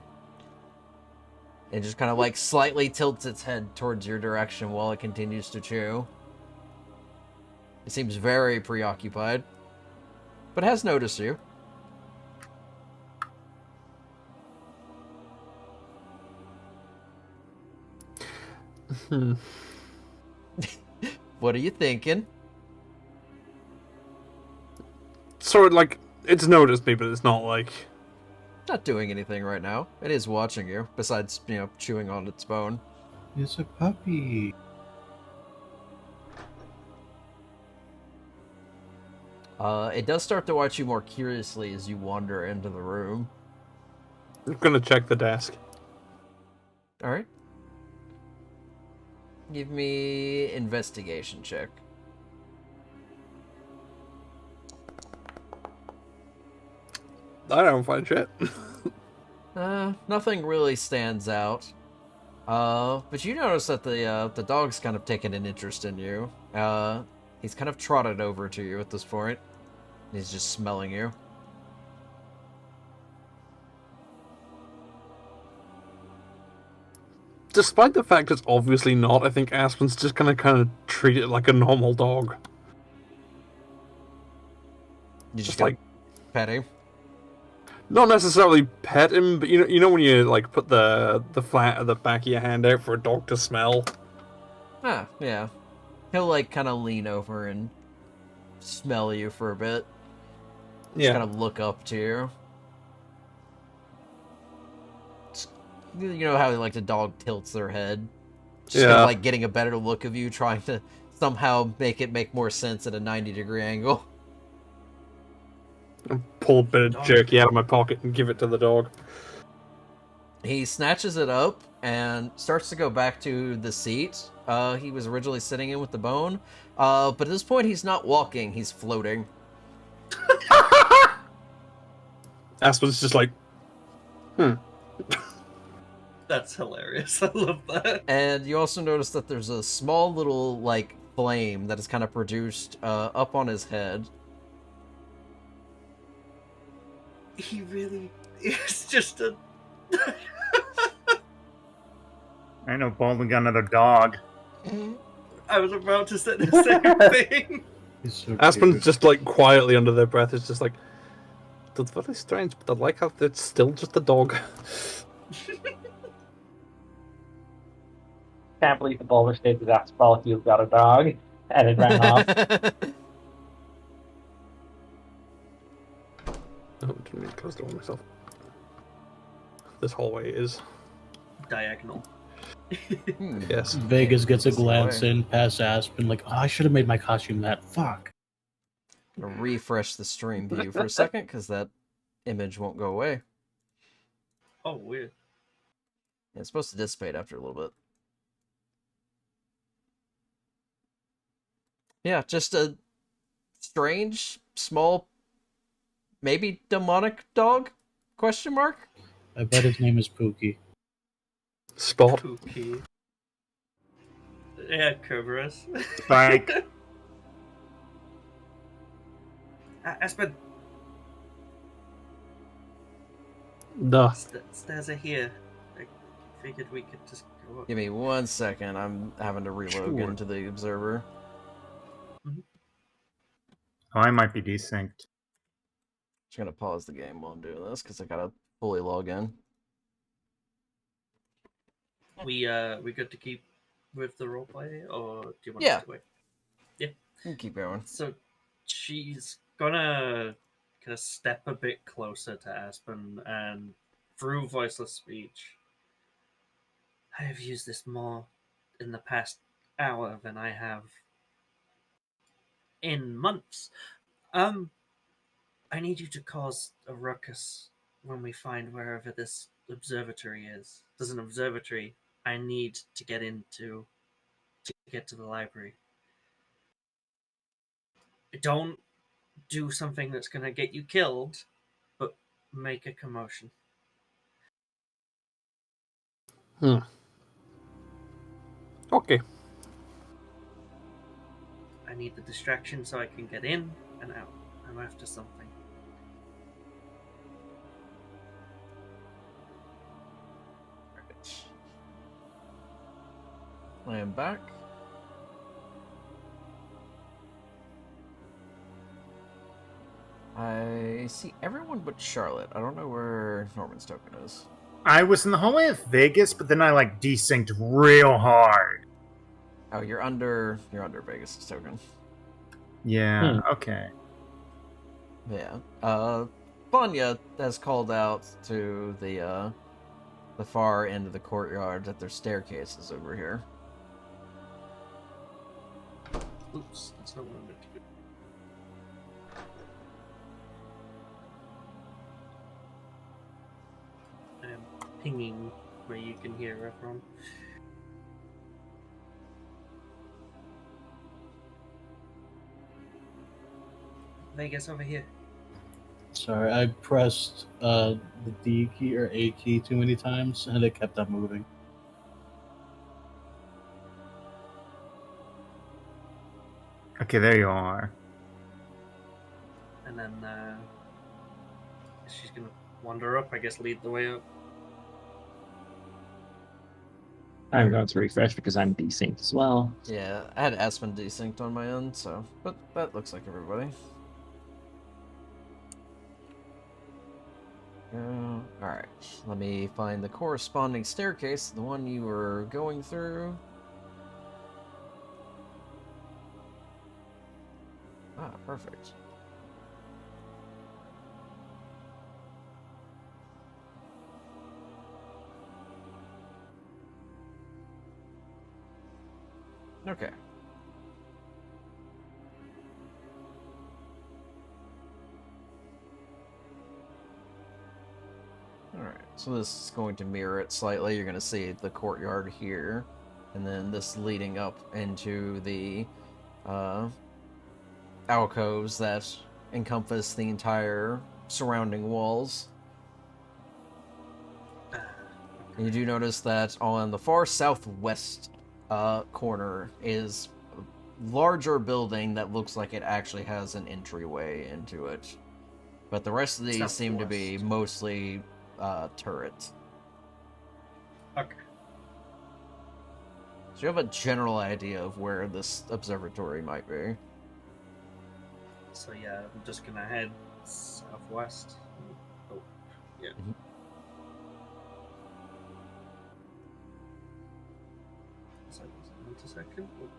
It just kind of like slightly tilts its head towards your direction while it continues to chew. It seems very preoccupied, but has noticed you. What are you thinking? Sort of like, it's noticed me, but it's not like... Not doing anything right now. It is watching you, besides, chewing on its bone. It's a puppy. It does start to watch you more curiously as you wander into the room. I'm gonna check the desk. Alright. Give me investigation check. I don't find shit. Nothing really stands out. But you notice that the dog's kind of taken an interest in you. He's kind of trotted over to you at this point. He's just smelling you. Despite the fact it's obviously not, I think Aspen's just gonna kind of treat it like a normal dog. You just like pet him. Not necessarily pet him, but you know when you like put the flat at the back of your hand out for a dog to smell. Ah, yeah. He'll like kind of lean over and smell you for a bit. Just kind of look up to you. You know how like the dog tilts their head? Just kind of like getting a better look of you, trying to somehow make it make more sense at a 90-degree angle. I'll pull a bit of jerky out of my pocket and give it to the dog. He snatches it up and starts to go back to the seat he was originally sitting in with the bone. But at this point, he's not walking, he's floating. Aspen's just like, That's hilarious. I love that. And you also notice that there's a small little, like, flame that is kind of produced up on his head. He really is just a... I know Baldwin got another dog. I was about to say the same thing. So Aspen's cute. just like quietly under their breath. It's just like, that's very strange, but I like how it's still just a dog. Can't believe the Boulder State disaster policy got a dog, and it ran off. Oh, didn't mean to close the door myself. This hallway is Diagonal. yes. Vegas gets a That's the glance way. in past Aspen, like, oh, I should have made my costume that. Fuck. I'm gonna refresh the stream view for a second, because that image won't go away. Oh, weird. It's supposed to dissipate after a little bit. Yeah, just a strange, small, maybe demonic dog? Question mark? I bet his name is Pookie. Spot. Pookie. Yeah, Kerberos. Spike. Aspen, Duh. stairs are here. I figured we could just go up. Give me 1 second. I'm having to reload Sure. into the observer. Oh, I might be desynced. Just gonna pause the game while I'm doing this because I gotta fully log in. We good to keep with the roleplay, or do you want Yeah. to wait? You can keep going. So she's gonna kind of step a bit closer to Aspen, and through voiceless speech, I have used this more in the past hour than I have in months. I need you to cause a ruckus when we find wherever this observatory is. There's an observatory I need to get into to get to the library. Don't do something that's going to get you killed, but make a commotion. Okay. I need the distraction so I can get in and out. I'm after something. I am back. I see everyone but Charlotte. I don't know where Norman's token is. I was in the hallway of Vegas, but then I like desynced real hard. Oh, you're under Vegas' token. Yeah, okay. Yeah. Vanya has called out to the far end of the courtyard that there's staircases over here. Oops, that's not what I meant to do. I am pinging where you can hear her from. Vegas over here. Sorry, I pressed the D key or A key too many times, and it kept on moving. Okay, there you are. And then she's gonna wander up, I guess, lead the way up. I'm going to refresh because I'm desynced as well. Yeah, I had Aspen desynced on my end, so but that looks like everybody. Alright, let me find the corresponding staircase, the one you were going through. Ah, perfect. Okay. Alright, so this is going to mirror it slightly. You're going to see the courtyard here, and then this leading up into the alcoves that encompass the entire surrounding walls. And you do notice that on the far southwest corner is a larger building that looks like it actually has an entryway into it. But the rest of these seem to be Southwest. mostly turrets. Okay. So you have a general idea of where this observatory might be. So yeah, I'm just gonna head southwest. Oh, yeah. Mhm. So there's an intersection. Oh.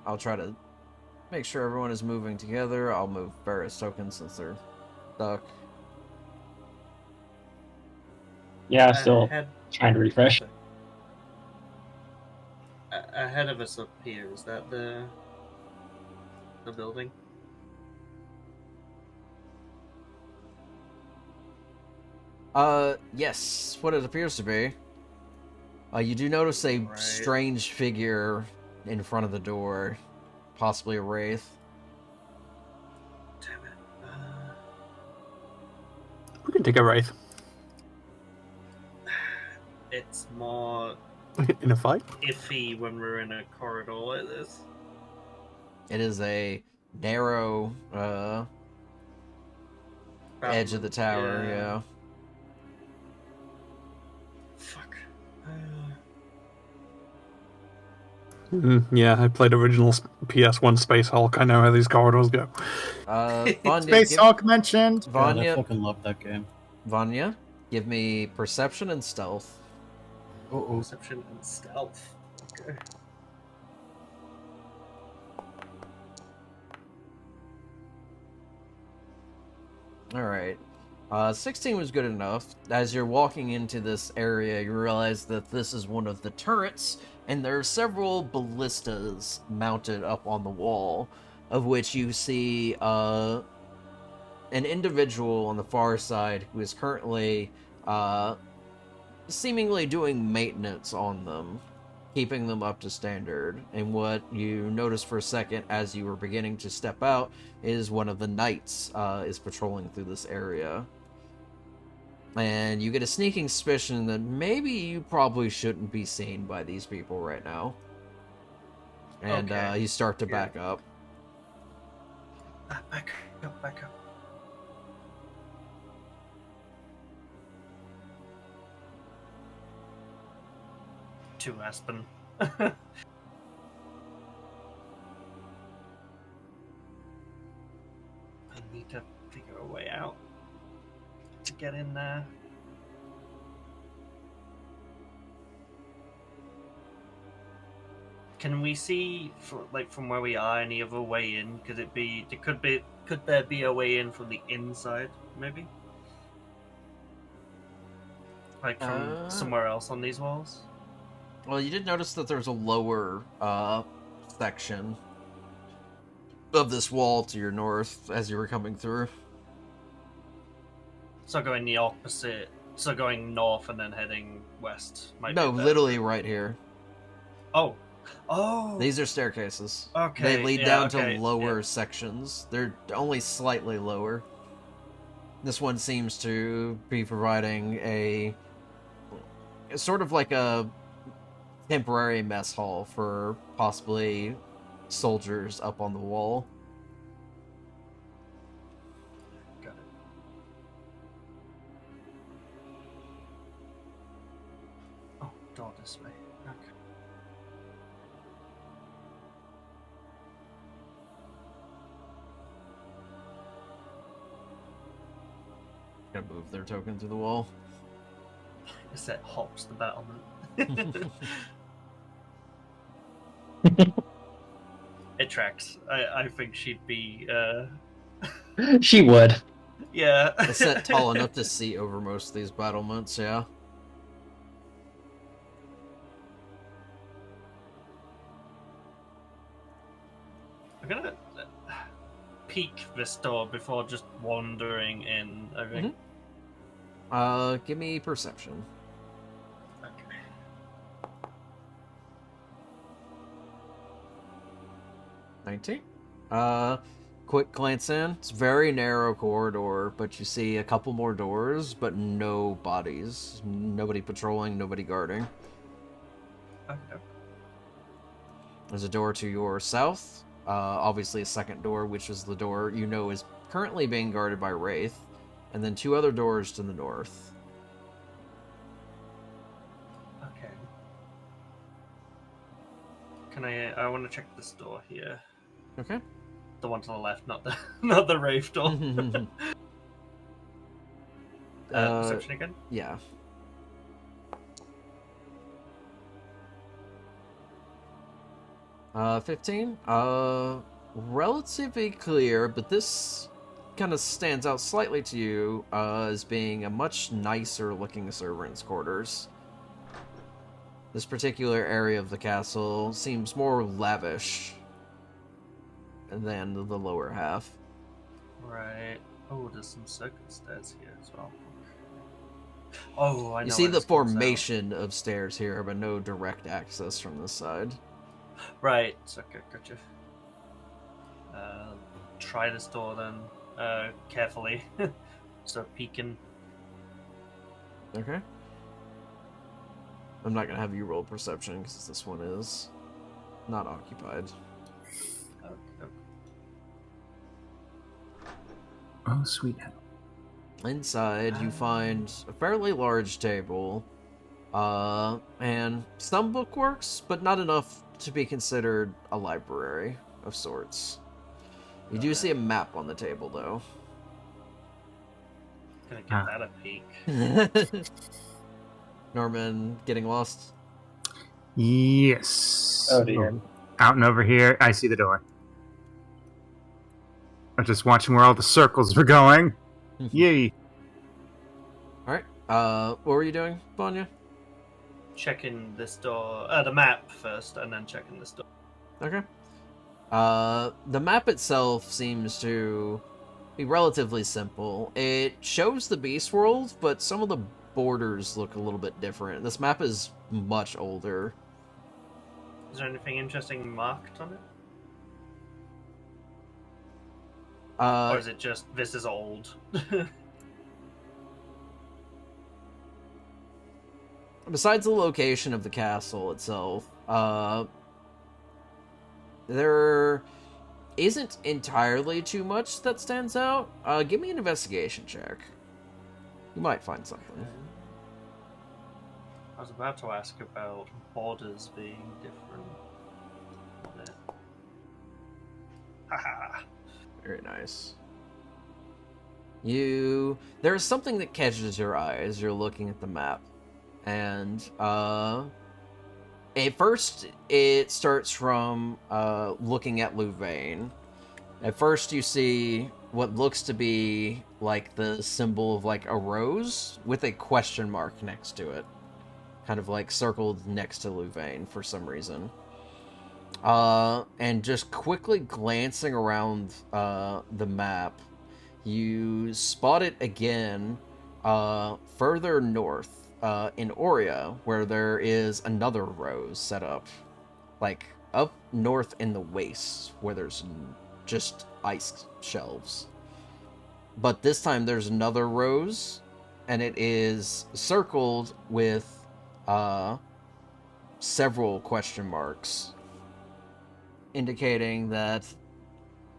I'll try to make sure everyone is moving together. I'll move Varus tokens since they're stuck. Yeah, still Ahead, trying to refresh. ahead of us up here, is that the building? Yes, what it appears to be. You do notice a Right. strange figure in front of the door, possibly a wraith. Damn it. We can take a wraith. It's more In a fight? iffy when we're in a corridor like this. It is a narrow edge of the tower, yeah. Fuck. Yeah, I played original PS1 Space Hulk. I know how these corridors go. Vanya, Space Hulk mentioned. God, I Vanya, fucking love that game. Vanya, give me perception and stealth. Oh, Perception and stealth. Okay. All right. 16 was good enough. As you're walking into this area, you realize that this is one of the turrets, and there are several ballistas mounted up on the wall, of which you see an individual on the far side who is currently seemingly doing maintenance on them, keeping them up to standard. And what you notice for a second as you were beginning to step out is one of the knights is patrolling through this area. And you get a sneaking suspicion that maybe you probably shouldn't be seen by these people right now. And Okay. you start to Yeah. back up. Back up, back up. To Aspen. I need to figure a way out to get in there. Can we see, from where we are, any other way in? Could there be a way in from the inside, maybe? Like from somewhere else on these walls? Well, you did notice that there's a lower section of this wall to your north as you were coming through. So going the opposite. So going north and then heading west. Might No, be better. literally right here. Oh. These are staircases. Okay. They lead yeah, down okay, to lower yeah. sections. They're only slightly lower. This one seems to be providing a sort of like a temporary mess hall for possibly soldiers up on the wall. Got it. Oh, door this way. Okay. Gonna move their token through the wall. It's that hops the battlement. It tracks. I think she'd be. She would. Yeah. It's set tall enough to see over most of these battlements, yeah. I'm gonna peek this door before just wandering in. I think. Give me perception. Okay. 19. Quick glance in. It's a very narrow corridor, but you see a couple more doors, but no bodies. Nobody patrolling, nobody guarding. Okay. There's a door to your south. Obviously a second door, which is the door you know is currently being guarded by Wraith. And then two other doors to the north. Okay. Can I want to check this door here. Okay. The one to the left, not the Wraith door. Perception again? Yeah. Uh, 15. Relatively clear, but this kind of stands out slightly to you as being a much nicer looking servant's quarters. This particular area of the castle seems more lavish than the lower half. Right. Oh, there's some circuit stairs here as well. Oh, I know. You see where the this comes out. formation of stairs here, but no direct access from this side. Right. Okay, gotcha. Try this door then, carefully. Start peeking. Okay. I'm not gonna have you roll perception because this one is not occupied. Okay. Oh, sweet hell. Inside, you find a fairly large table And some bookworks, but not enough to be considered a library of sorts. You do see a map on the table, though. Gonna give that a peek. Norman getting lost. Yes. Oh dear. Out and over here. I see the door. I'm just watching where all the circles are going. Yay. Alright. What were you doing, Vanya? Checking this door, the map first, and then checking this door. Okay. The map itself seems to be relatively simple. It shows the Beast World, but some of the borders look a little bit different. This map is much older. Is there anything interesting marked on it? Or is it just, this is old? Besides the location of the castle itself, there isn't entirely too much that stands out. Give me an investigation check. You might find something. I was about to ask about borders being different. Haha. Very nice. There's something that catches your eye as you're looking at the map. And, at first, it starts from, looking at Louvain. At first, you see what looks to be, like, the symbol of, like, a rose with a question mark next to it. Kind of, like, circled next to Louvain for some reason. And just quickly glancing around, the map, you spot it again, further north. In Oria, where there is another rose set up, like up north in the wastes, where there's just ice shelves. But this time there's another rose, and it is circled with several question marks, indicating that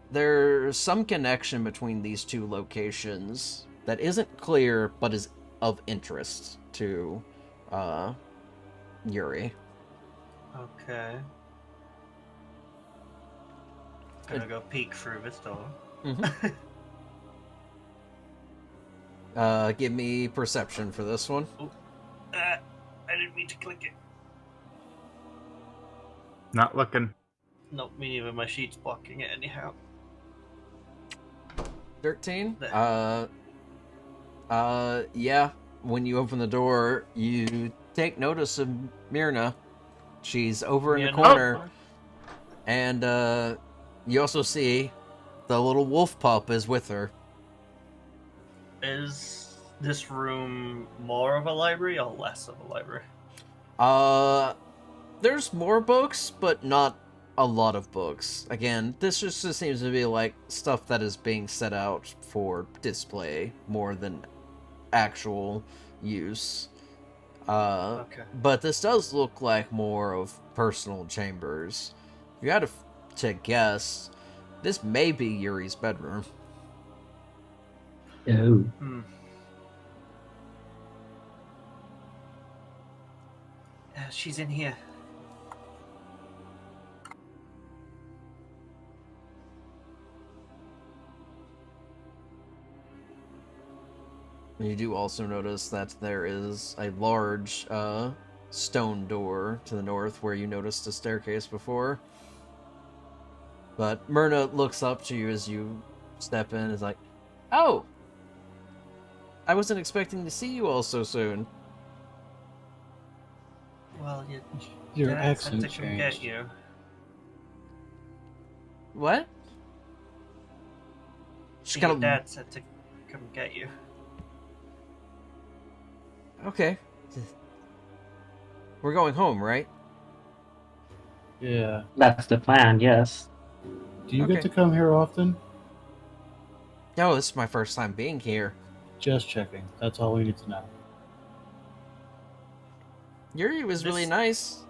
there's some connection between these two locations that isn't clear, but is of interest to Yuri. Okay. Gonna go peek through this door. Give me perception for this one. I didn't mean to click it. Not looking. Nope, me neither. My sheet's blocking it anyhow. 13? There. Yeah. When you open the door, you take notice of Myrna. She's over in the corner. And, you also see the little wolf pup is with her. Is this room more of a library or less of a library? There's more books, but not a lot of books. Again, this just seems to be like stuff that is being set out for display more than actual use. Okay. But this does look like more of personal chambers. If you had to guess, this may be Yuri's bedroom. Oh. She's in here. You do also notice that there is a large stone door to the north where you noticed a staircase before. But Myrna looks up to you as you step in and is like, "Oh! I wasn't expecting to see you all so soon." Well, Your Dad accent said to come get changed. you. What? She Your kind of... dad said to come get you. Okay. We're going home, right? Yeah. That's the plan, yes. Do you Okay. get to come here often? No, this is my first time being here. Just checking. That's all we need to know. Yuri was really nice.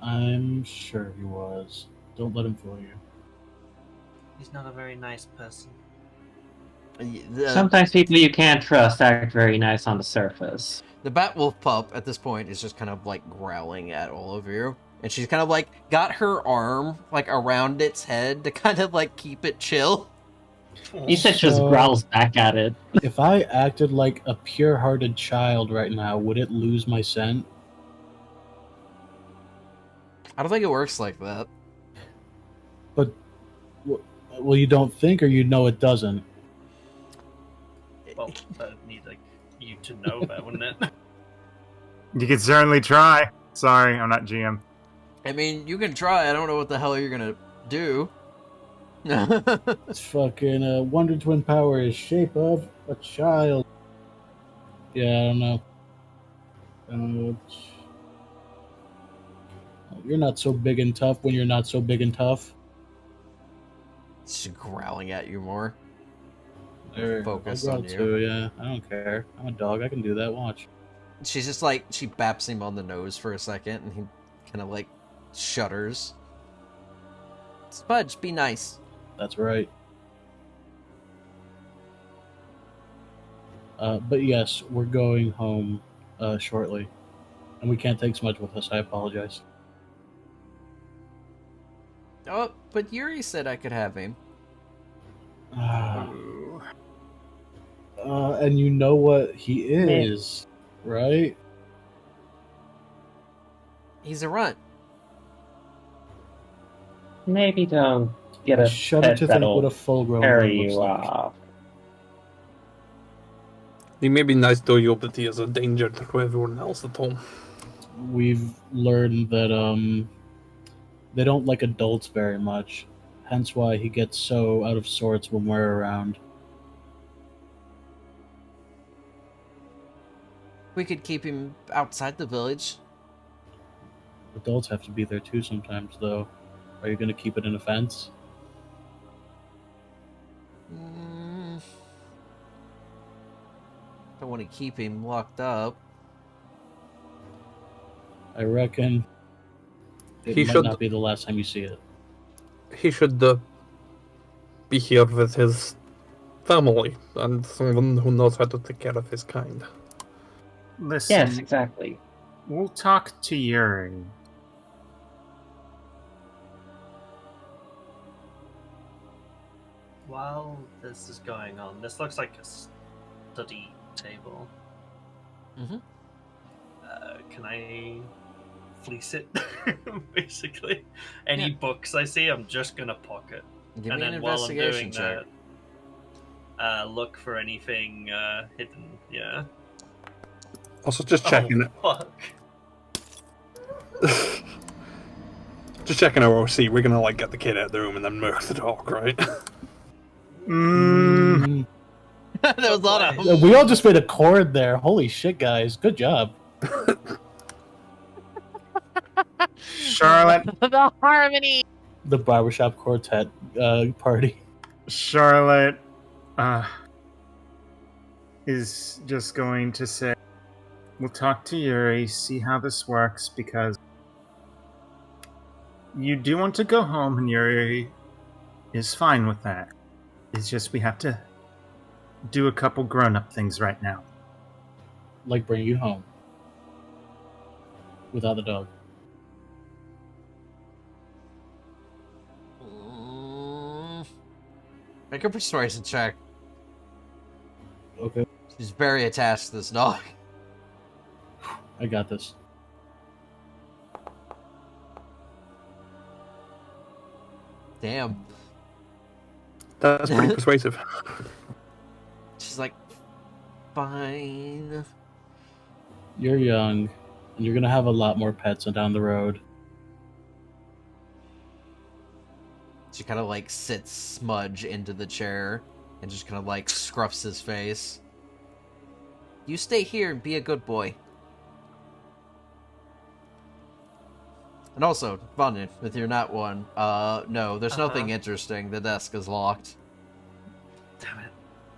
I'm sure he was. Don't let him fool you. He's not a very nice person. Sometimes people you can't trust act very nice on the surface. The Bat Wolf pup at this point is just kind of like growling at all of you. And she's kind of like got her arm like around its head to kind of like keep it chill. Ethan just growls back at it. If I acted like a pure-hearted child right now, would it lose my scent? I don't think it works like that. But, well, you don't think, or you know it doesn't? Well, I'd need like you to know that, wouldn't it? You could certainly try. Sorry, I'm not GM. I mean, you can try. I don't know what the hell you're gonna do. It's fucking Wonder Twin power is shape of a child. Yeah, I don't know. You're not so big and tough when you're not so big and tough. She's growling at you more. There, Focus I'll on growl you. too, yeah, I don't care. I'm a dog. I can do that. Watch. She's just like, she baps him on the nose for a second, and he kind of like shudders. Spudge, be nice. That's right. But yes, we're going home shortly, and we can't take Smudge with us. I apologize. Oh, but Yuri said I could have him. And you know what he is, right? He's a runt. Maybe don't get a Shudder pet to think what that'll a full-grown carry man looks you like. off. He may be nice to you, but he is a danger to everyone else at home. We've learned that they don't like adults very much, hence why he gets so out of sorts when we're around. We could keep him outside the village. Adults have to be there too sometimes, though. Are you going to keep it in a fence? Don't want to keep him locked up. I reckon it He might should- not be the last time you see it. He should be here with his family and someone who knows how to take care of his kind. Listen, Yes, exactly. we'll talk to Yuri. While this is going on, this looks like a study table. Mhm. Can I fleece it? Basically, any Yeah. books I see, I'm just gonna pocket. Give And me an then while I'm investigation doing check. that, look for anything hidden. Yeah. Also, just checking it. Oh, fuck. Just checking our OC. We're gonna like get the kid out of the room and then murder the dog, right? There was a lot of. We all just made a chord there. Holy shit, guys. Good job. Charlotte, The harmony. The barbershop quartet party. Charlotte, is just going to say, we'll talk to Yuri, see how this works, because you do want to go home, and Yuri is fine with that. It's just we have to do a couple grown-up things right now. Like bring you home. Without the dog. Make a persuasion check. Okay, She's very attached to this dog. I got this. Damn. That's pretty persuasive. She's like, fine. You're young, and you're gonna have a lot more pets down the road. She kind of like sits Smudge into the chair and just kind of like scruffs his face. You stay here and be a good boy. And also, Vanya, with your nat one, no, there's nothing interesting. The desk is locked. Damn it!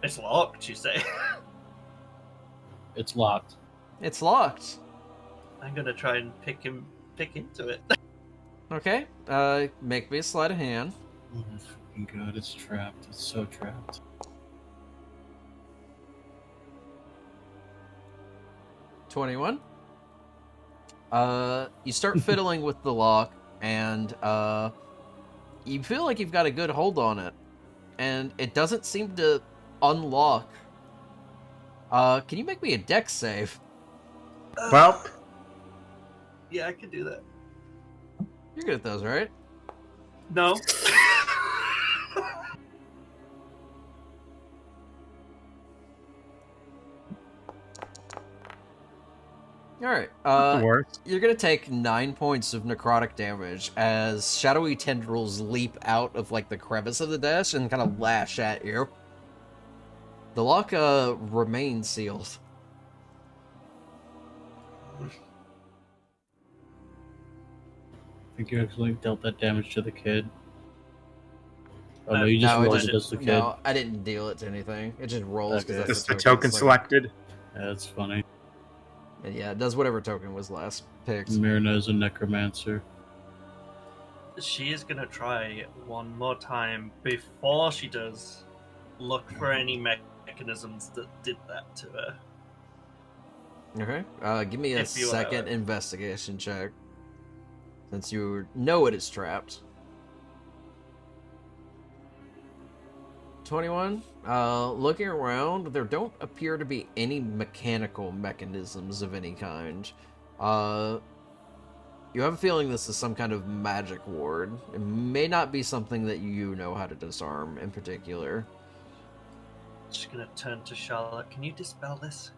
It's locked. You say? It's locked. It's locked. I'm gonna try and pick into it. Okay, make me a sleight of hand. Oh my fucking god, it's trapped. It's so trapped. 21. You start fiddling with the lock, and you feel like you've got a good hold on it, and it doesn't seem to unlock. Can you make me a dex save? Well, Yeah, I could do that. You're good at those, right? No. Alright, the worst. you're gonna take 9 points of necrotic damage as shadowy tendrils leap out of, like, the crevice of the desk and kind of lash at you. The lock, remains sealed. I think you actually dealt that damage to the kid. Oh no, you just No, it rolled just- it as the kid. No, I didn't deal it to anything. It just rolls because Okay. that's Just the the token selected. Yeah, that's funny. And yeah, it does whatever token was last picked. Myrna's a necromancer. She is gonna try one more time. Before she does, look for any mechanisms that did that to her. Okay, give me a If you, second investigation check. Since you know it is trapped. 21. Looking around, there don't appear to be any mechanical mechanisms of any kind. You have a feeling this is some kind of magic ward. It may not be something that you know how to disarm in particular. Just gonna turn to Charlotte. Can you dispel this?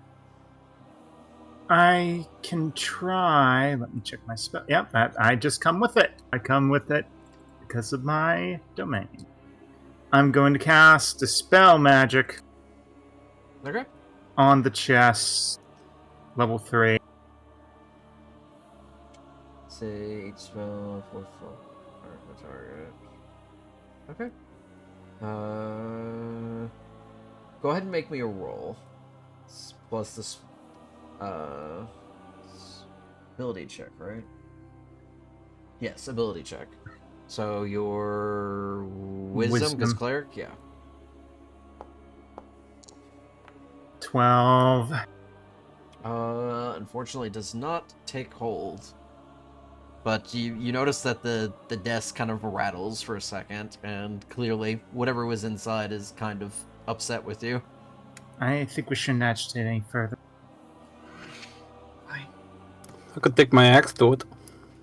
I can try. Let me check my spell. Yep, I just come with it. I come with it because of my domain. I'm going to cast Dispel Magic Okay. on the chest. Level 3. Say each spell, 4th level. The target. Okay. Go ahead and make me a roll. Plus this, ability check, right? Yes, ability check. So your wisdom, because cleric, yeah. 12. Unfortunately, does not take hold. But you notice that the desk kind of rattles for a second, and clearly whatever was inside is kind of upset with you. I think we shouldn't agitate any further. I could take my axe to it.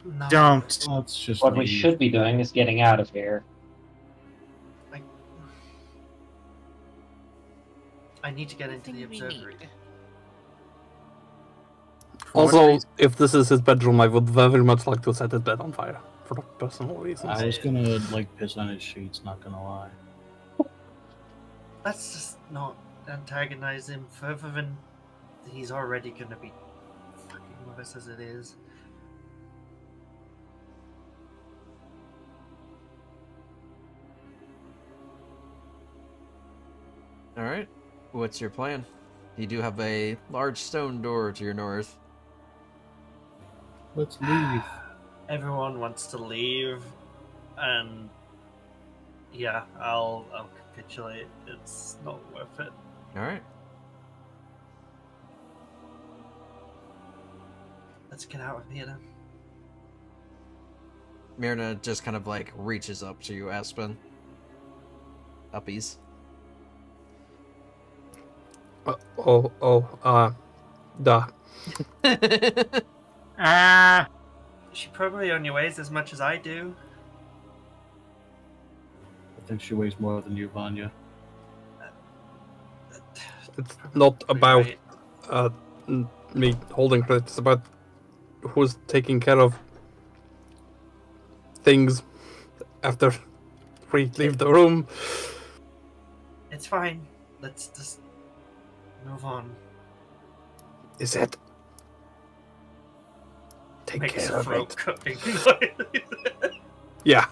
No. Don't. Let's just What we leave. should be doing is getting out of here. I need to get into the Everything we observatory. need. Also, if this is his bedroom, I would very much like to set his bed on fire for personal reasons. I was gonna like piss on his sheets, not gonna lie. Let's just not antagonize him further than he's already gonna be fucking with us as it is. Alright. What's your plan? You do have a large stone door to your north. Let's leave. Everyone wants to leave, and yeah, I'll capitulate. It's not worth it. Alright. Let's get out of here then. Myrna just kind of like reaches up to you, Aspen. Uppies. Duh. Ah. She probably only weighs as much as I do. I think she weighs more than you, Vanya. It's not Probably about right. me holding credit. It's about who's taking care of things after we leave the room. It's fine. Let's just move on. Is it? Take Makes care of throat it. cutting. Yeah.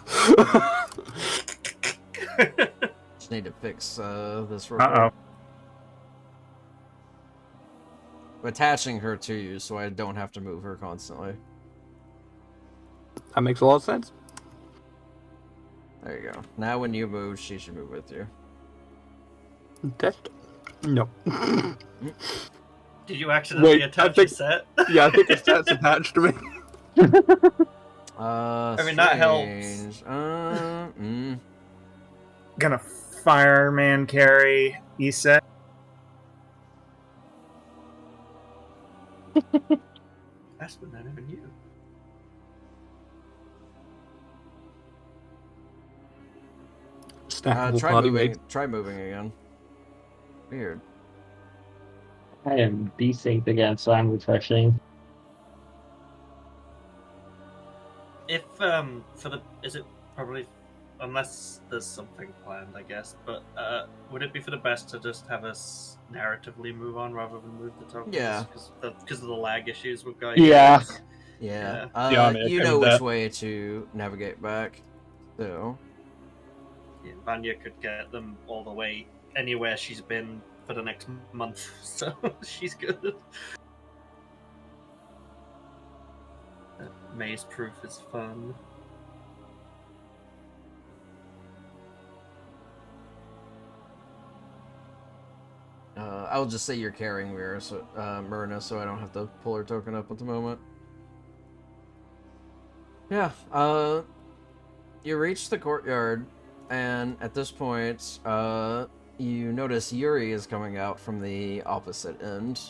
Just need to fix this real Uh-oh. quick. I'm attaching her to you so I don't have to move her constantly. That makes a lot of sense. There you go. Now when you move, she should move with you. Test? No. Did you accidentally attach a set? Yeah, I think his set's attached to me. I mean, that helps. Strange. Gonna fireman carry Issa. That's what I never knew. Stackable Try party moving. weight. Try moving again. Weird. I am desynced again, so I'm refreshing. If for the is it probably unless there's something planned, I guess. But would it be for the best to just have us narratively move on rather than move the tokens? Yeah. Because of the lag issues we've got. Yeah. Yeah. Yeah, I'm okay you know with which that. way to navigate back. So. Yeah, Vanya could get them all the way anywhere she's been for the next month, so she's good. Maze proof is fun. I'll just say you're carrying Myrna, so I don't have to pull her token up at the moment. Yeah, you reach the courtyard, and at this point, you notice Yuri is coming out from the opposite end.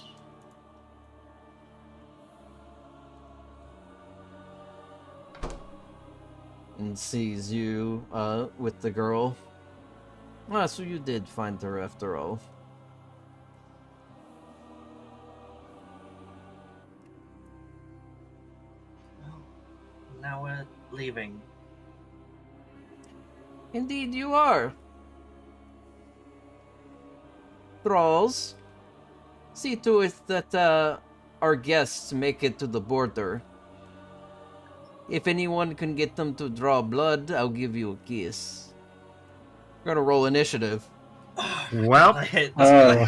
And sees you, with the girl. Ah, so you did find her after all. Now we're leaving. Indeed you are. Thralls, see to it that our guests make it to the border. If anyone can get them to draw blood, I'll give you a kiss. We're gonna roll initiative. Well, I hate this guy.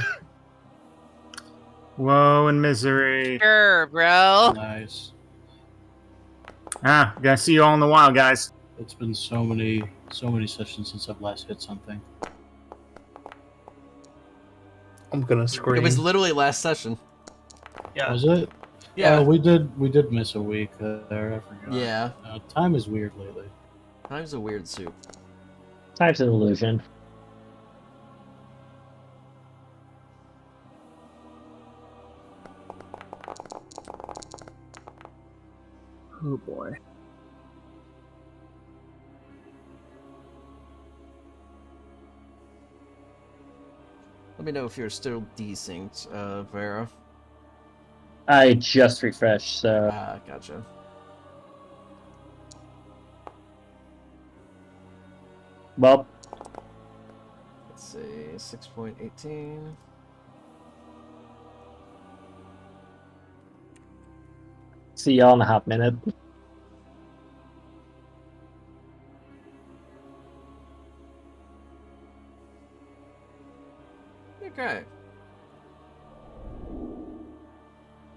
woe and misery. Sure, bro. Nice. Gonna see you all in the wild, guys. It's been so many sessions since I've last hit something. I'm gonna scream. It was literally last session. Yeah. Was it? Yeah. We did miss a week there. I forgot. Yeah. Time is weird lately. Time's a weird soup. Time's an illusion. Oh boy. Let me know if you're still desynced, Vera. I just refreshed, so Ah, gotcha. well, Let's see, 6.18. see y'all in a hot minute. Okay.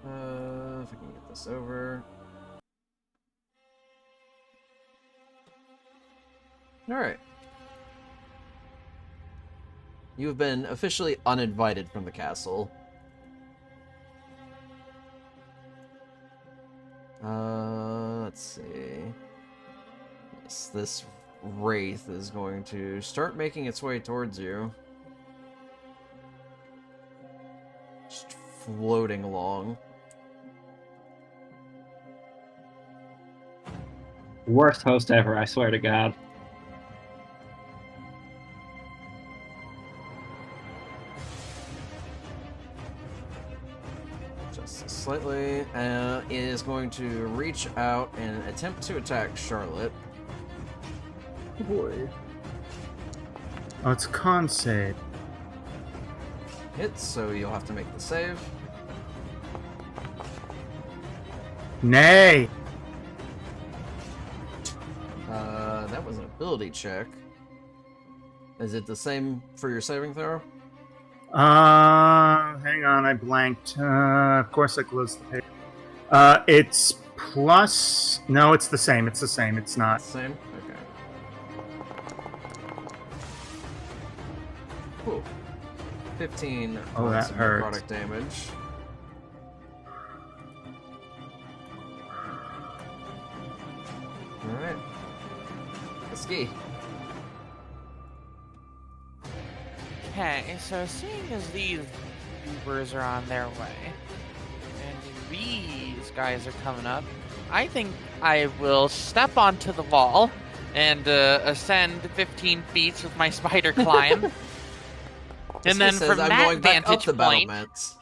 If I can get this over. Alright. You have been officially uninvited from the castle. Let's see. Yes, this wraith is going to start making its way towards you. Just floating along. Worst host ever, I swear to God. Just slightly. Is going to reach out and attempt to attack Charlotte. Oh boy. Oh, it's a con save. Hits, so you'll have to make the save. Nay! That was an ability check. Is it the same for your saving throw? Hang on, I blanked. Of course I closed the page. It's plus... No, it's the same, it's the same, it's not. Same? Okay. Cool. 15 Oh, points that of hurts. necrotic damage. ski. Okay, so seeing as these Ubers are on their way, and these guys are coming up, I think I will step onto the wall and ascend 15 feet with my spider climb. And then says, from I'm that going back up vantage the point, battlements.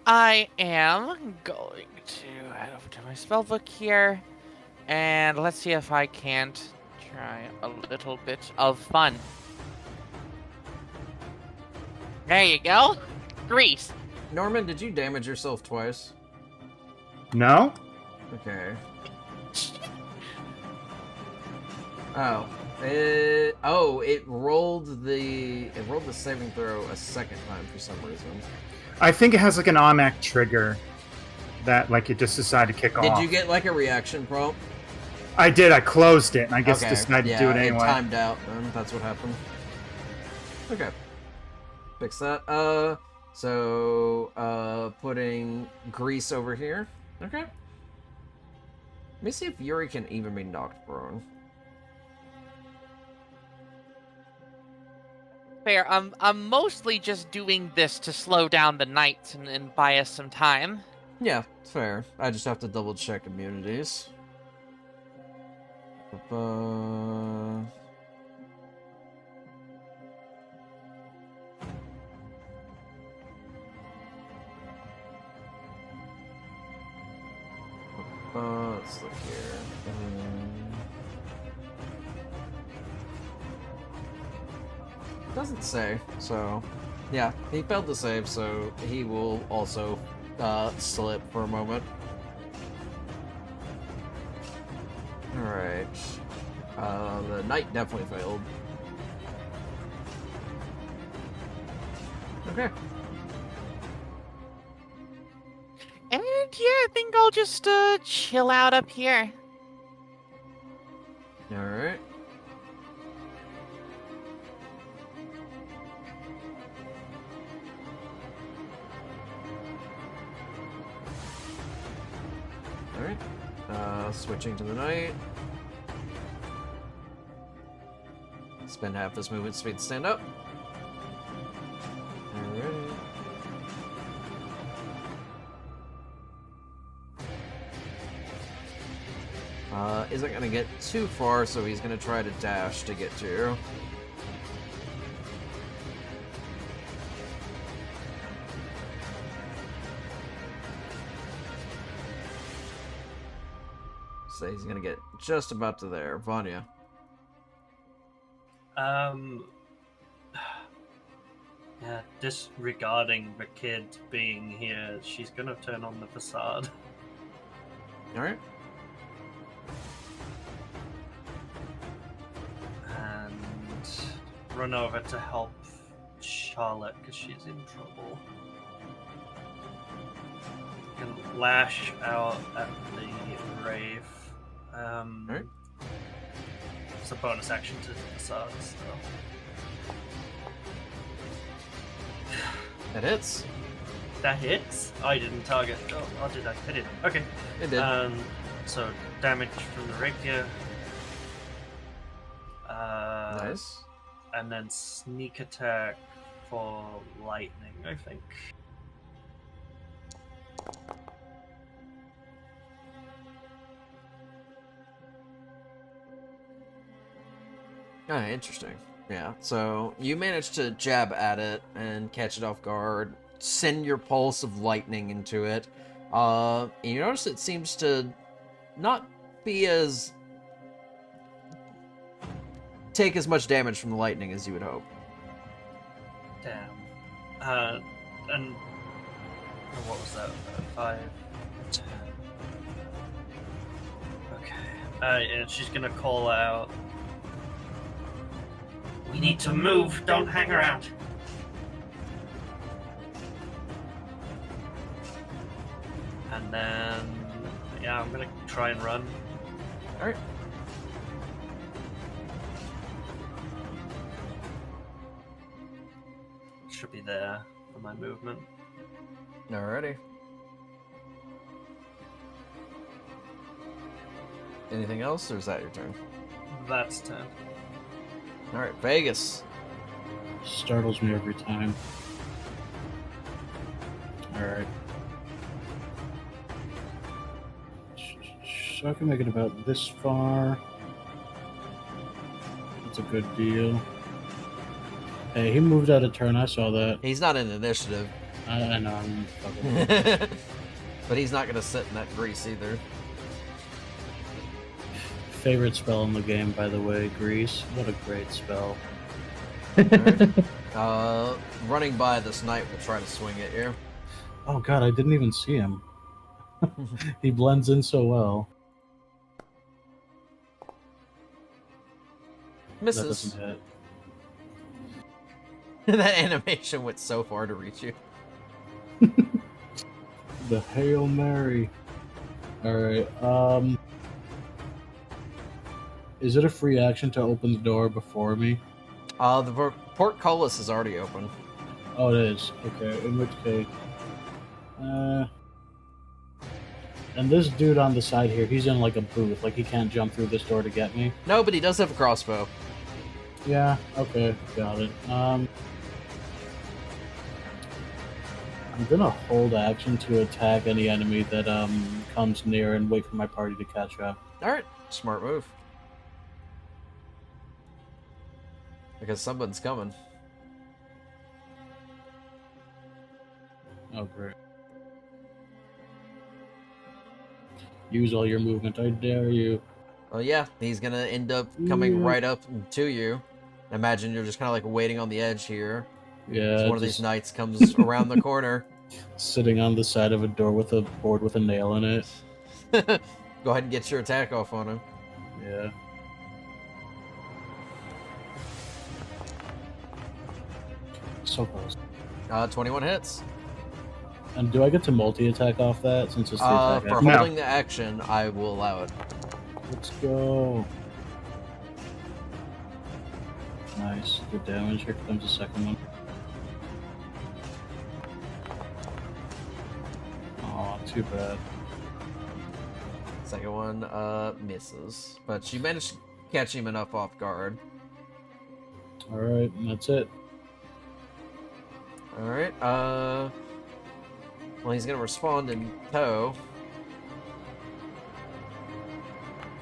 I am going to head over to my spellbook here, and let's see if I can't try a little bit of fun. There you go. Grease. Norman, did you damage yourself twice? No? Okay. Oh. It rolled the saving throw a second time for some reason. I think it has like an automatic trigger that like it just decided to kick off. Did you get like a reaction prompt? I did. I closed it, and I guess Okay. decided to do it anyway. It timed out, then. That's what happened. Okay. Fix that. Putting Grease over here. Okay. Let me see if Yuri can even be knocked prone. Fair. I'm mostly just doing this to slow down the knights and buy us some time. Yeah, it's fair. I just have to double check immunities. Let's look here. Doesn't say, so yeah, he failed to save, so he will also slip for a moment. Alright. The knight definitely failed. Okay. And yeah, I think I'll just chill out up here. Alright. Alright. Switching to the knight. Spend half this movement speed to stand up. Alright. Isn't gonna get too far, so he's gonna try to dash to get to you. So he's gonna get just about to there. Vanya. Yeah, disregarding the kid being here, she's gonna turn on the facade. Alright. And run over to help Charlotte because she's in trouble. Can lash out at the Wraith. Alright. It's a bonus action to the facade, so. That hits. That hits? I didn't target. Oh, did I? I did. Okay. It did. So damage from the rapier. Nice. And then sneak attack for lightning, I think. Oh, interesting. Yeah, so you manage to jab at it and catch it off guard, send your pulse of lightning into it. And you notice it seems to not be as... take as much damage from the lightning as you would hope. Damn. And what was that? 5, 10. Okay. And she's gonna call out. We need to move. Don't hang around. And then, yeah, I'm gonna try and run. All right. Should be there for my movement. Alrighty. Anything else, or is that your turn? That's 10. All right, Vegas. Startles me every time. Alright. So I can make it about this far. That's a good deal. Hey, he moved out a turn. I saw that. He's not in initiative, I know. I'm fucking. but he's not gonna sit in that grease either. Favorite spell in the game, by the way, Grease. What a great spell. Running by this knight will try to swing at you. Oh god, I didn't even see him. He blends in so well. That Misses. doesn't hit. That animation went so far to reach you. The Hail Mary. Alright, is it a free action to open the door before me? The portcullis is already open. Oh, it is. Okay, in which case... and this dude on the side here, he's in like a booth. Like, he can't jump through this door to get me. No, but he does have a crossbow. Yeah, okay, got it. I'm gonna hold action to attack any enemy that comes near and wait for my party to catch up. Alright, smart move. Because someone's coming. Oh, great. Use all your movement, I dare you. Oh yeah, he's gonna end up coming right up to you. Imagine you're just kind of like waiting on the edge here. Yeah, As one of these knights comes around the corner. sitting on the side of a door with a board with a nail in it. Go ahead and get your attack off on him. Yeah. So close. 21 hits. And do I get to multi-attack off that since it's the attack For action? holding the action, I will allow it. Let's go. Nice. Good damage. Here comes the second one. Oh, too bad. Second one misses. But she managed to catch him enough off guard. Alright, and that's it. Alright, well, he's gonna respond in tow.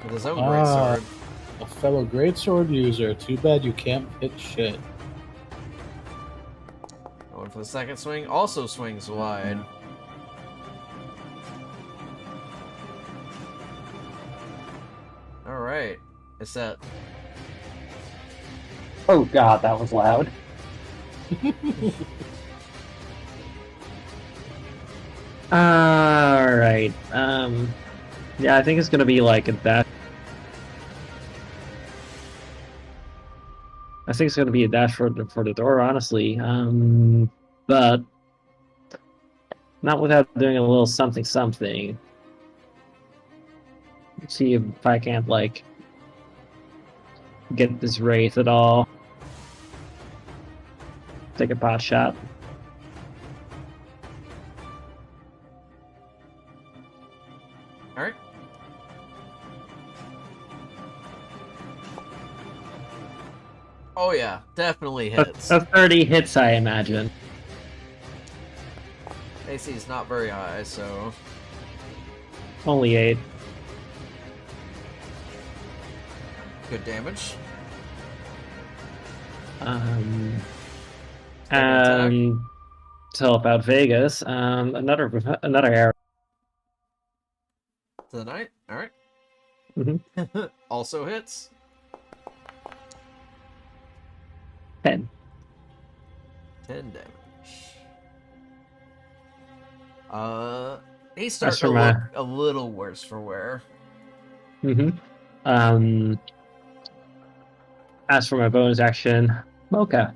With his own greatsword. A fellow greatsword user. Too bad you can't hit shit. Going for the second swing. Also swings wide. Alright. It's that. Oh god, that was loud. Alright. Yeah, I think it's gonna be like a dash. I think it's gonna be a dash for the door, honestly. But not without doing a little something. Let's see if I can't like get this wraith at all. Take a pot shot. Alright. Oh yeah, definitely hits. A 30 hits, I imagine. AC is not very high, so... Only 8. Good damage. To help out Vegas, another arrow. To the knight? Alright. Mhm. Also hits. 10. 10 damage. He's starting to for look my- a little worse for wear. As for my bonus action, Mocha.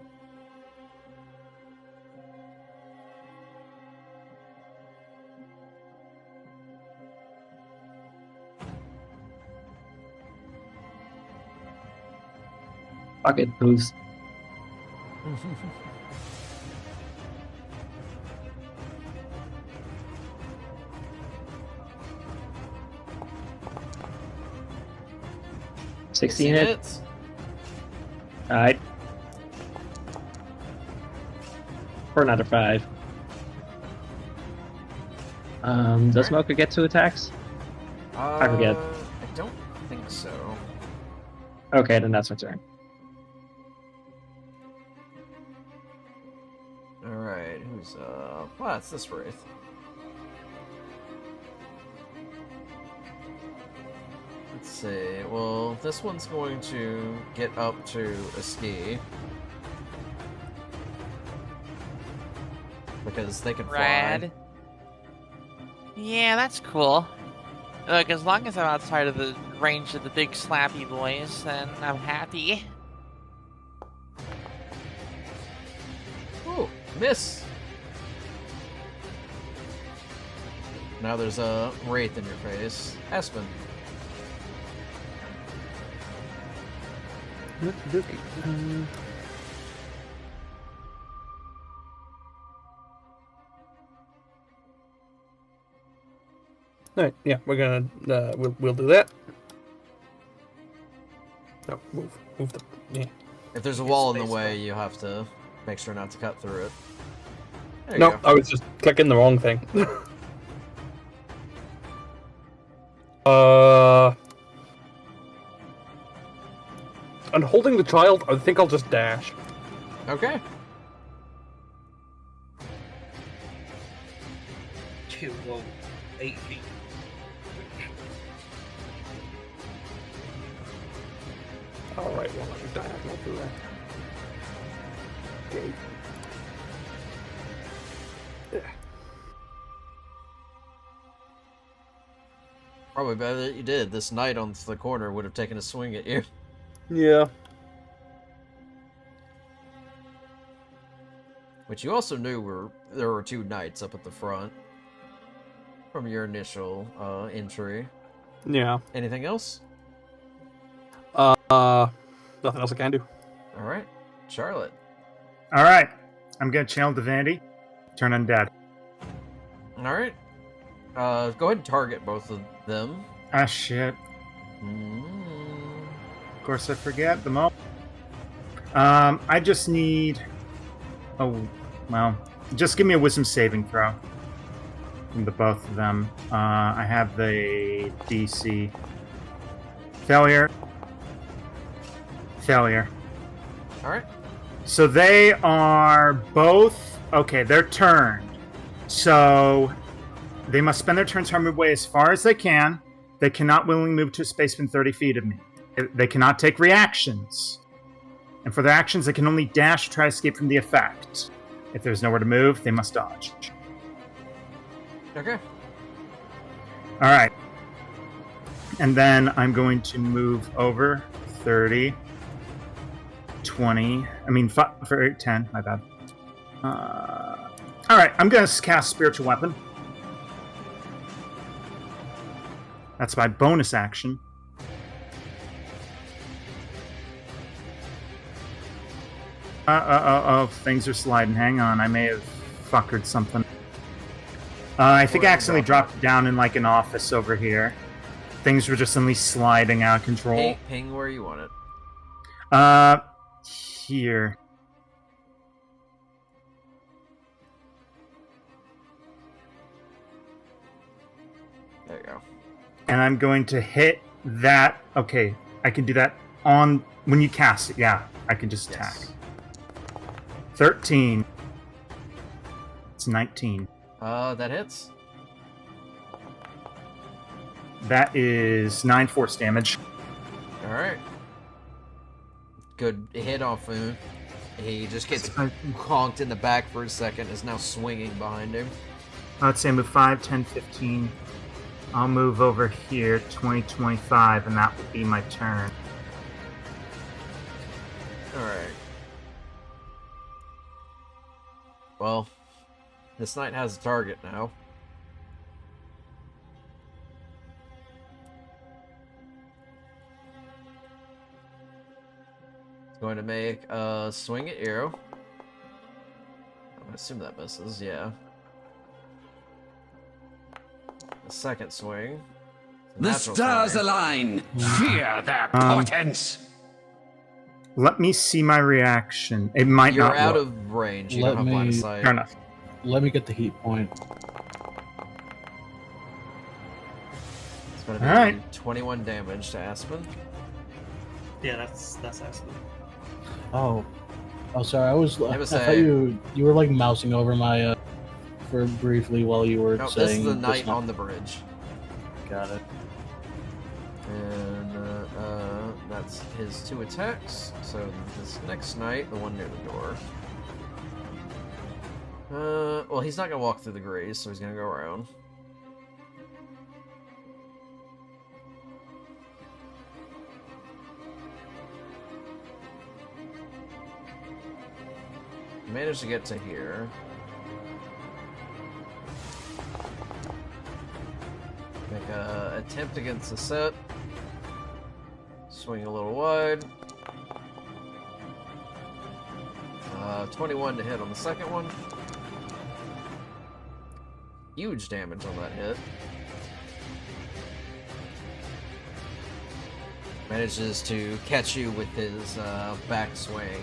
Pocket boost. 16 hit. hits. Alright. For another 5. Does Mocha get 2 attacks? I forget. I don't think so. Okay, then that's my turn. Alright, who's well, it's this Wraith. Let's see. Well, this one's going to get up to a ski. Because they can fly. Rad. Yeah, that's cool. Look, as long as I'm outside of the range of the big slappy boys, then I'm happy. Ooh, miss! Now there's a Wraith in your face. Aspen. Alright, yeah, we're gonna we'll do that. No, move the yeah. If there's a wall in the way, you have to make sure not to cut through it. There you No, go. I was just clicking the wrong thing. And holding the child, I think I'll just dash. Okay. Well, 8 feet. Alright, well, let me diagonal through that. Okay. Yeah. Probably better that you did. This knight on the corner would have taken a swing at you. Yeah. Which you also knew there were 2 knights up at the front. From your initial entry. Yeah. Anything else? Nothing else I can do. Alright. Charlotte. All right. I'm going to channel Divinity. Turn undead. Alright. Go ahead and target both of them. Ah, shit. Of course I forget the moment. I just need... Oh, well. Just give me a wisdom saving throw. From the both of them. I have the DC. Failure. Failure. Alright. So they are both... Okay, they're turned. So they must spend their turns to move away as far as they can. They cannot willingly move to a space within 30 feet of me. They cannot take reactions. And for their actions, they can only dash to try to escape from the effect. If there's nowhere to move, they must dodge. Okay. All right. And then I'm going to move over 30, 20, 10, my bad. All right, I'm going to cast Spiritual Weapon. That's my bonus action. Things are sliding. Hang on, I may have fuckered something. I think I accidentally dropped down in like an office over here. Things were just suddenly sliding out of control. Ping where you want it. Here. There you go. And I'm going to hit that. Okay, I can do that on when you cast it. Yeah, I can just attack. 13. It's 19. That hits. That is 9 force damage. Alright. Good hit off him. He just gets conked in the back for a second, is now swinging behind him. Let's say I move 5, 10, 15. I'll move over here, 20, 25, and that will be my turn. Alright. Well, this knight has a target now. It's going to make a swing at arrow. I assume that misses, yeah. The second swing. The Natural stars 20. align. Fear their portents. Let me see my reaction. It might You're not out work. of range. You Let don't have line of me- sight. Fair enough. Let me get the heat point. It's going to be Alright. 21 damage to Aspen. Yeah, that's Aspen. Oh, sorry. I Never thought say- you were like mousing over my for briefly while you were No, saying. this is the this knight one. on the bridge. Got it. And that's his 2 attacks. So this next knight, the one near the door. Well, he's not gonna walk through the graze, so he's gonna go around. Managed to get to here. Make a attempt against the set. Swing a little wide. 21 to hit on the second one. Huge damage on that hit. Manages to catch you with his backswing.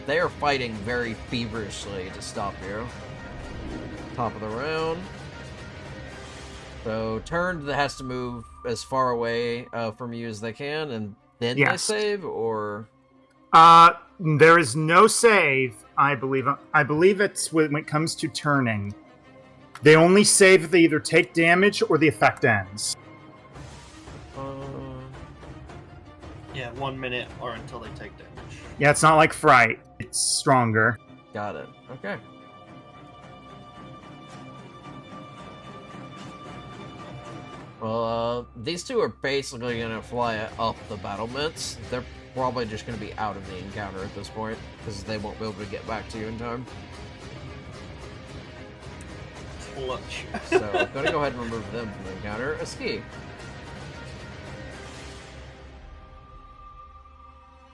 They are fighting very feverishly to stop you. Top of the round. So turned has to move as far away from you as they can, and then they Yes. save, or There is no save, I believe. I believe it's when it comes to turning. They only save if they either take damage or the effect ends. Yeah, 1 minute or until they take damage. Yeah, it's not like Fright. It's stronger. got it. Okay. Well, these two are basically gonna fly up the battlements. They're probably just gonna be out of the encounter at this point, because they won't be able to get back to you in time. Clutch. So, I'm gonna go ahead and remove them from the encounter. A ski.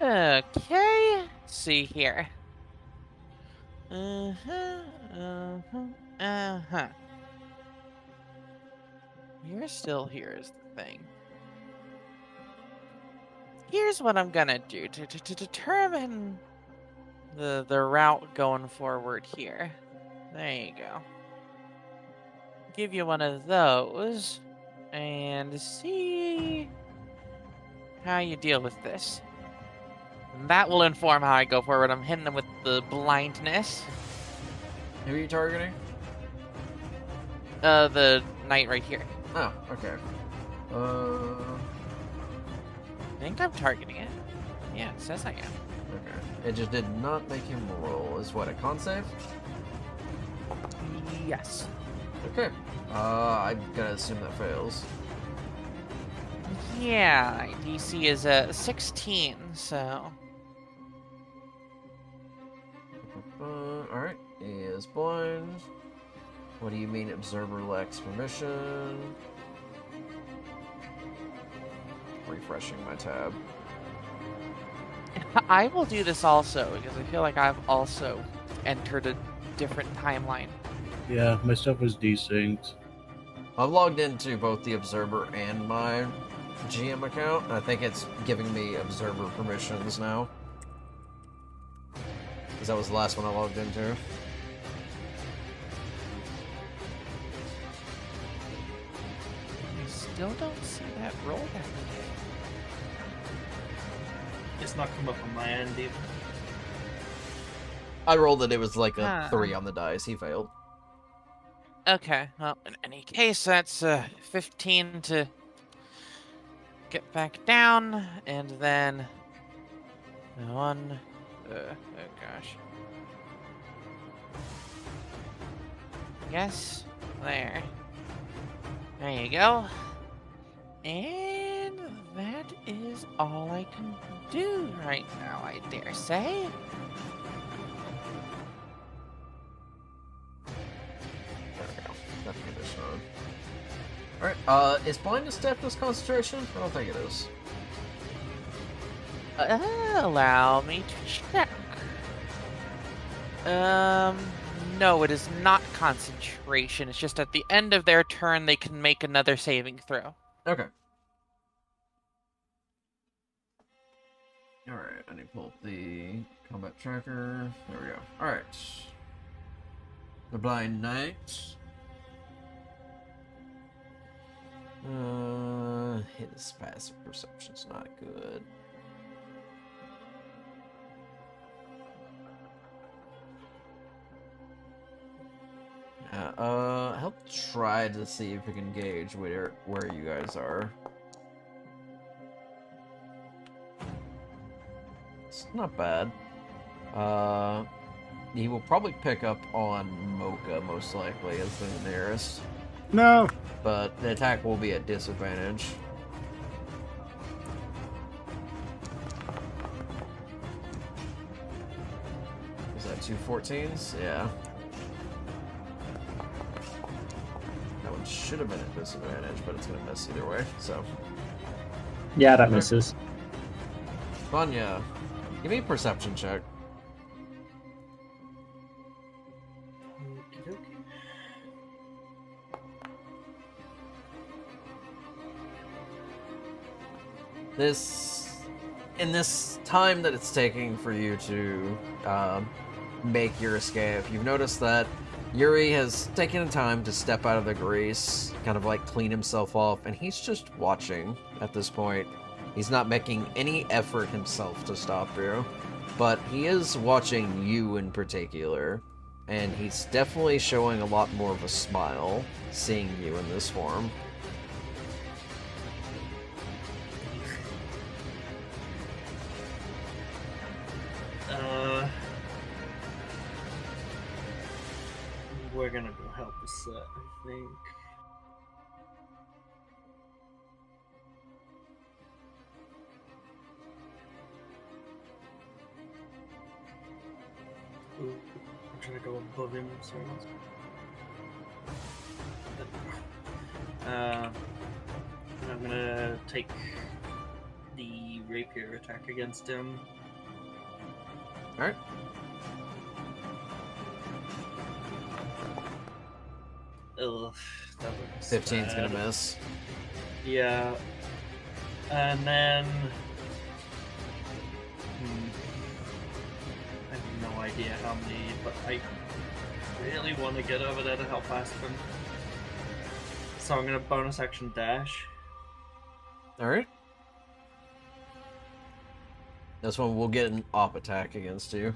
Okay. Let's see here. You're still here is the thing. Here's what I'm gonna do to determine the route going forward here. There you go. Give you one of those and see how you deal with this. And that will inform how I go forward. I'm hitting them with the blindness. Who are you targeting? The knight right here. Oh, okay. I think I'm targeting it. Yeah, it says I am. Okay. It just did not make him roll. Is what, a con save? Yes. Okay. I'm gonna assume that fails. Yeah, DC is a 16, so. Alright. He is blind. What do you mean observer lacks permission? Refreshing my tab. I will do this also because I feel like I've also entered a different timeline. Yeah, my stuff was desynced. I've logged into both the observer and my GM account, and I think it's giving me observer permissions now. Because that was the last one I logged into. I still don't see that roll that day. It's not come up on my end either. I rolled it, it was like a Ah. 3 on the dice. He failed. Okay, well, in any case, that's 15 to get back down, and then 1. Oh gosh. Yes, there. There you go. And that is all I can do right now, I dare say. There we go. That's the condition on. Alright, is blindness deafness concentration? I don't think it is. Allow me to check. No, it is not concentration. It's just at the end of their turn they can make another saving throw. Okay. Alright, I need to pull up the combat tracker. There we go. Alright. The Blind Knight. His passive perception's not good. I'll try to see if we can gauge where you guys are. It's not bad. He will probably pick up on Mocha, most likely, as the nearest. No! But the attack will be at disadvantage. Is that 2 14s? Yeah. That one should have been at disadvantage, but it's gonna miss either way, so. Yeah, that misses. Vanya, give me a perception check. Okey-dokey. In this time that it's taking for you to make your escape, you've noticed that Yuri has taken time to step out of the grease, kind of like clean himself off, and he's just watching at this point. He's not making any effort himself to stop you, but he is watching you in particular, and he's definitely showing a lot more of a smile seeing you in this form. We're gonna go help the set, I think. Ooh, I'm trying to go above him, sorry. I'm gonna take the rapier attack against him. Alright. Ugh, that looks 15's gonna bad. miss. Yeah. And then... I have no idea how many, but I really want to get over there to help Aspen. So I'm gonna bonus action dash. Alright. This one will get an op attack against you.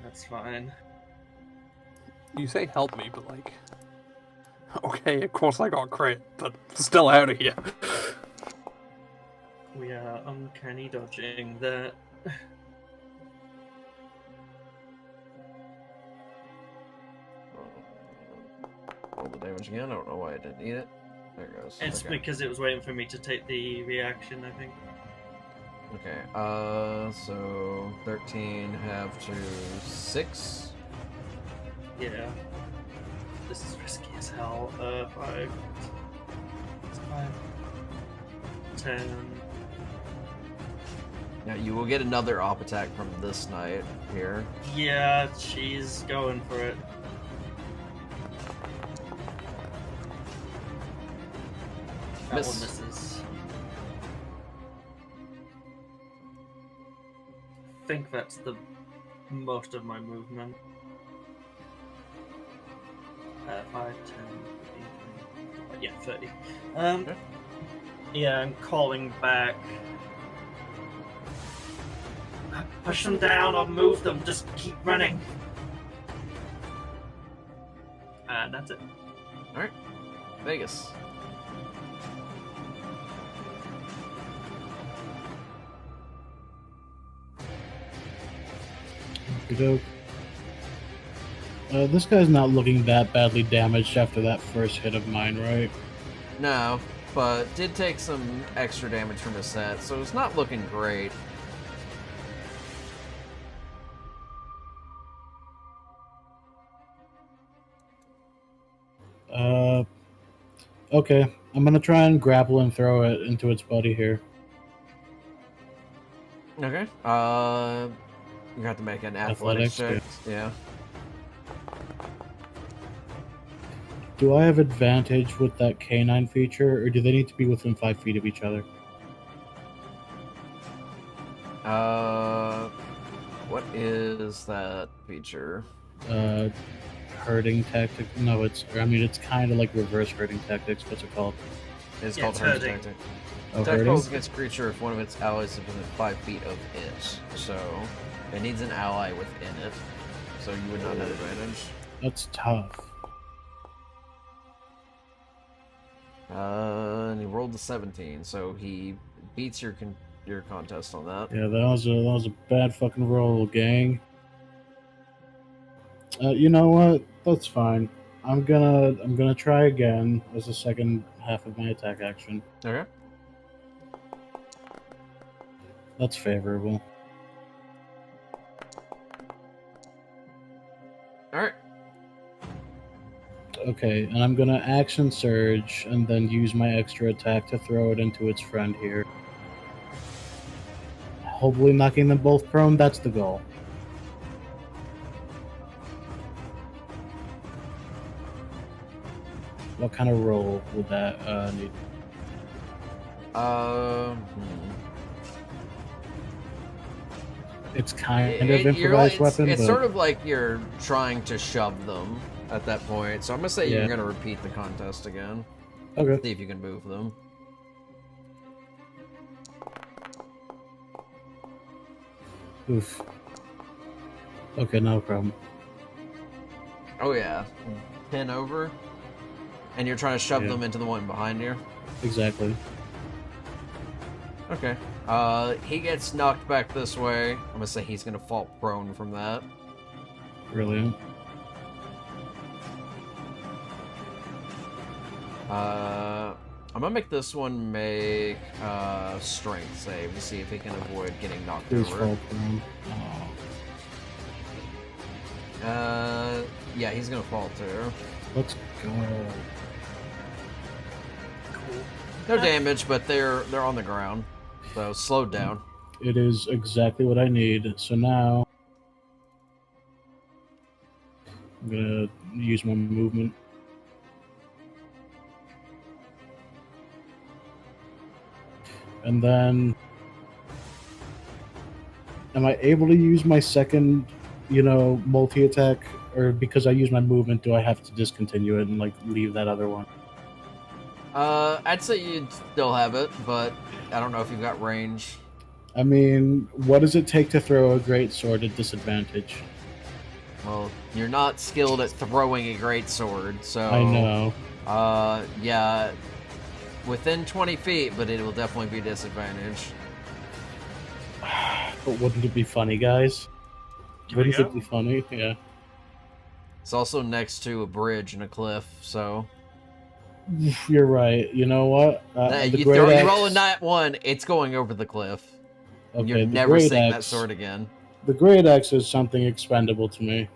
That's fine. You say help me, but like... Okay, of course I got crit, but still out of here. We are uncanny dodging that. Roll the damage again. I don't know why I didn't need it. There it goes. It's Okay. because it was waiting for me to take the reaction, I think. Okay, so 13 half to 6. Yeah. This is risky as hell. 5. 10. Now you will get another op attack from this knight here. Yeah, she's going for it. That Miss. one misses. I think that's the most of my movement. 5, 10, 15, 20. Yeah, 30. Okay. Yeah, I'm calling back. Push them down or move them, just keep running. And that's it. Alright. Vegas. Okey-doke. This guy's not looking that badly damaged after that first hit of mine, right? No, but did take some extra damage from his set, so it's not looking great. Okay. I'm gonna try and grapple and throw it into its buddy here. Okay. You have to make an athletics check. Yeah. Do I have advantage with that canine feature, or do they need to be within 5 feet of each other? What is that feature? Herding tactic. No, it's kind of like reverse herding tactics. What's it called? It's Yeah, called it's herding herding. tactic. Oh, Attack herding. rolls against a creature if one of its allies is within 5 feet of it. So it needs an ally within it. So you would not have advantage. That's tough. And he rolled a 17, so he beats your contest on that. Yeah, that was a bad fucking roll, gang. You know what? That's fine. I'm gonna try again as the second half of my attack action. Okay. That's favorable. Alright. Okay, and I'm gonna action surge and then use my extra attack to throw it into its friend here. Hopefully knocking them both prone, that's the goal. What kind of roll would that need? It's kind of improvised weapon, it's but sort of like you're trying to shove them at that point. So I'm gonna say Yeah. you're gonna repeat the contest again. okay. See if you can move them. Oof. Okay, no problem. Oh yeah. 10 over. And you're trying to shove Yeah. them into the one behind you. Exactly. Okay. He gets knocked back this way. I'm gonna say he's gonna fall prone from that. Brilliant. I'm gonna make this one make strength save to see if he can avoid getting knocked Please over. fall prone. Oh, Yeah, he's gonna fall too. let's go. Cool. No damage, but they're on the ground, so slowed down. It is exactly what I need. So now I'm gonna use my movement. And then am I able to use my second, multi-attack? Or because I use my movement, do I have to discontinue it and leave that other one? I'd say you'd still have it, but I don't know if you've got range. I mean, what does it take to throw a great sword at disadvantage? Well, you're not skilled at throwing a great sword, so I know. Yeah, within 20 feet, but it will definitely be disadvantage. But wouldn't it be funny, guys? Here we Wouldn't go. it be funny? Yeah. It's also next to a bridge and a cliff, so You're right. You know what? you roll a nat 1, it's going over the cliff. Okay, You're the never great seeing that axe- sword again. The great axe is something expendable to me.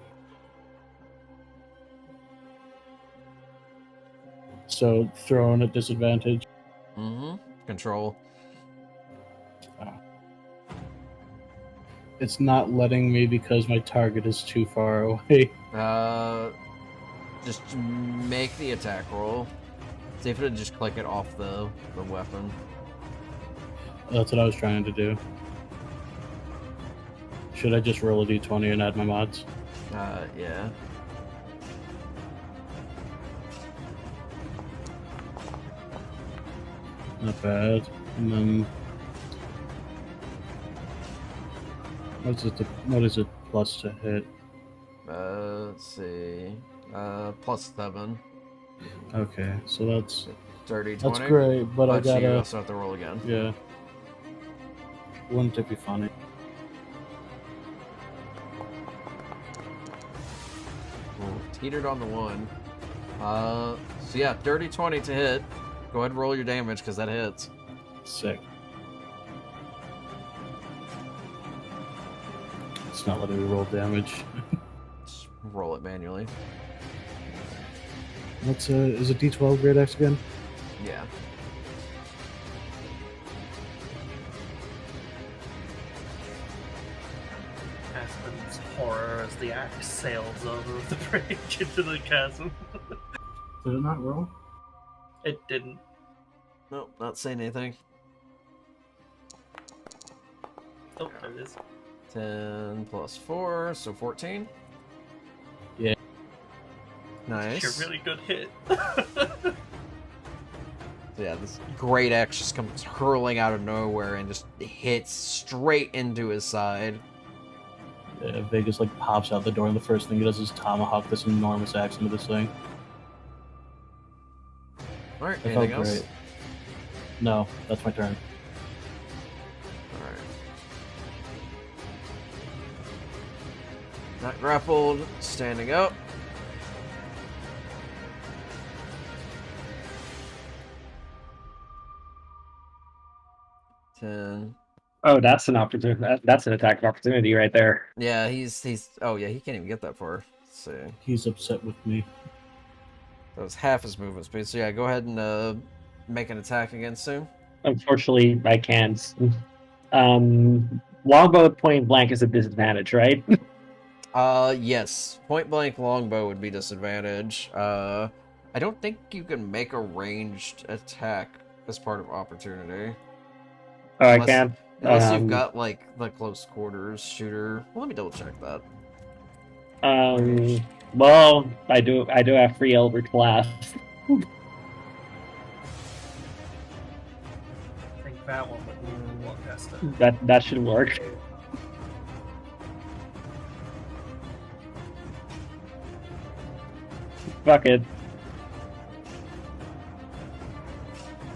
So thrown at disadvantage. Mm-hmm. Control. It's not letting me because my target is too far away. Just make the attack roll. See if it'll just click it off the weapon. That's what I was trying to do. Should I just roll a d20 and add my mods? Yeah. Not bad. And then what is it plus to hit? Let's see. +7. Okay, so that's Dirty 20. that's great, but I you gotta also have to roll again. yeah. Wouldn't it be funny? Ooh, teetered on the 1. So yeah, dirty 20 to hit. Go ahead and roll your damage, because that hits. Sick. It's not letting me roll damage. Just roll it manually. What's is it D12 Great Axe again? Yeah. Aspen's horror as the axe sails over the bridge into the chasm. Did it not roll? It didn't. Nope, not saying anything. Oh, there it is. 10 plus 4, so 14. Yeah. Nice. You're a really good hit. Yeah, this great axe just comes hurling out of nowhere and just hits straight into his side. Vegas like pops out the door, and the first thing he does is tomahawk this enormous axe into this thing. Alright, That felt anything else? great. No, that's my turn. Alright. Not grappled, standing up. Ten. Oh, that's an opportunity. That's an attack of opportunity right there. Yeah, he's. Oh yeah, he can't even get that far. Let's see. He's upset with me. That was half his movement speed. So yeah, go ahead and make an attack against him. Unfortunately, I can't. Longbow at point blank is a disadvantage, right? Yes. Point blank longbow would be disadvantage. I don't think you can make a ranged attack as part of opportunity. Oh, I Unless- can. Unless you've got like the close quarters shooter. Well, let me double check that. Well, I do have free Eldritch Blast. I think that one would be Warcaster. That should work. Fuck it.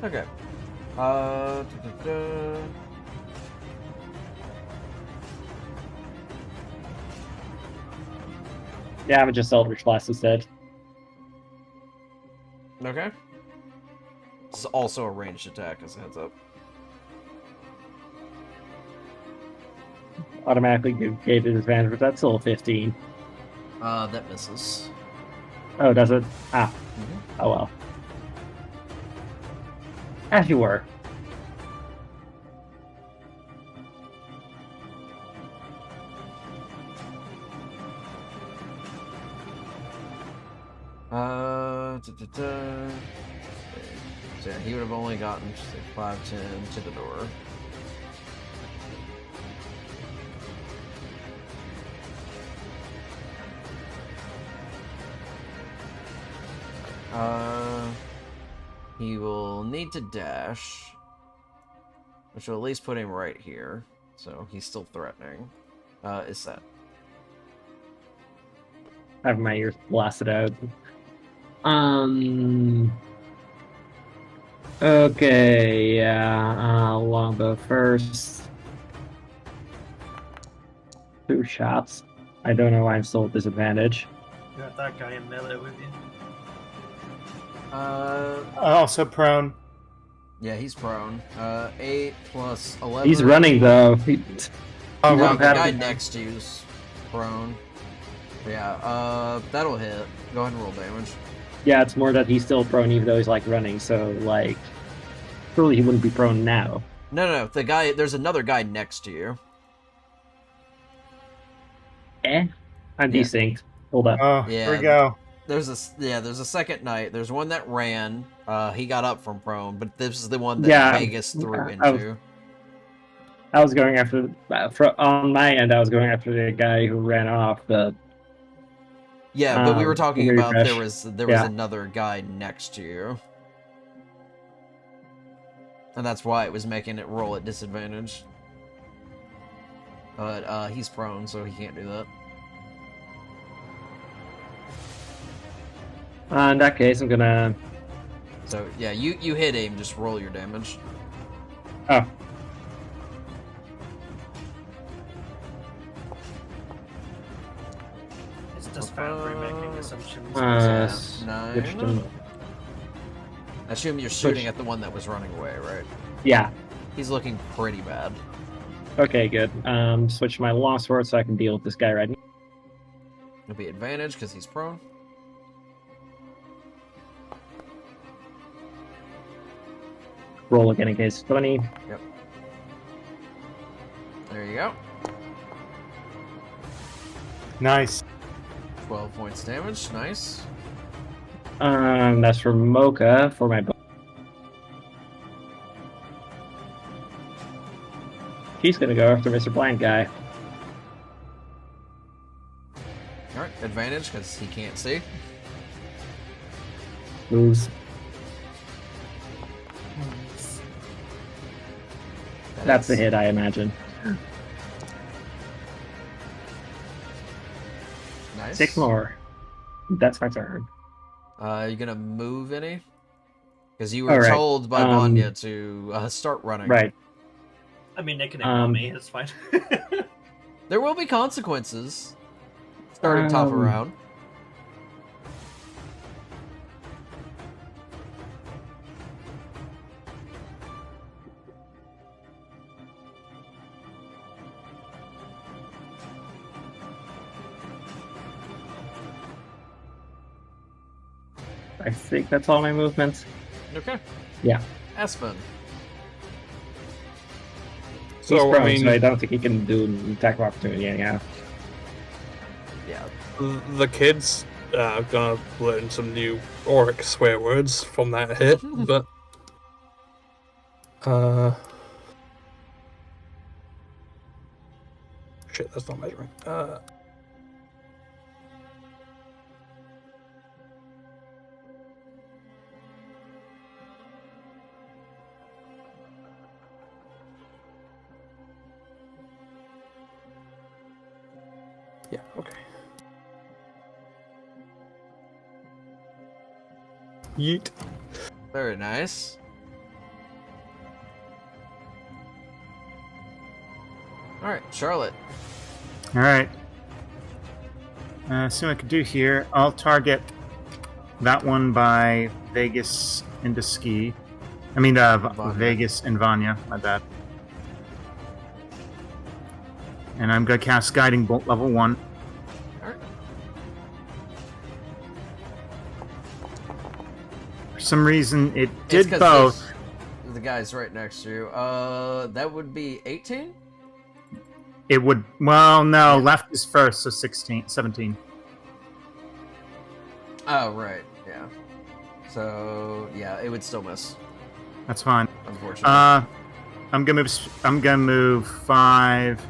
Okay. Yeah, I'm just Eldritch Blast instead. Okay. This is also a ranged attack, as a heads up. Automatically gave disadvantage, but that's still a 15. That misses. Oh, does it? Ah. Mhm. Oh well. As you were. So yeah, he would have only gotten, say, 5, 10 to the door. He will need to dash, which will at least put him right here. So he's still threatening. Is set. I have my ears blasted out. Okay, yeah. Longbow first. 2 shots. I don't know why I'm still at disadvantage. You have that guy in melee with you. Also prone. Yeah, he's prone. 8 plus 11. He's running though. Oh, No, right. the guy next to you's prone. Yeah, that'll hit. Go ahead and roll damage. Yeah, it's more that he's still prone even though he's like running, so like surely he wouldn't be prone now. No, the guy, there's another guy next to you. I'm Yeah. desynced. Hold up. Oh, Yeah. here we go. There's a second knight. There's one that ran. He got up from prone, but this is the one that Yeah, Vegas threw I into. I was going after on my end. I was going after the guy who ran off. But Yeah, but we were talking about refresh. there was Yeah. another guy next to you. And that's why it was making it roll at disadvantage. But he's prone, so he can't do that. In that case, I'm gonna. So yeah, you hit him, just roll your damage. Oh, It's just Foundry making assumptions. switched him. 9. I assume you're shooting at the one that was running away, right? Yeah. He's looking pretty bad. Okay, good. Switch my longsword so I can deal with this guy right now. It'll be advantage because he's prone. Roll again in case 20. Yep. There you go. Nice. 12 points damage. Nice. That's for Mocha for my. He's gonna go after Mr. Blind Guy. Alright, advantage because he can't see. Moves. That's the hit, I imagine. Nice. 6 more. That's my turn. You gonna move any? Because you were All right, told by Vanya to start running. Right. I mean, they can ignore me. It's fine. There will be consequences. Starting top of round. I think that's all my movements. Okay. Yeah. Aspen. He's So, prone, I mean, so I don't think he can do an attack of opportunity anyhow. Yeah. the kids are gonna learn some new Auric swear words from that hit, but shit, that's not measuring. Yeah, okay. Yeet. Very nice. Alright, Charlotte. Alright. See what I can do here. I'll target that one by Vegas into Ski. I mean, Vanya. Vegas and Vanya, my bad. And I'm going to cast Guiding Bolt level 1. Alright. For some reason, it It's did 'cause both. The guy's right next to you. That would be 18? It would... Well, no. Left is first, so 17. Oh, right. Yeah. So, yeah, it would still miss, That's fine. unfortunately. I'm gonna move 5,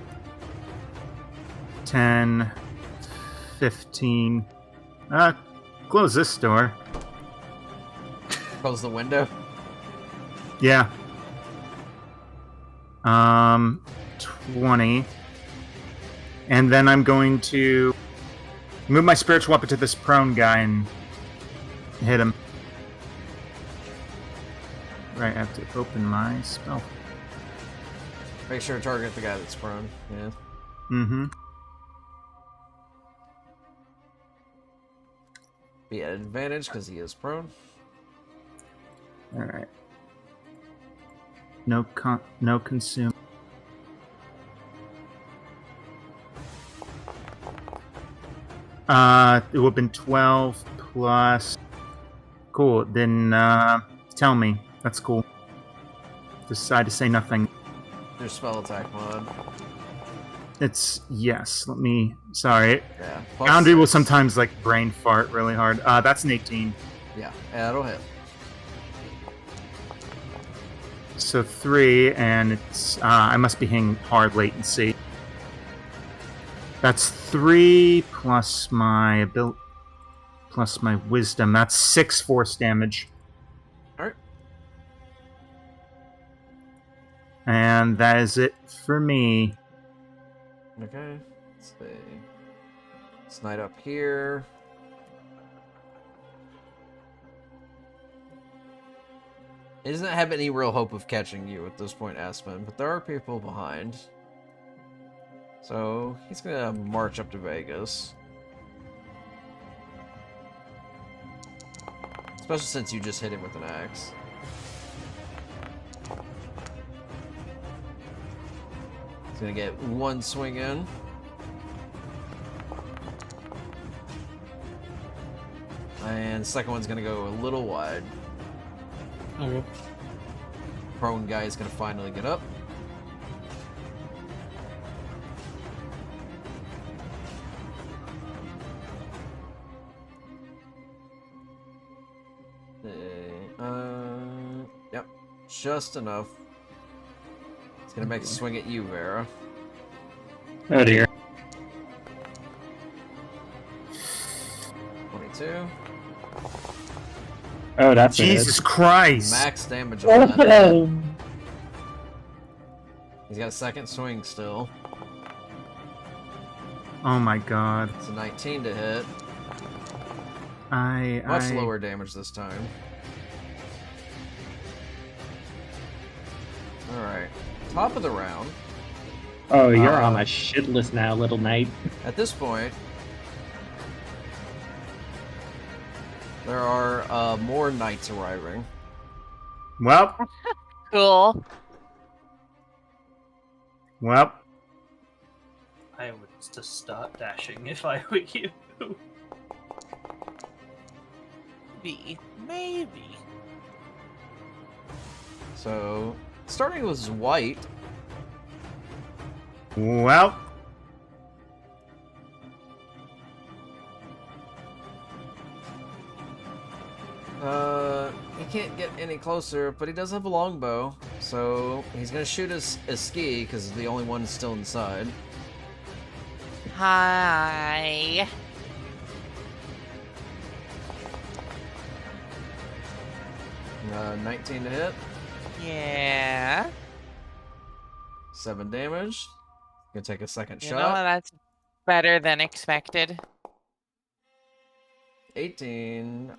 10, 15. Close this door. Close the window. Yeah. 20. And then I'm going to move my spiritual weapon to this prone guy and hit him. Right, I have to open my spell. Make sure to target the guy that's prone. Yeah. Mm-hmm. Be at advantage because he is prone. Alright. No consume. It would have been 12 plus... Cool, then, tell me. That's cool. Decide to say nothing. Your spell attack mod. It's... Yes, let me... Sorry. Yeah. Foundry will +6. sometimes, like, brain fart really hard. That's an 18. Yeah, that'll hit. So 3, and it's... I must be hitting hard latency. That's 3 plus my plus my wisdom. That's 6 force damage. Alright. And that is it for me. Okay. Let's see. Snide up here. It doesn't have any real hope of catching you at this point, Aspen, but there are people behind. So he's gonna march up to Vegas. Especially since you just hit him with an axe. He's gonna get one swing in. And the second one's gonna go a little wide. Okay. Prone guy is gonna finally get up. Yep, just enough. It's gonna make a swing at you, Vera. Oh dear. 22. Oh, that's Jesus Christ! Max damage on that hit. it. He's got a second swing still. Oh my god. It's a 19 to hit. I Much lower damage this time. Alright. Top of the round. Oh, you're on my shit list now, little knight. At this point, there are more knights arriving. Well, Cool. well. I would just start dashing if I were you. Maybe. So, starting with white. Well. He can't get any closer, but he does have a longbow, so he's gonna shoot his ski because the only one still inside. Hi. 19 to hit, Yeah. 7 damage. Gonna take a second You know shot. that's better than expected. 18,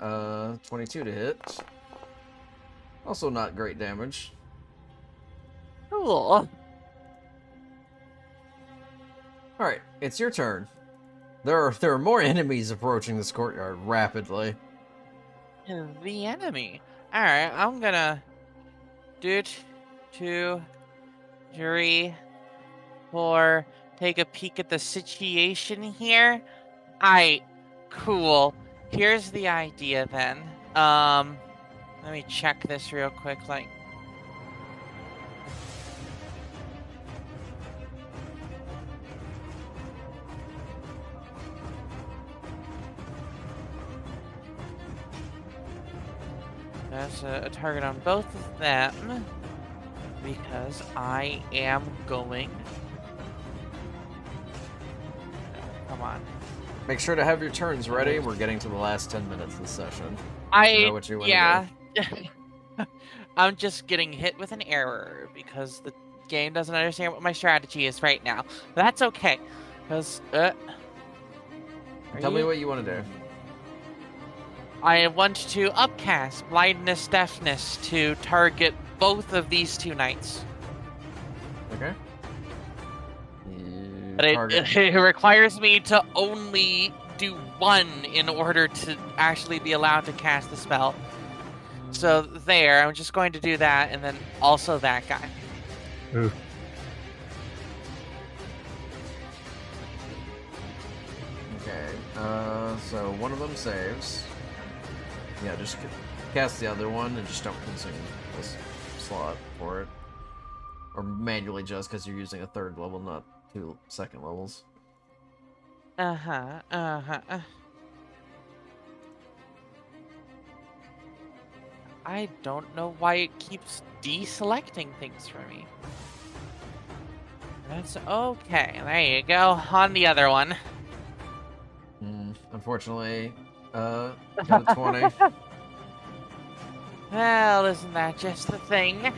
22 to hit. Also not great damage. Cool. Alright, it's your turn. There are more enemies approaching this courtyard rapidly. The enemy. Alright, I'm gonna do it. 2, 3, 4. Take a peek at the situation here. Alright, cool. Here's the idea then. Let me check this real quick, like. That's a target on both of them, because I am going. Come on. Make sure to have your turns ready. We're getting to the last 10 minutes of the session. Know what you wanna Yeah. I'm just getting hit with an error because the game doesn't understand what my strategy is right now. But that's okay, because Tell me what you want to do. I want to upcast blindness, deafness to target both of these two knights. Okay. But it requires me to only do one in order to actually be allowed to cast the spell. So there, I'm just going to do that, and then also that guy. Ooh. Okay. So one of them saves. Yeah, just cast the other one and just don't consume this slot for it. Or manually just because you're using a 3rd level, not 2 second levels. I don't know why it keeps deselecting things for me. That's okay. There you go. On the other one. Unfortunately, got a 20. Well, isn't that just the thing?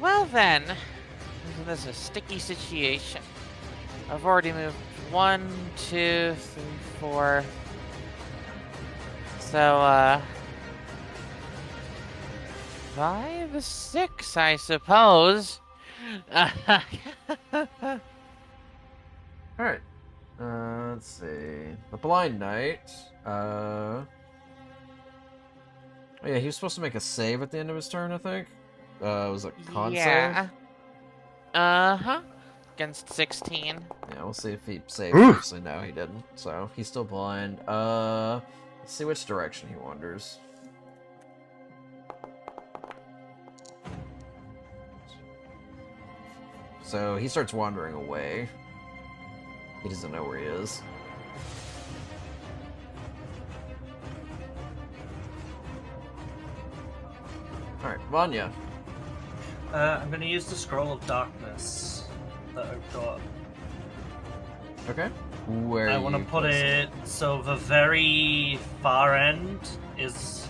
Well then, isn't this a sticky situation? I've already moved 1, 2, 3, 4. So, 5, 6, I suppose. Alright. Let's see. The Blind Knight. Oh yeah, he was supposed to make a save at the end of his turn, I think. Was it con save? Against 16. Yeah, we'll see if he saved. Obviously, no, he didn't. So, he's still blind. Let's see which direction he wanders. So, he starts wandering away. He doesn't know where he is. Alright, Vanya. I'm going to use the Scroll of Darkness that I've got. Okay. Where I want to put it so the very far end is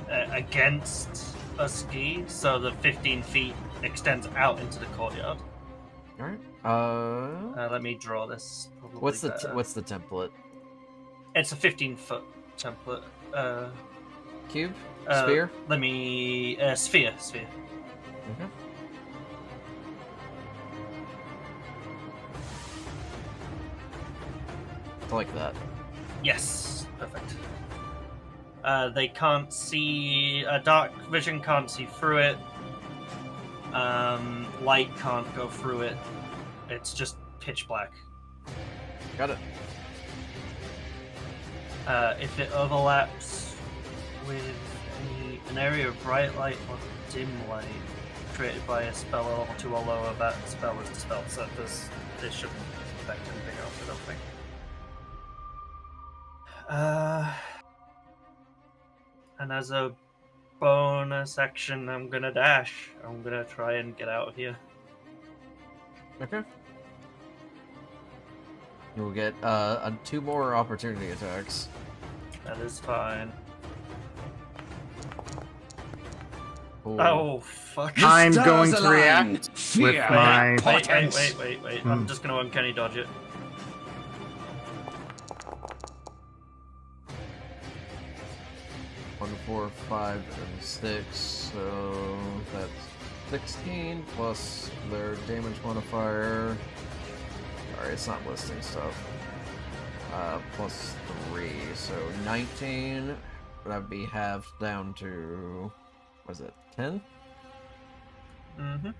against a ski, so the 15 feet extends out into the courtyard. Alright. Let me draw this. What's the template? It's a 15-foot template. Cube? Sphere? Let me sphere. Okay. Like that. Yes, perfect. They can't see. Dark vision can't see through it. Light can't go through it. It's just pitch black. Got it. If it overlaps with an area of bright light or dim light created by a spell level 2 or lower, that spell is dispelled. So this shouldn't affect anything else, I don't think. And as a bonus action, I'm gonna dash. I'm gonna try and get out of here. Okay. You will get 2 more opportunity attacks. That is fine. Cool. Oh, fuck. I'm stars going to align. react Fear with my... potence. Wait. I'm just gonna uncanny dodge it. One, 4, 5, and 6, so that's 16 plus their damage modifier. Sorry, it's not listing stuff. Plus 3, so 19. That'd be halved down to, what is it, 10? Mm-hmm.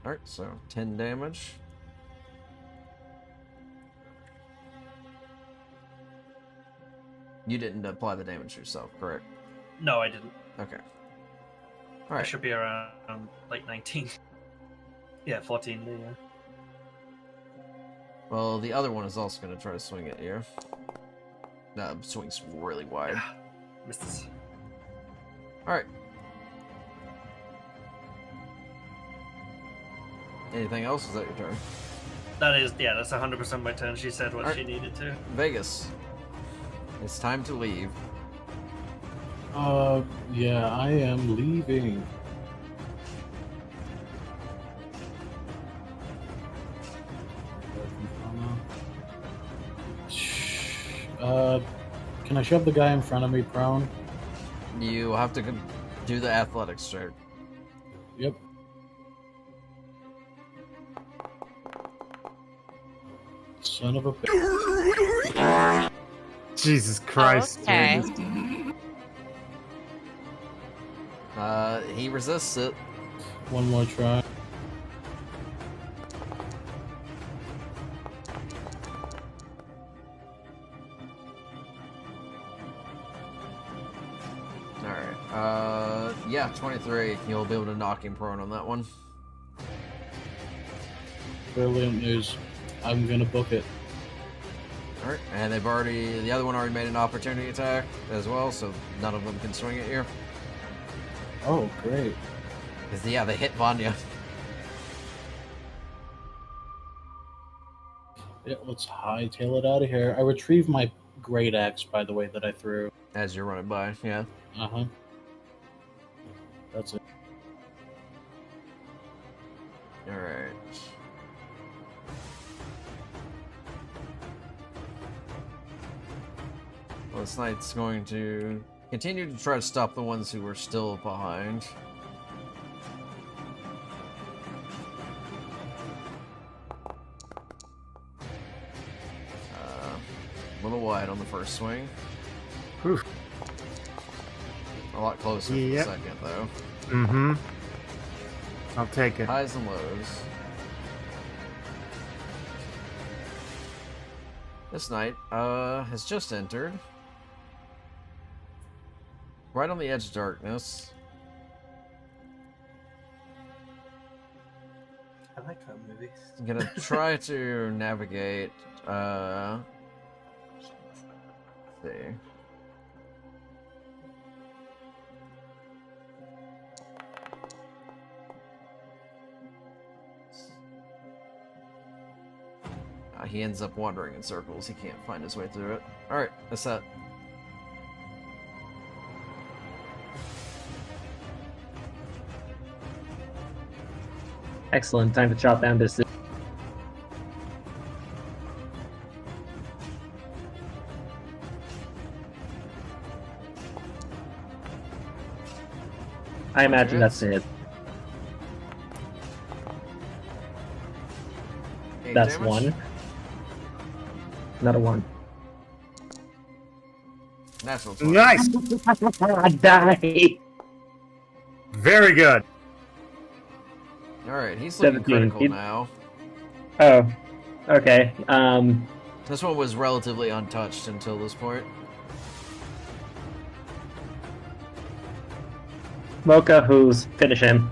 Alright, so 10 damage. You didn't apply the damage yourself, correct? No, I didn't. Okay. I Alright. should be around like 19. Yeah, 14. Yeah. Well, the other one is also going to try to swing at you. Swings really wide. Misses. Alright. Anything else? Is that your turn? That's 100% my turn. She said what she needed to. Vegas. It's time to leave. Yeah, I am leaving. Can I shove the guy in front of me prone? You have to do the athletics check. Yep. Son of a bitch. Jesus Christ, Okay. dude. He resists it. One more try. Alright. Yeah, 23. You'll be able to knock him prone on that one. Brilliant news. I'm gonna book it. Alright, and the other one already made an opportunity attack as well, so none of them can swing at you. Oh, great. Because, yeah, they hit Vanya. Yeah, let's hightail it out of here. I retrieved my great axe, by the way, that I threw. As you're running by, yeah. Uh-huh. That's it. Alright. Well, this knight's going to continue to try to stop the ones who are still behind. A little wide on the first swing. Whew. A lot closer for the Yep. second, though. Mm-hmm. I'll take it. Highs and lows. This knight has just entered. Right on the edge of darkness. I like that movie. I'm gonna try to navigate, let's see. he ends up wandering in circles. He can't find his way through it. Alright, that's that. Excellent. Time to chop down distance. I imagine that's it. 8 That's damage. 1. Another 1. Natural 20. Nice! Die! Very good. Alright, he's looking 17. critical now. Oh. Okay. This one was relatively untouched until this point. Mocha, who's finish him.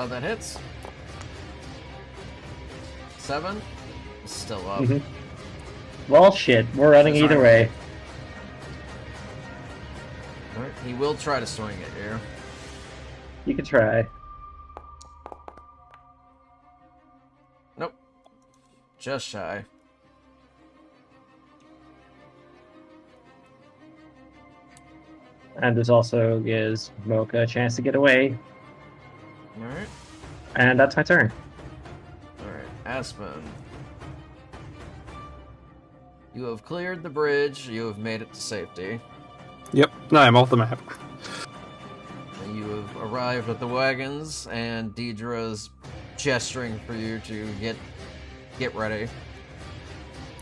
That hits. 7. Still up. Mhm. Well, shit. We're running Sorry. either way. Alright, he will try to swing at you. You can try. Nope. Just shy. And this also gives Mocha a chance to get away. Alright. And that's my turn. Alright, Aspen. You have cleared the bridge. You have made it to safety. Yep, no, I'm off the map. You have arrived at the wagons, and Deidre's gesturing for you to get ready.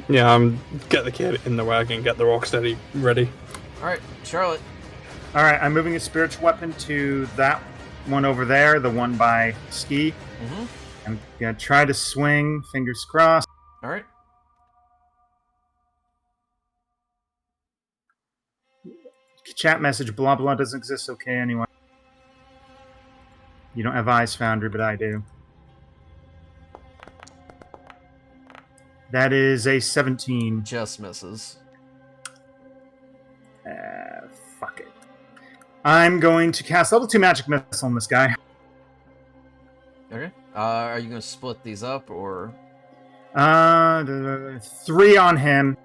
Yeah, get the kid in the wagon, get the Rocksteady ready. Alright, Charlotte. Alright, I'm moving a spiritual weapon to that one over there, the one by Ski. Mm-hmm. I'm gonna try to swing, fingers crossed. Alright. Chat message, blah blah doesn't exist, okay, anyway. You don't have Eyes Foundry, but I do. That is a 17. Just misses. Fuck it. I'm going to cast level 2 magic missile on this guy. Okay. Are you going to split these up, or...? 3 on him.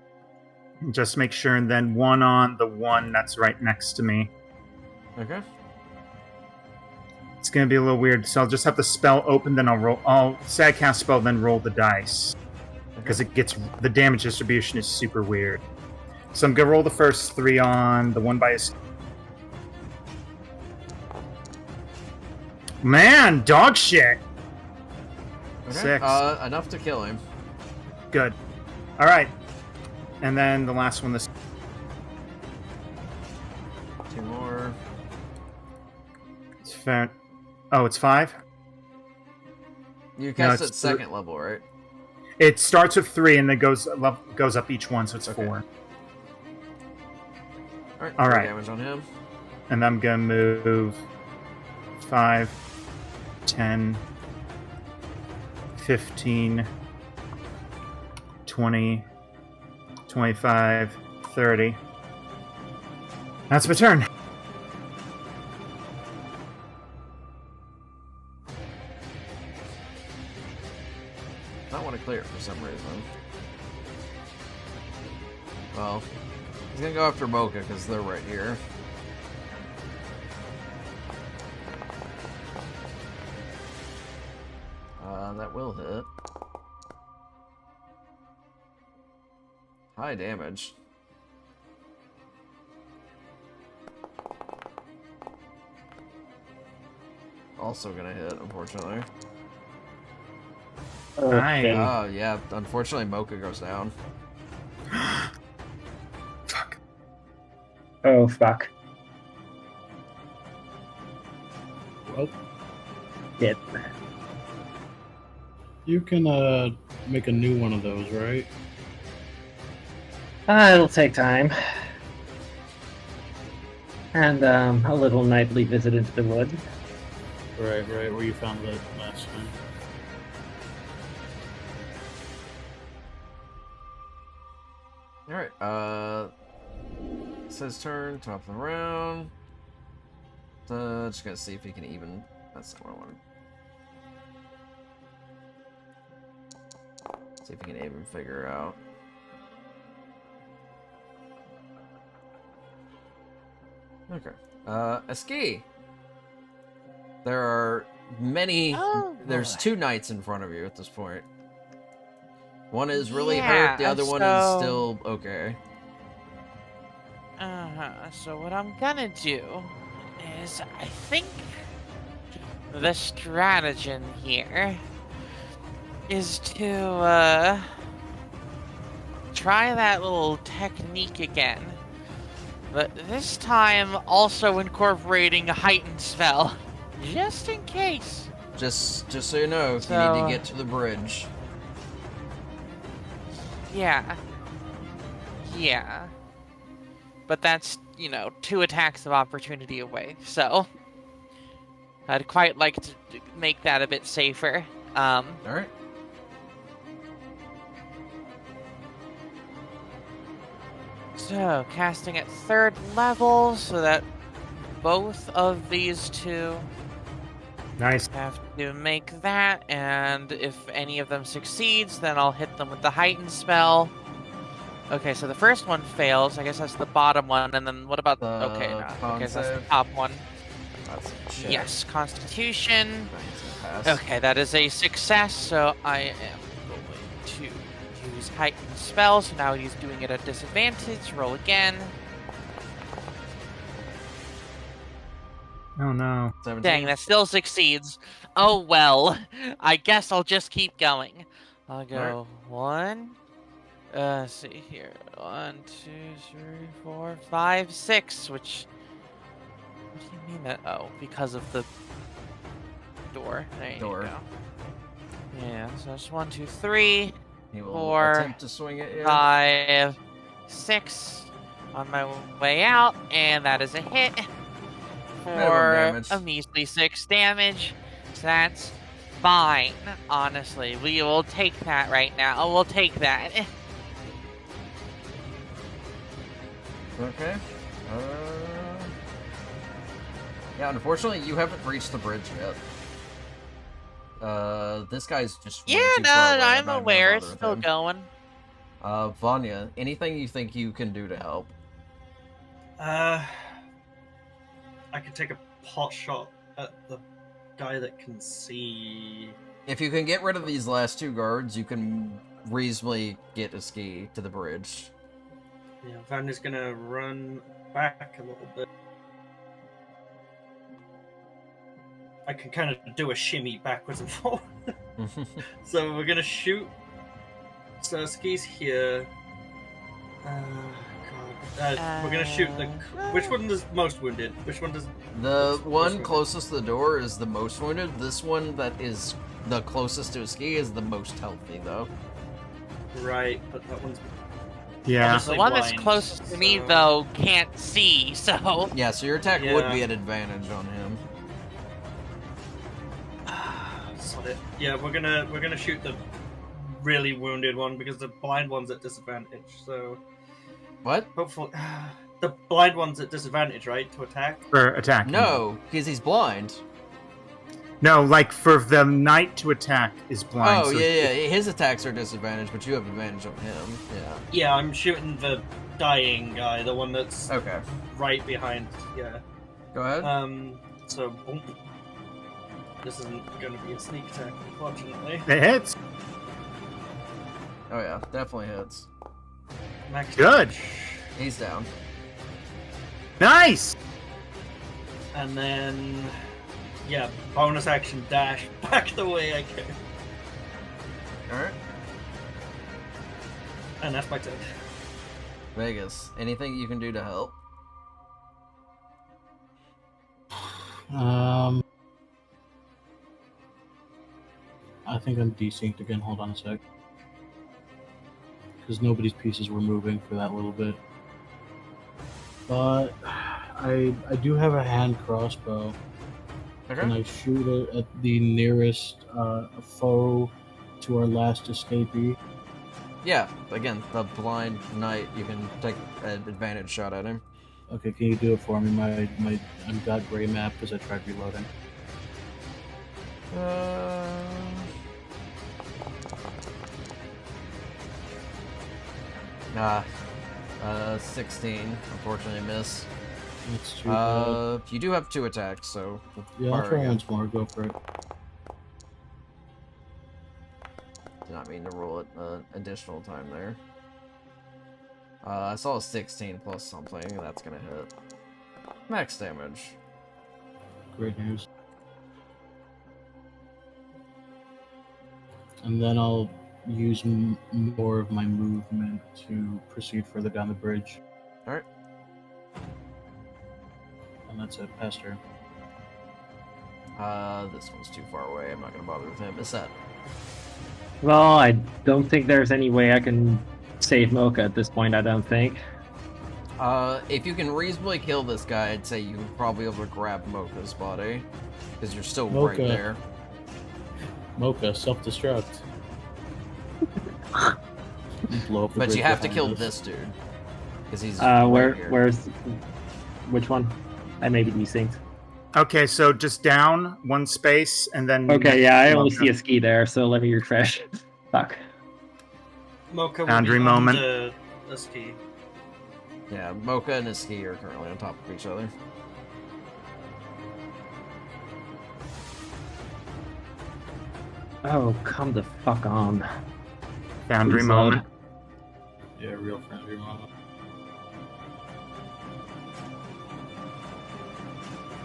Just make sure, and then 1 on the one that's right next to me. Okay. It's gonna be a little weird, so I'll just have the spell open, then I'll say I cast spell, then roll the dice. Because it gets, the damage distribution is super weird. So I'm gonna roll the first 3 on the one by his... Man, dog shit! Okay. 6. Enough to kill him. Good. Alright. And then the last one, this... 2 more. It's fair. Oh, it's 5? You cast it's it second level, right? It starts with 3 and then goes up each one, so it's Okay. 4. Alright, All 3 right. damage on him. And I'm gonna move 5, 10, 15, 20, 25, 30. That's my turn. Not want to clear it for some reason. Well, he's gonna go after Mocha because they're right here. That will hit. High damage. Also gonna hit, unfortunately. Nice. Oh, yeah, unfortunately Mocha goes down. Fuck. Oh, fuck. Well, Shit. you can make a new one of those, right? It'll take time. And a little nightly visit into the woods. Right, where you found that last time. Alright, it's his turn, top of the round. Just gonna see if he can even. That's not what I wanted. See if he can even figure out. Okay. A ski. There are many. There's boy. 2 knights in front of you at this point. One is really Yeah, hurt, the other one is still okay. So what I'm gonna do is, I think the stratagem here is to try that little technique again, but this time also incorporating a heightened spell, just in case. Just so you know, you need to get to the bridge. Yeah. But that's, 2 attacks of opportunity away, so I'd quite like to make that a bit safer. Alright. So, casting at 3rd level, so that both of these 2 Nice. have to make that, and if any of them succeeds, then I'll hit them with the heightened spell. Okay, so the first one fails. I guess that's the bottom one, and then what about okay, no. Okay, so that's the top one. That's a check. Yes, Constitution. Pass. Okay, that is a success, so I am going to use heightened spell, so now he's doing it at disadvantage. Roll again. Oh no. 17. Dang, that still succeeds. Oh well, I guess I'll just keep going. I'll go 1. Let's see here. 1, 2, 3, 4, 5, 6. Which? What do you mean that? Oh, because of the door. There you go. Yeah. So that's 1, 2, 3, He will 4, attempt to swing at you. 5, 6. On my way out, and that is a hit for damage. a measly 6 damage. So that's fine. Honestly, we will take that right now. We'll take that. Okay. Yeah, unfortunately, you haven't reached the bridge yet. This guy's just way Yeah, too no, far away. I'm not aware. gonna It's bother still with him. going. Vanya, anything you think you can do to help? I could take a pot shot at the guy that can see. If you can get rid of these last 2 guards, you can reasonably get a ski to the bridge. Yeah, Vanya's gonna run back a little bit. I can kind of do a shimmy backwards and forward. So we're gonna shoot. So Ski's here. We're gonna shoot the. Which one is most wounded? Which one does? The one wounded? closest to the door is the most wounded. This one that is the closest to a ski is the most healthy, though. Right, but that one's. Yeah. Obviously The one that's blind, closest to me, so- though, can't see, so... Yeah, so your attack would Yeah. be an advantage on him. Sod it. Yeah, we're gonna shoot the really wounded one because the blind one's at disadvantage. So What? hopefully, the blind one's at disadvantage, right, to attack. For attacking. No, because he's blind. No, like for the knight to attack is blind. Oh, so yeah. His attacks are disadvantage, but you have advantage on him. Yeah. Yeah, I'm shooting the dying guy, the one that's Okay. right behind. Yeah. Go ahead. So boom. This isn't gonna be a sneak attack, unfortunately. It hits. Oh, yeah. Definitely hits. Max Good. damage. He's down. Nice. And then, yeah, bonus action dash back the way I can. Alright. And that's my turn. Vegas, anything you can do to help? I think I'm desynced again. Hold on a sec. Because nobody's pieces were moving for that little bit. But I do have a hand crossbow. And I shoot it at the nearest foe to our last escapee. Yeah, again, the blind knight, you can take an advantage shot at him. Okay, can you do it for me? I've got gray map because I tried reloading. Nah. 16. Unfortunately, miss. That's too bad. You do have 2 attacks, so... Yeah, I'll fire try again. once more. Go for it. Did not mean to roll it additional time there. I saw a 16 plus something. That's gonna hit. Max damage. Great news. And then I'll use more of my movement to proceed further down the bridge. Alright. And that's it. Past her. This one's too far away. I'm not gonna bother with him. It's that. Well, I don't think there's any way I can save Mocha at this point, I don't think. If you can reasonably kill this guy, I'd say you're probably able to grab Mocha's body. Because you're still right Mocha. there. Mocha, self-destruct. Blow up the But bridge you have to behind kill us. this dude. Because he's right here. Where's... Which one? I may be desynced. Okay, so just down 1 space and then. Okay, yeah, I only Mocha. see a ski there, so let me refresh. Fuck. Mocha will Boundary be moment. under a ski. Yeah, Mocha and his ski are currently on top of each other. Oh, come the fuck on. Boundary Please moment. Yeah, real friendly moment.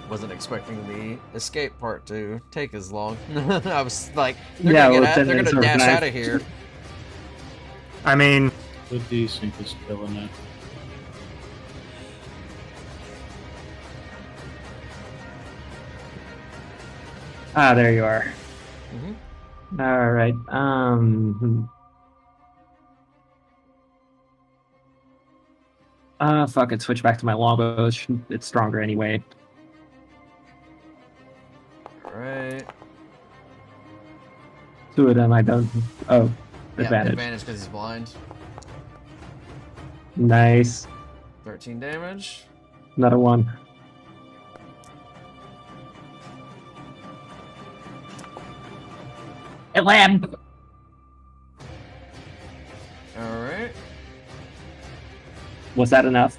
Wasn't expecting the escape part to take as long. I was like, they're Yeah, gonna, well, then they're it's gonna dash organized. out of here. I mean, The desync is killing it. Ah, there you are. Mhm. Alright, fuck it, switch back to my longbow. It's stronger anyway. Alright. 2 of them I don't... Oh, Yeah, advantage. advantage because he's blind. Nice. 13 damage. Another one. It landed! Alright. Was that enough?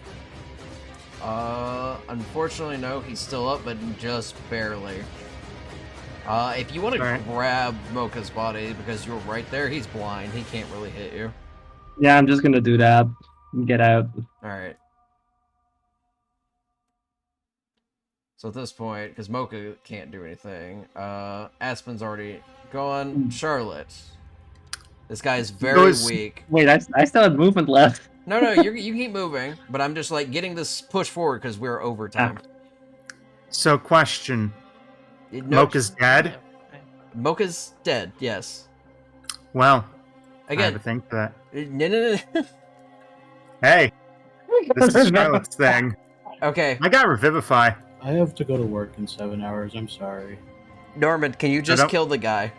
Unfortunately, no, he's still up, but just barely. If you want to Alright. grab Mocha's body, because you're right there, he's blind. He can't really hit you. Yeah, I'm just gonna do that. Get out. Alright. So at this point, because Mocha can't do anything, Aspen's already gone. Charlotte. This guy is very Goes- weak. Wait, I still have movement left. No, you keep moving, but I'm just like getting this push forward because we're overtime. so question. No, Mocha's dead? Mocha's dead, yes. Well, I have Again, to think that. no. Hey, this is Charlotte's thing. Okay, I got Revivify. I have to go to work in 7 hours. I'm sorry. Norman, can you just don't- kill the guy?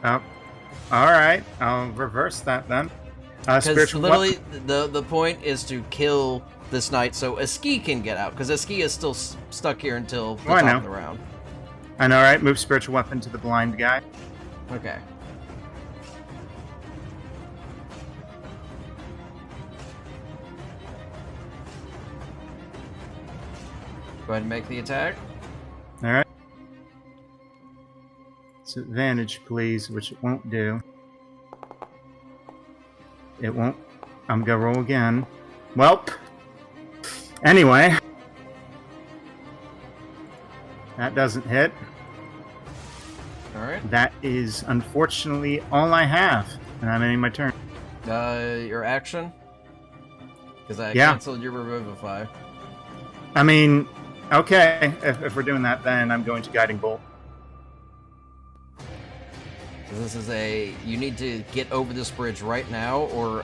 Oh, alright. I'll reverse that then. Because Spiritual literally, weapon. the point is to kill this knight so Aski can get out, because Aski is still stuck here until the Oh, I top know. of the round. I know, right? Move spiritual weapon to the blind guy. Okay. Go ahead and make the attack. Alright. It's advantage, please, which it won't do. It won't. I'm gonna roll again. Welp. Anyway. That doesn't hit. Alright. That is unfortunately all I have. And I'm ending my turn. Your action? Because I Yeah. canceled your Revivify. I mean, okay. If we're doing that, then I'm going to Guiding Bolt. 'Cause this is a... You need to get over this bridge right now, or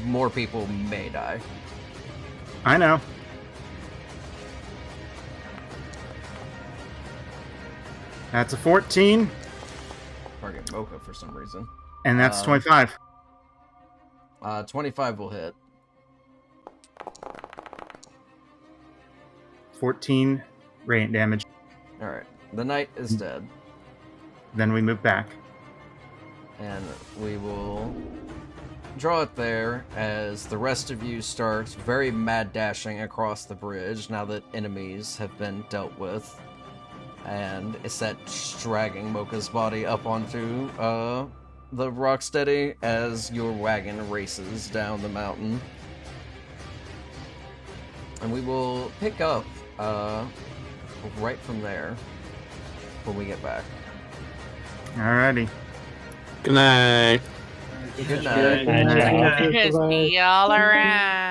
more people may die. I know. That's a 14. Target Mocha for some reason. And that's 25. 25 will hit. 14 radiant damage. Alright. The knight is dead. Then we move back. And we will draw it there as the rest of you start very mad dashing across the bridge now that enemies have been dealt with. And Iset dragging Mocha's body up onto the Rocksteady as your wagon races down the mountain. And we will pick up right from there when we get back. Alrighty. Good night. Good night. Good night. Bye. See y'all around.